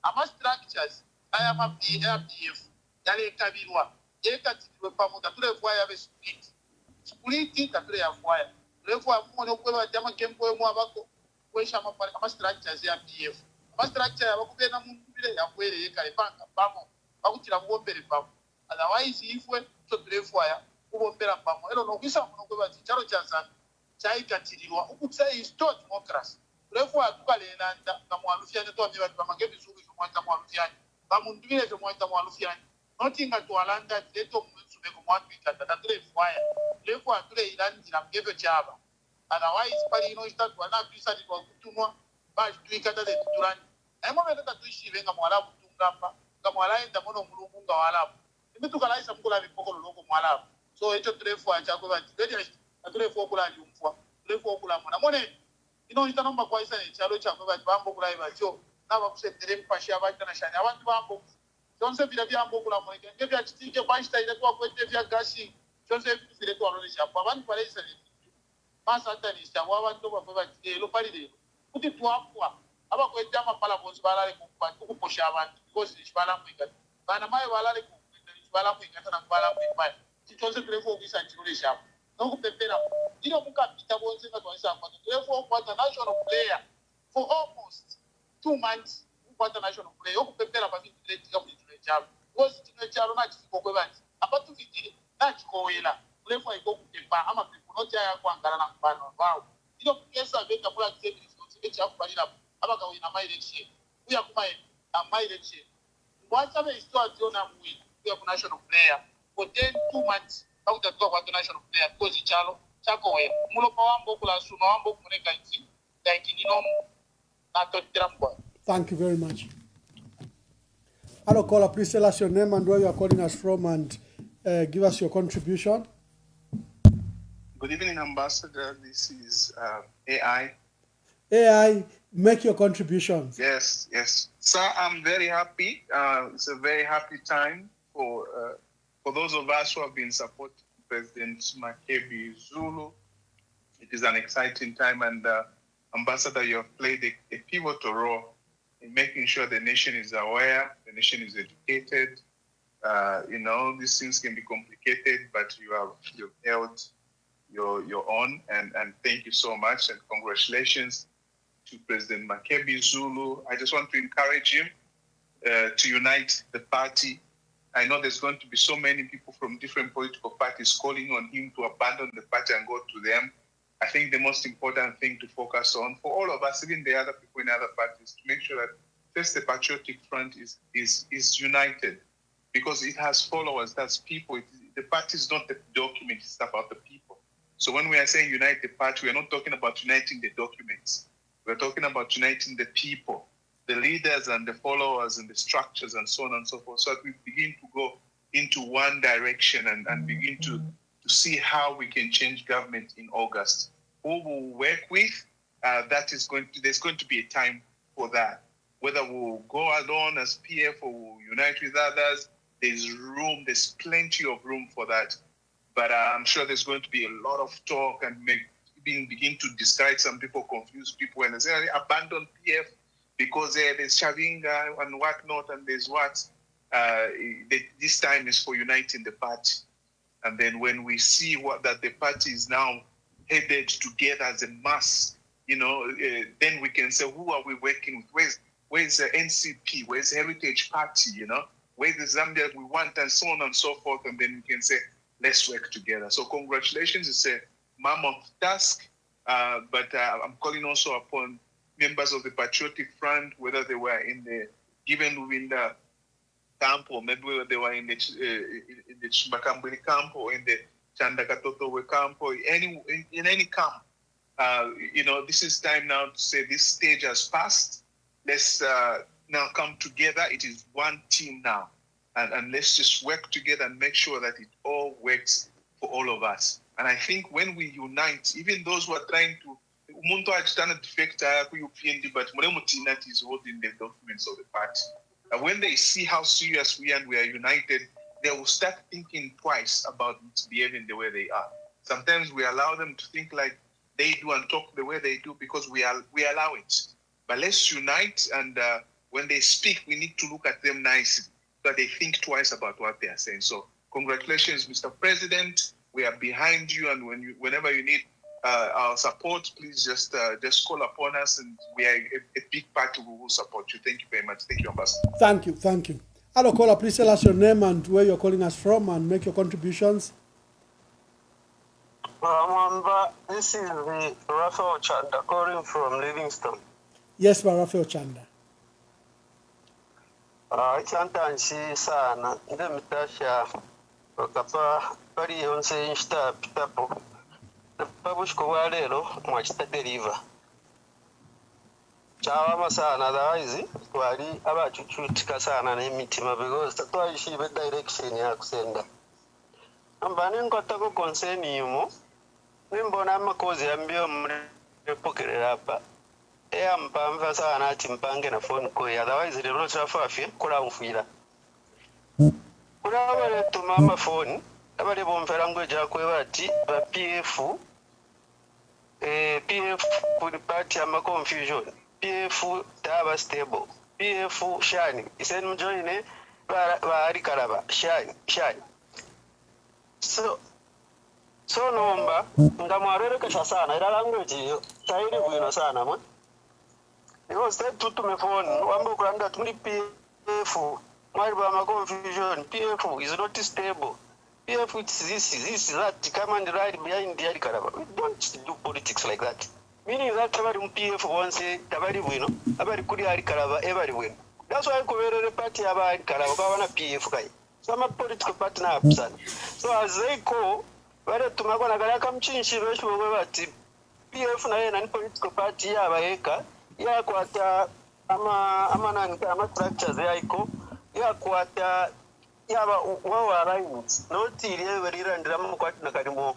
[SPEAKER 18] ama structures aya ma PRDF yale kabirwa yeka titwe pamoja tule fwaya be split tatule ya fwaya therefore muone kweba jama kempo mu abako kwesha ama structures ya PF ama structure abakubena muntu bile yakwere yekale panga bamo bakutira kuombere bamo otherwise ifwe to therefore ya kuombera bamo ero no kwisa muno kweba charo cha sana chaikatirirwa ukutsa isto democracy therefore tukalelanda ngamwalufyane to amiba Makebi Zulu mwanta mwalufyane bamuntu bile to mwanta mwalufyane notinga twalanda leto mumsubeko mwatwita tatule fire therefore atule ilandira mgebyo chaba otherwise pali ino istatwa na twisa kwa kutumwa baje tuikata de turani emo meta tuishive nga mwala kutungamba nga mwala enda mono mulungu nga wala ime tukalaisa mukula bipoko loko mwala so echo therefore chakwe bati atule fo kula njumfwa tule fo kula mwana mone ino itanomba kwa isa chalo chakwe bati bambo kula ibacho naba kusetere mpashi abata na shani abantu bambo chonse bila byambo kula mweke ngebya chitike kwashita ile kwa kwete bya gashi chonse bile kwa role chapo abantu pale isa masata ni chawa abantu bafaba lo palile kuti twapwa abakwete amapala bonzi balale kuposha abantu because ishibala mwika bana mai balale kukwita ishibala mwika tana kubala mwika chonse tulefo kisa chikole chapo nokupepera ino mukapita bonzi ngatwanisa kwa tulefo kwata national player for almost 2 months kwata national player okupepera pa mitreti ya kuitule chapo because chino chalo na chiko kwebani apatu vitile na chikowela tulefo iko kupepa ama pepunoti ya kuangala na mbano wao ino kesa veka mula kisebili echa kubalira abaka wina my election uya kuma my election mwacha be histoire tiona mwi uya ku national player for 2 months bakutatoka kwa national player because chalo chako we mulo pa wambo kula suma wambo kuneka nti like nino na totira mbo.
[SPEAKER 6] Thank you very much. Hello caller, please tell us your name and where you are calling us from and give us your contribution.
[SPEAKER 1] Good evening, Ambassador. This is AI.
[SPEAKER 6] AI, make your contributions.
[SPEAKER 1] Yes, yes. Sir, I'm very happy. It's a very happy time for those of us who have been supporting President Makebi Zulu. It is an exciting time, and Ambassador, you have played a pivotal role in making sure the nation is aware, the nation is educated. These things can be complicated, but you've held your own, and thank you so much, and congratulations to President Makebi Zulu. I just want to encourage him to unite the party. I know there's going to be so many people from different political parties calling on him to abandon the party and go to them. I think the most important thing to focus on for all of us, even the other people in other parties, to make sure that first the Patriotic Front is united, because it has followers, that's people. The party is not the document, it's about the people. So when we are saying unite the party, we are not talking about uniting the documents. We're talking about uniting the people, the leaders and the followers and the structures and so on and so forth, so that we begin to go into one direction and begin to see how we can change government in August. Who we'll work with, there's going to be a time for that. Whether we'll go alone as PF or we'll unite with others, there's plenty of room for that. But I'm sure there's going to be a lot of talk and begin to discourage some people, confuse people, and say abandon PF because there's Shavinga and whatnot, and there's what. This time is for uniting the party. And then when we see that the party is now headed together as a mass, then we can say, who are we working with? Where's the NCP? Where's the Heritage Party? Where's the Zambia we want, and so on and so forth. And then we can say, let's work together. So congratulations. It's a mammoth task, but I'm calling also upon members of the Patriotic Front, whether they were in the camp, or maybe they were in the Chimakambuli camp, or in the Chandakatotowe camp, or in any camp. This is time now to say this stage has passed. Let's now come together. It is one team now. And let's just work together and make sure that it all works for all of us. And I think when we unite, even those who are trying to, but is holding the documents of the party. And when they see how serious we are and we are united, they will start thinking twice about behaving the way they are. Sometimes we allow them to think like they do and talk the way they do because we allow it. But let's unite, and when they speak, we need to look at them nicely, that they think twice about what they are saying. So congratulations, Mr. President. We are behind you, and whenever you need our support, please just call upon us, and we are a big part who will support you. Thank you very much. Thank you, Ambassador.
[SPEAKER 6] Thank you. Hello, caller. Please tell us your name and where you're calling us from, and make your contributions.
[SPEAKER 22] This is the Raphael Chanda calling from Livingston.
[SPEAKER 6] Yes, Raphael Chanda.
[SPEAKER 22] Chantanshi sana nde mtasha okapa pali yonse insta pitapo pabushko wa lero mwachita deliver chawama sana otherwise twali abachuchutika sana n'emitima because tatwayishibe direction ya kusenda ambani nkotako concern yumo nimbona amakozi yambio mrepokerera hapa mpamva sana ati mpange na phone call otherwise lero twafafye kula mfuira kula wale tumama phone abali bomfera ngwe jakwe bati ba PF kuli party ama confusion PF taba stable PF shani isen mjoine ba ari karaba shani so nomba ngamwarereka sana ila language yo tairi bwino sana mwe because that tutume phone wambo kulanda tuli PF mwali ba ma confusion PF is not stable PF it's this that come and ride behind the karaba. We don't do politics like that. Meaning that every PF once tabari bwino abari kuri ari karaba every win. That's why kuberere party aba karaba kwa wana PF kai. Some political party na absent. So as they go wale tumagona kala kamchinshi besho bwe bati PF na yena ni political party yaba eka ya kwata ama nani ama structures yaiko ya kwata yaba wao alignment not ile welirandira mu kwati na kalimo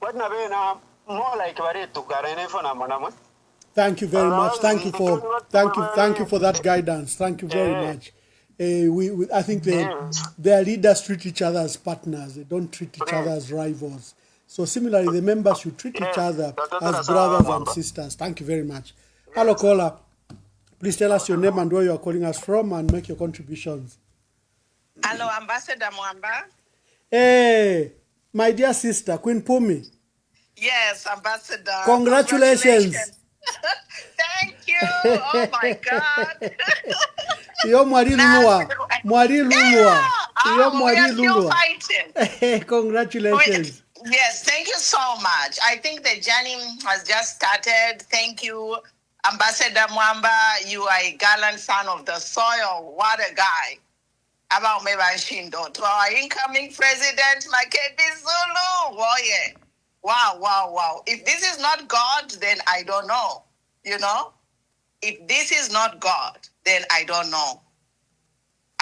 [SPEAKER 22] kwati na bena more like baretu karene fona monamwe.
[SPEAKER 6] Thank you very much. Thank you for that guidance. Thank you very much. I think their leaders treat each other as partners. They don't treat each other as rivals. So similarly, the members should treat each other as brothers and sisters. Thank you very much. Hello, caller. Please tell us your name and where you are calling us from, and make your contributions.
[SPEAKER 21] Hello, Ambassador Mwamba.
[SPEAKER 6] Hey, my dear sister, Queen Pumi.
[SPEAKER 21] Yes, Ambassador.
[SPEAKER 6] Congratulations.
[SPEAKER 21] Thank you. Oh my God.
[SPEAKER 6] Yo Mwari Lulua.
[SPEAKER 21] We are still fighting.
[SPEAKER 6] Congratulations.
[SPEAKER 21] Yes, thank you so much. I think the journey has just started. Thank you, Ambassador Mwamba. You are a gallant son of the soil. What a guy. About Mebanshindo. To our incoming president, Makebi Zulu. Oh, yeah. Wow. If this is not God, then I don't know. You know? If this is not God, then I don't know.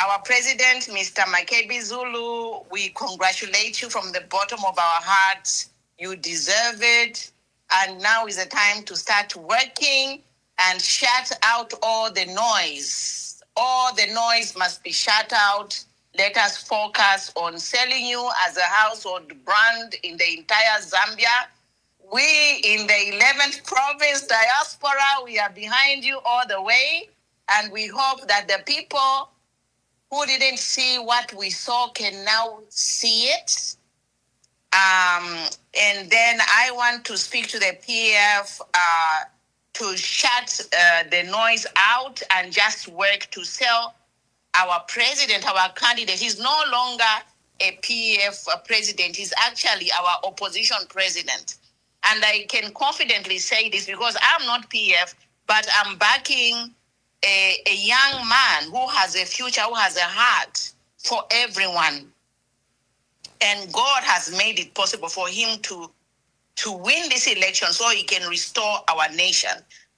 [SPEAKER 21] Our president, Mr. Makebi Zulu, we congratulate you from the bottom of our hearts. You deserve it. And now is the time to start working and shut out all the noise. All the noise must be shut out. Let us focus on selling you as a household brand in the entire Zambia. We in the 11th province diaspora, we are behind you all the way. And we hope that the people who didn't see what we saw can now see it. And then I want to speak to the PF to shut the noise out and just work to sell our president, our candidate. He's no longer a PF president. He's actually our opposition president. And I can confidently say this because I'm not PF, but I'm backing a young man who has a future, who has a heart for everyone. And God has made it possible for him to win this election so he can restore our nation,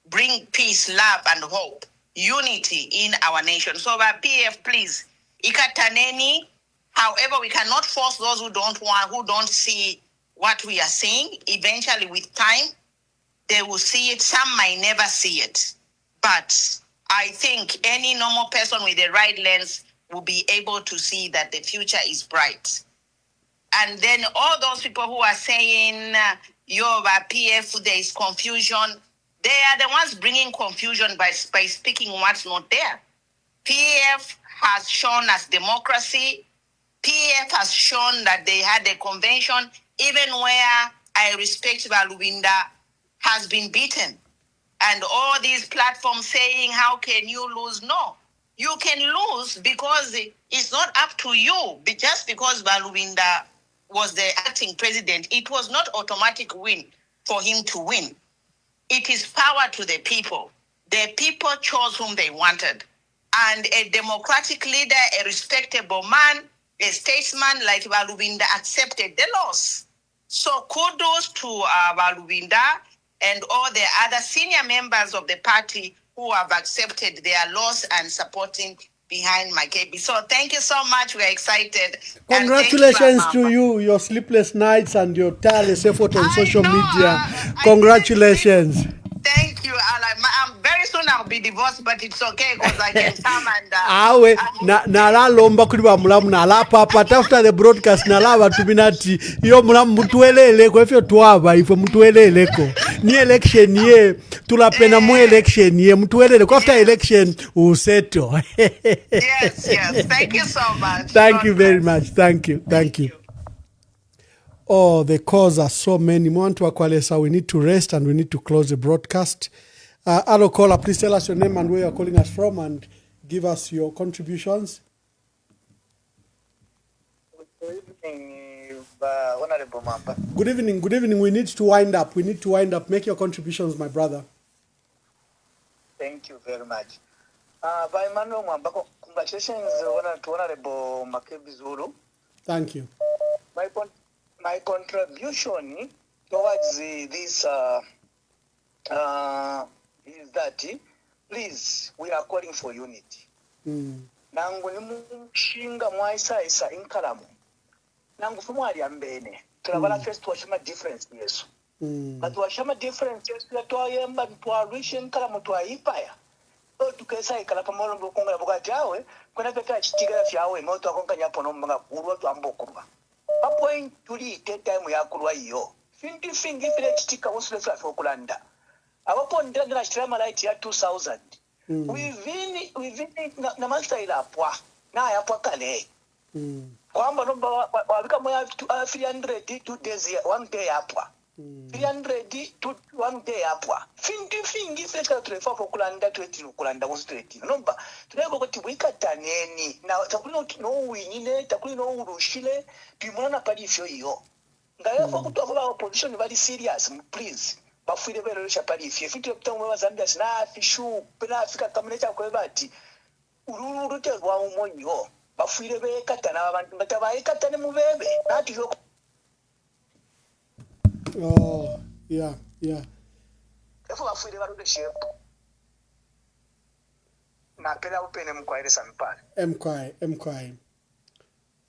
[SPEAKER 21] bring peace, love, and hope, unity in our nation. So, PF, please, ikataneni. However, we cannot force those who don't see what we are seeing. Eventually, with time, they will see it. Some might never see it. But I think any normal person with the right lens will be able to see that the future is bright. And then all those people who are saying, PF, there is confusion, they are the ones bringing confusion by speaking what's not there. PF has shown us democracy. PF has shown that they had a convention, even where I respect Balubinda, has been beaten. And all these platforms saying, how can you lose? No, you can lose because it's not up to you. Just because Balubinda was the acting president, it was not automatic win for him to win. It is power to the people. The people chose whom they wanted. And a democratic leader, a respectable man, a statesman like Balubinda accepted the loss. So kudos to Balubinda and all the other senior members of the party who have accepted their loss and supporting behind Makebi. So thank you so much. We're excited.
[SPEAKER 6] Congratulations to you, your sleepless nights and your tireless effort on social media. Congratulations.
[SPEAKER 21] Thank you, Alan. Very soon I'll be divorced, but it's okay because I can come and...
[SPEAKER 6] awe nalalomba kuli bamulamu nalapapa after the broadcast nalaba tuminati iyo mulamu mutueleleko efyo twaba ifwe mutueleleko ni election ye tulapena mu election ye mutueleleko after election useto.
[SPEAKER 21] Yes. Thank you so much.
[SPEAKER 6] Thank you very much. Thank you. Oh, the calls are so many. Mwantu Akwalesa, we need to rest and we need to close the broadcast. Hello, caller, please tell us your name and where you're calling us from and give us your contributions.
[SPEAKER 4] Good evening, Honorable Mamba.
[SPEAKER 6] Good evening. We need to wind up. Make your contributions, my brother.
[SPEAKER 4] Thank you very much. By Manu Mamba, congratulations, Honorable Makebi Zulu.
[SPEAKER 6] Thank you.
[SPEAKER 4] My contribution towards this is that, please, we are calling for unity. Nangu nimushinga mwaisa inkalamu. Nangu fumwali ambene. Tulabala first tuwashama difference yesu. But tuwashama difference yesu ya tuwayemba tuwarishe inkalamu tuwaipaya. Tukesa ikala pamolo mbukunga bukati awe kuna peka chitigala fyawe moto akonga nyapo nomba kurwa tuambokuba. Point tuli time ya kurwa iyo. Fingi file chitika wosule flafi okulanda. Awapo ndanga na shirama light ya 2000. Within na master ilapwa na yapwa kale. Kwamba nomba wabika moya 300 2 days 1 day yapwa. 300 to 1 day yapwa. Fingi file tulefa okulanda 20 okulanda was 20. Nomba tuleko kuti wikataneni na takuli no winine takuli no urushile bimona pali fyo iyo. Ngayefa kutoka opposition bali serious, please. Bafire bero chapali fye fitwe kutamwe wa Zambia sina fishu pena Afrika kamunecha kwebati ururu te rwa umonyo bafire be katana abantu batabaye katane mubebe nati yo.
[SPEAKER 6] Oh, yeah.
[SPEAKER 4] Efo bafire baro de shape na pela upene mkwaire sampale
[SPEAKER 6] MKI.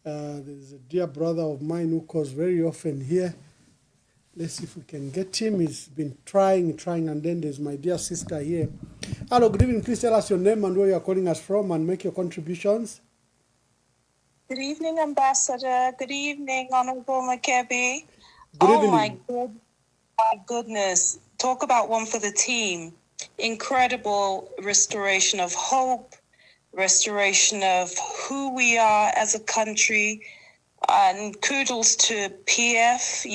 [SPEAKER 6] There's a dear brother of mine who calls very often here. Let's see if we can get him. He's been trying, and then there's my dear sister here. Hello, good evening. Please tell us your name and where you're calling us from and make your contributions.
[SPEAKER 7] Good evening, Ambassador. Good evening, Honorable Makebi.
[SPEAKER 6] Good evening.
[SPEAKER 7] My goodness. Talk about one for the team. Incredible restoration of hope, restoration of who we are as a country, and kudos to PF,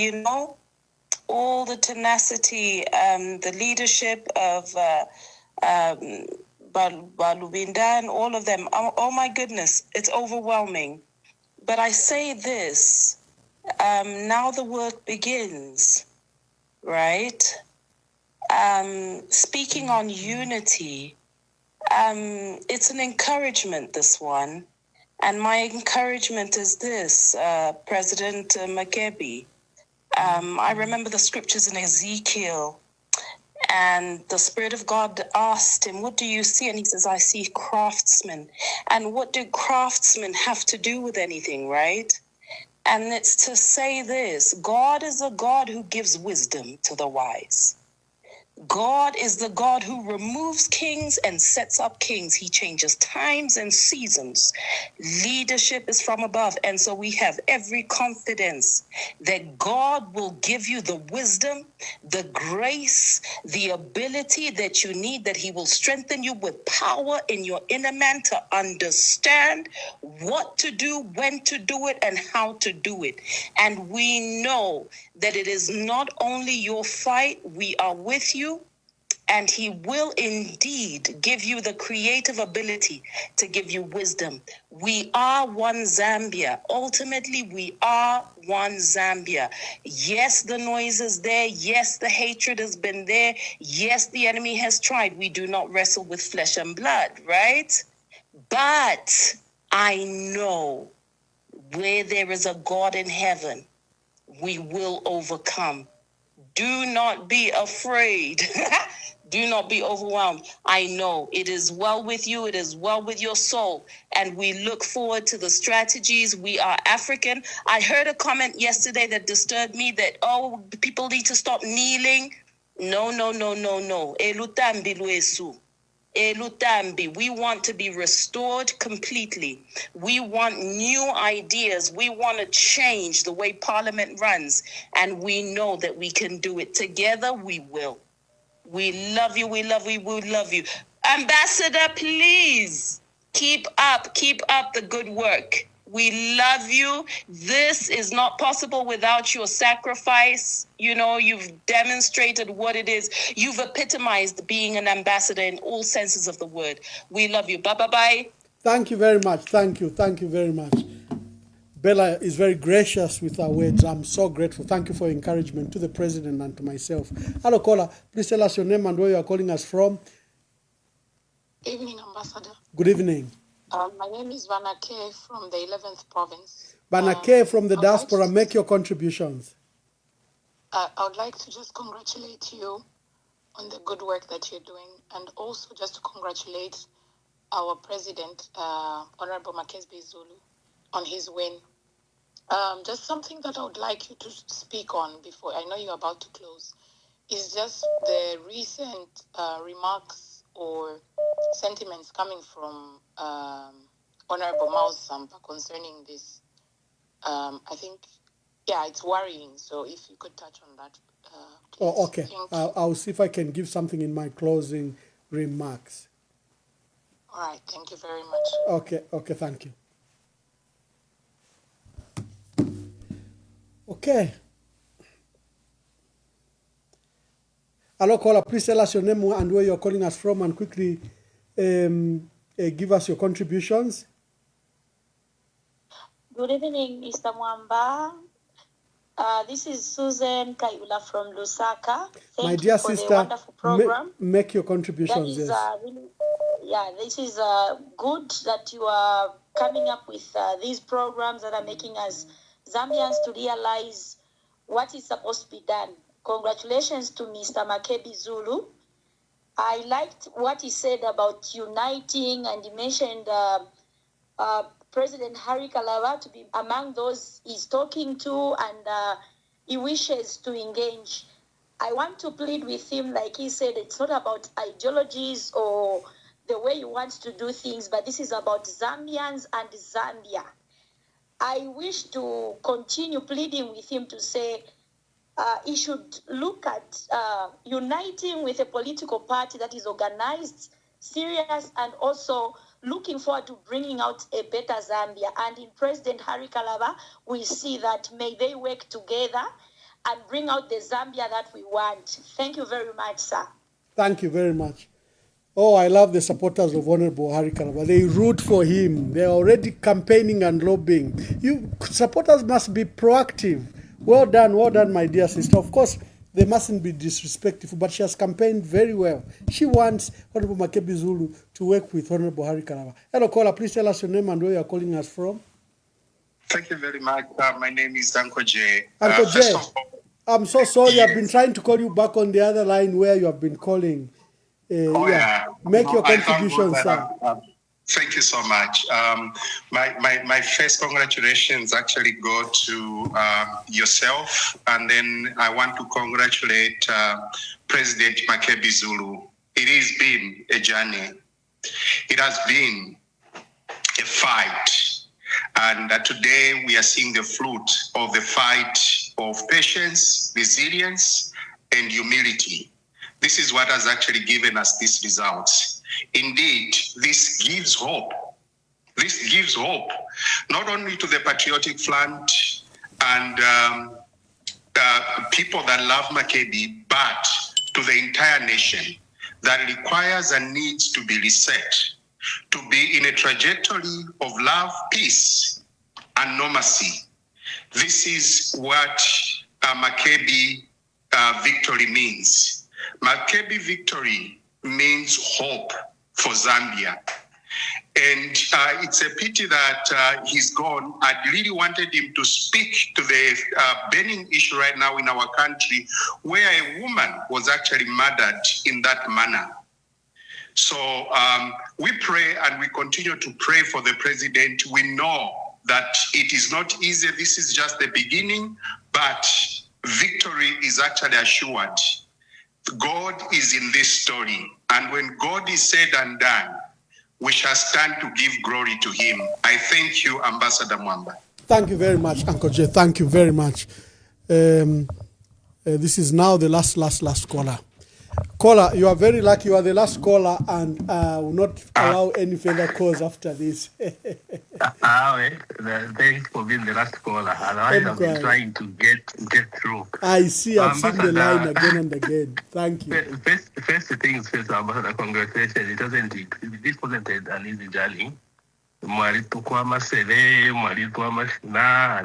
[SPEAKER 7] all the tenacity, the leadership of Balubinda and all of them. Oh my goodness, it's overwhelming. But I say this, now the work begins, right? Speaking on unity, it's an encouragement, this one. And my encouragement is this, President Makebi. I remember the scriptures in Ezekiel, and the Spirit of God asked him, what do you see? And he says, I see craftsmen. And what do craftsmen have to do with anything, right? And it's to say this, God is a God who gives wisdom to the wise. God is the God who removes kings and sets up kings. He changes times and seasons. Leadership is from above. And so we have every confidence that God will give you the wisdom, the grace, the ability that you need, that he will strengthen you with power in your inner man to understand what to do, when to do it, and how to do it. And we know that it is not only your fight, we are with you. And he will indeed give you the creative ability to give you wisdom. We are one Zambia. Ultimately, we are one Zambia. Yes, the noise is there. Yes, the hatred has been there. Yes, the enemy has tried. We do not wrestle with flesh and blood, right? But I know where there is a God in heaven, we will overcome. Do not be afraid. Do not be overwhelmed. I know it is well with you. It is well with your soul. And we look forward to the strategies. We are African. I heard a comment yesterday that disturbed me that, oh, people need to stop kneeling. No, no, no, no, no. Elutambi luesu. Elutambi. We want to be restored completely. We want new ideas. We want to change the way Parliament runs. And we know that we can do it. Together, we will. We love you. We love you. We love you. Ambassador, please keep up the good work. We love you. This is not possible without your sacrifice. You know, you've demonstrated what it is. You've epitomized being an ambassador in all senses of the word. We love you. Bye-bye.
[SPEAKER 6] Thank you very much. Thank you. Thank you very much. Bella is very gracious with her words. I'm so grateful. Thank you for your encouragement to the president and to myself. Hello, caller. Please tell us your name and where you are calling us from.
[SPEAKER 9] Evening, Ambassador.
[SPEAKER 6] Good evening.
[SPEAKER 9] My name is Vanake from the 11th province.
[SPEAKER 6] Banake from the diaspora, make your contributions.
[SPEAKER 9] I would like to just congratulate you on the good work that you're doing, and also just to congratulate our president, Honorable Makebi Zulu, on his win. Just something that I would like you to speak on before, I know you're about to close, is just the recent remarks or sentiments coming from Honorable Maus Sampa concerning this. I think, yeah, it's worrying. So if you could touch on that.
[SPEAKER 6] Oh, okay. I'll see if I can give something in my closing remarks.
[SPEAKER 9] All right. Thank you very much.
[SPEAKER 6] Okay, thank you. Okay. Hello, caller. Please tell us your name and where you're calling us from, and quickly give us your contributions.
[SPEAKER 10] Good evening, Mr. Mwamba. This is Susan Kayula from Lusaka.
[SPEAKER 6] My dear
[SPEAKER 10] for
[SPEAKER 6] sister,
[SPEAKER 10] the wonderful program.
[SPEAKER 6] make your contributions.
[SPEAKER 10] That is
[SPEAKER 6] Yes.
[SPEAKER 10] really, yeah, this is good that you are coming up with these programs that are making us Zambians to realize what is supposed to be done. Congratulations to Mr. Makebi Zulu. I liked what he said about uniting, and he mentioned President Harry Kalava to be among those he's talking to, and he wishes to engage. I want to plead with him, like he said, it's not about ideologies or the way you want to do things, but this is about Zambians and Zambia. I wish to continue pleading with him to say he should look at uniting with a political party that is organized, serious, and also looking forward to bringing out a better Zambia. And in President Harry Kalava, we see that may they work together and bring out the Zambia that we want. Thank you very much, sir.
[SPEAKER 6] Thank you very much. Oh, I love the supporters of Honorable Harry Kalava. They root for him. They're already campaigning and lobbying. You supporters must be proactive. Well done, my dear sister. Of course, they mustn't be disrespectful, but she has campaigned very well. She wants Honorable Makebi Zulu to work with Honorable Harry Kalava. Hello, caller. Please tell us your name and where you are calling us from.
[SPEAKER 11] Thank you very much. My name is Uncle J.
[SPEAKER 6] Uncle J, I'm so sorry. I've been trying to call you back on the other line where you have been calling. Make your contribution, sir.
[SPEAKER 11] Thank you so much. My first congratulations actually go to yourself, and then I want to congratulate President Makebi Zulu. It has been a journey. It has been a fight, and today we are seeing the fruit of the fight of patience, resilience, and humility. This is what has actually given us these results. Indeed, this gives hope. This gives hope, not only to the Patriotic Front and people that love Makebi, but to the entire nation that requires and needs to be reset, to be in a trajectory of love, peace, and normalcy. This is what Makebi victory means. Makebi victory means hope for Zambia. And it's a pity that he's gone. I really wanted him to speak to the burning issue right now in our country, where a woman was actually murdered in that manner. So we pray and we continue to pray for the president. We know that it is not easy. This is just the beginning, but victory is actually assured. God is in this story. And when God is said and done, we shall stand to give glory to him. I thank you, Ambassador Mwamba.
[SPEAKER 6] Thank you very much, Uncle Jay. Thank you very much. This is now the last caller. Caller, you are very lucky. You are the last caller, and will not allow any further calls after this.
[SPEAKER 13] Thanks for being the last caller. Otherwise, I've been trying to get through.
[SPEAKER 6] I see. I've seen the line again and again. Thank you.
[SPEAKER 13] First things first, Ambassador, congratulations. This wasn't an easy journey. And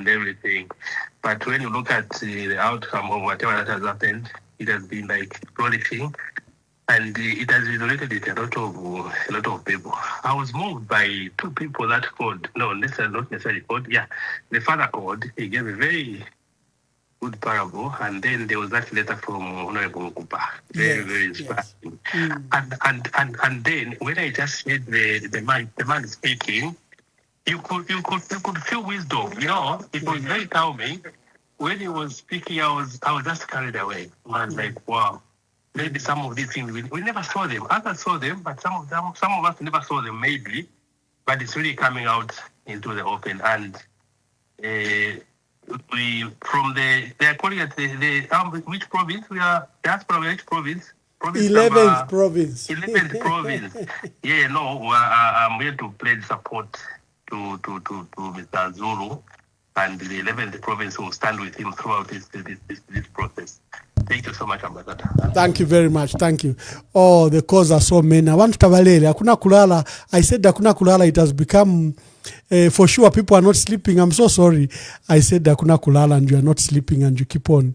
[SPEAKER 13] everything. But when you look at the outcome of whatever that has happened, it has been like flourishing, and it has resonated with a lot of people. I was moved by two people that called. No, not necessarily called. Yeah, the father called. He gave a very good parable, and then there was that letter from Honorable Kupa. Very inspiring. Yes. And then when I just heard the man speaking, you could feel wisdom. You know, it was very calming. When he was speaking, I was just carried away. I was like, wow, maybe some of these things we never saw them. Others saw them, but some of us never saw them. Maybe, but it's really coming out into the open. And we from they are calling it which province we are? That's probably which province?
[SPEAKER 6] 11th province.
[SPEAKER 13] 11th province. Yeah, no, I'm here to pledge support to Mr. Zulu. And the 11th province will stand with him throughout this process. Thank you so much, Ambassador.
[SPEAKER 6] Thank you very much. Thank you. Oh, the calls are so many. I want to Tavalele. Hakuna kulala. I said hakuna kulala. It has become, for sure, people are not sleeping. I'm so sorry. I said hakuna kulala and you are not sleeping and you keep on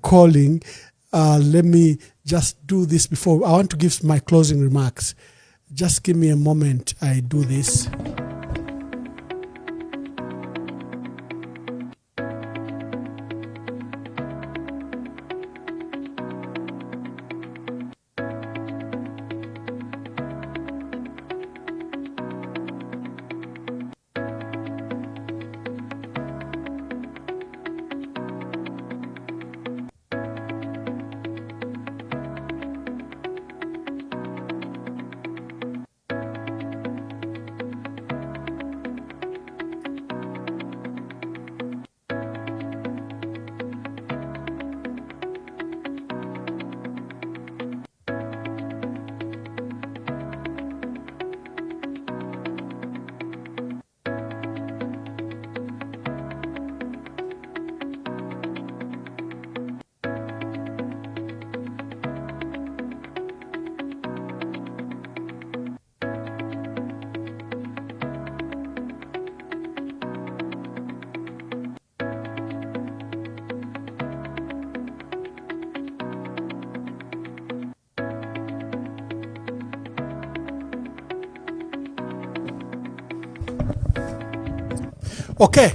[SPEAKER 6] calling. Let me just do this before. I want to give my closing remarks. Just give me a moment. I do this. Okay.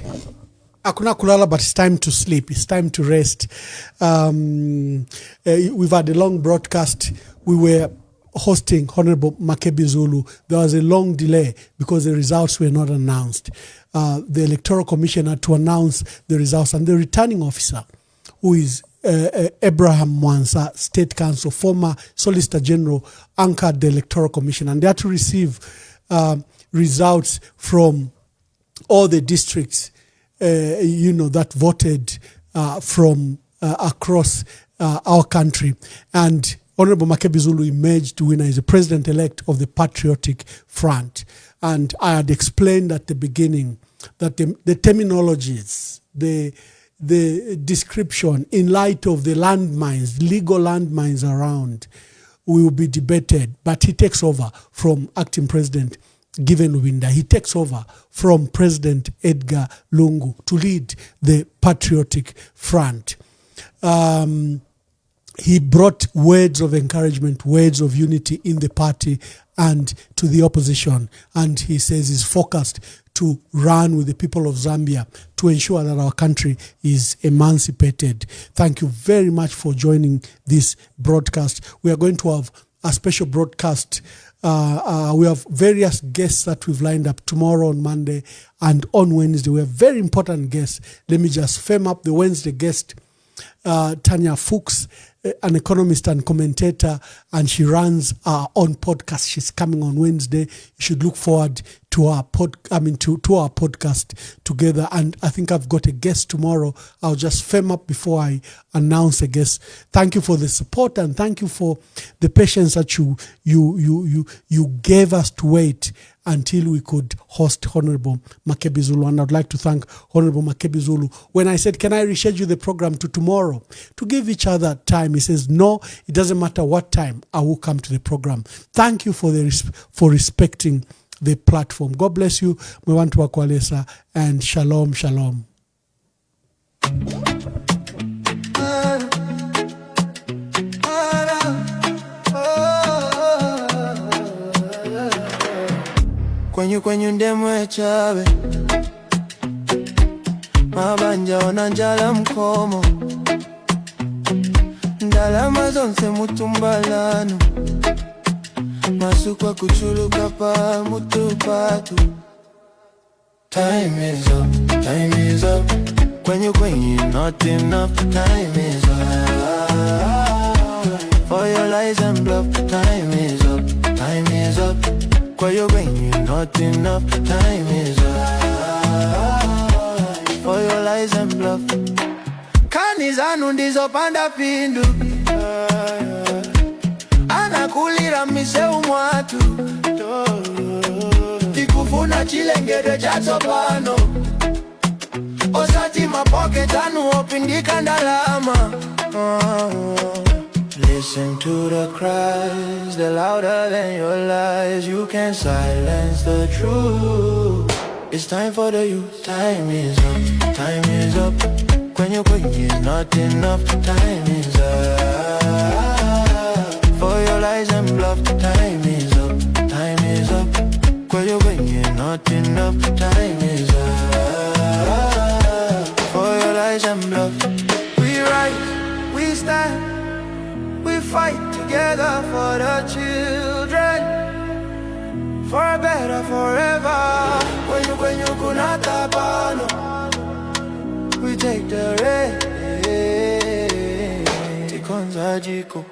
[SPEAKER 6] Hakuna kulala, but it's time to sleep. It's time to rest. We've had a long broadcast. We were hosting Honorable Makebi Zulu, there was a long delay because the results were not announced. The Electoral Commission had to announce the results, and the returning officer, who is Abraham Mwansa, State Council, former Solicitor General, anchored the Electoral Commission, and they had to receive results from all the districts, that voted from across our country. And Honorable Makebi Zulu emerged winner as the president-elect of the Patriotic Front. And I had explained at the beginning that the terminologies, the description in light of the landmines, legal landmines around, will be debated. But he takes over from acting president Given Lubinda. He takes over from President Edgar Lungu to lead the Patriotic Front. He brought words of encouragement, words of unity in the party and to the opposition. And he says he's focused to run with the people of Zambia to ensure that our country is emancipated. Thank you very much for joining this broadcast. We are going to have a special broadcast. We have various guests that we've lined up tomorrow, on Monday, and on Wednesday. We have very important guests. Let me just firm up the Wednesday guest, Tanya Fuchs, an economist and commentator, and she runs our own podcast. She's coming on Wednesday. You should look forward to our to our podcast together. And I think I've got a guest tomorrow. I'll just firm up before I announce a guest. Thank you for the support, and thank you for the patience that you gave us to wait until we could host Honorable Makebi Zulu. And I'd like to thank Honorable Makebi Zulu. When I said, can I reschedule the program to tomorrow to give each other time, he says, no, it doesn't matter what time, I will come to the program. Thank you for respecting the platform. God bless you. We want to Akwalesa, and shalom, shalom.
[SPEAKER 3] Kwenyu ndemwe chabe mabanja onanjala mkomo ndalama zonse mutumbalano masukwa kuchuluka pa mutupatu. Time is up, time is up. Kwenyu not enough. Time is up for your lies and bluff. Time is up, time is up. Kwenyu not enough. Time is up for your lies and bluff. Kanizanu ndizopanda pindu, anakulira miseu mwatu, tikufuna chilengede chatopano, osati mapoke tanu opindika ndalama. Listen to the cries, they're louder than your lies. You can't silence the truth. It's time for the youth. Time is up, time is up. Kwenyu is not enough. Time is up for your lies and bluff. Time is up, time is up. Kwenyu is not enough. Time is up for your lies and bluff. We rise, we stand, we fight together for the children, for a better forever. When you kunata pano, we take the rain. Tikonza jiko.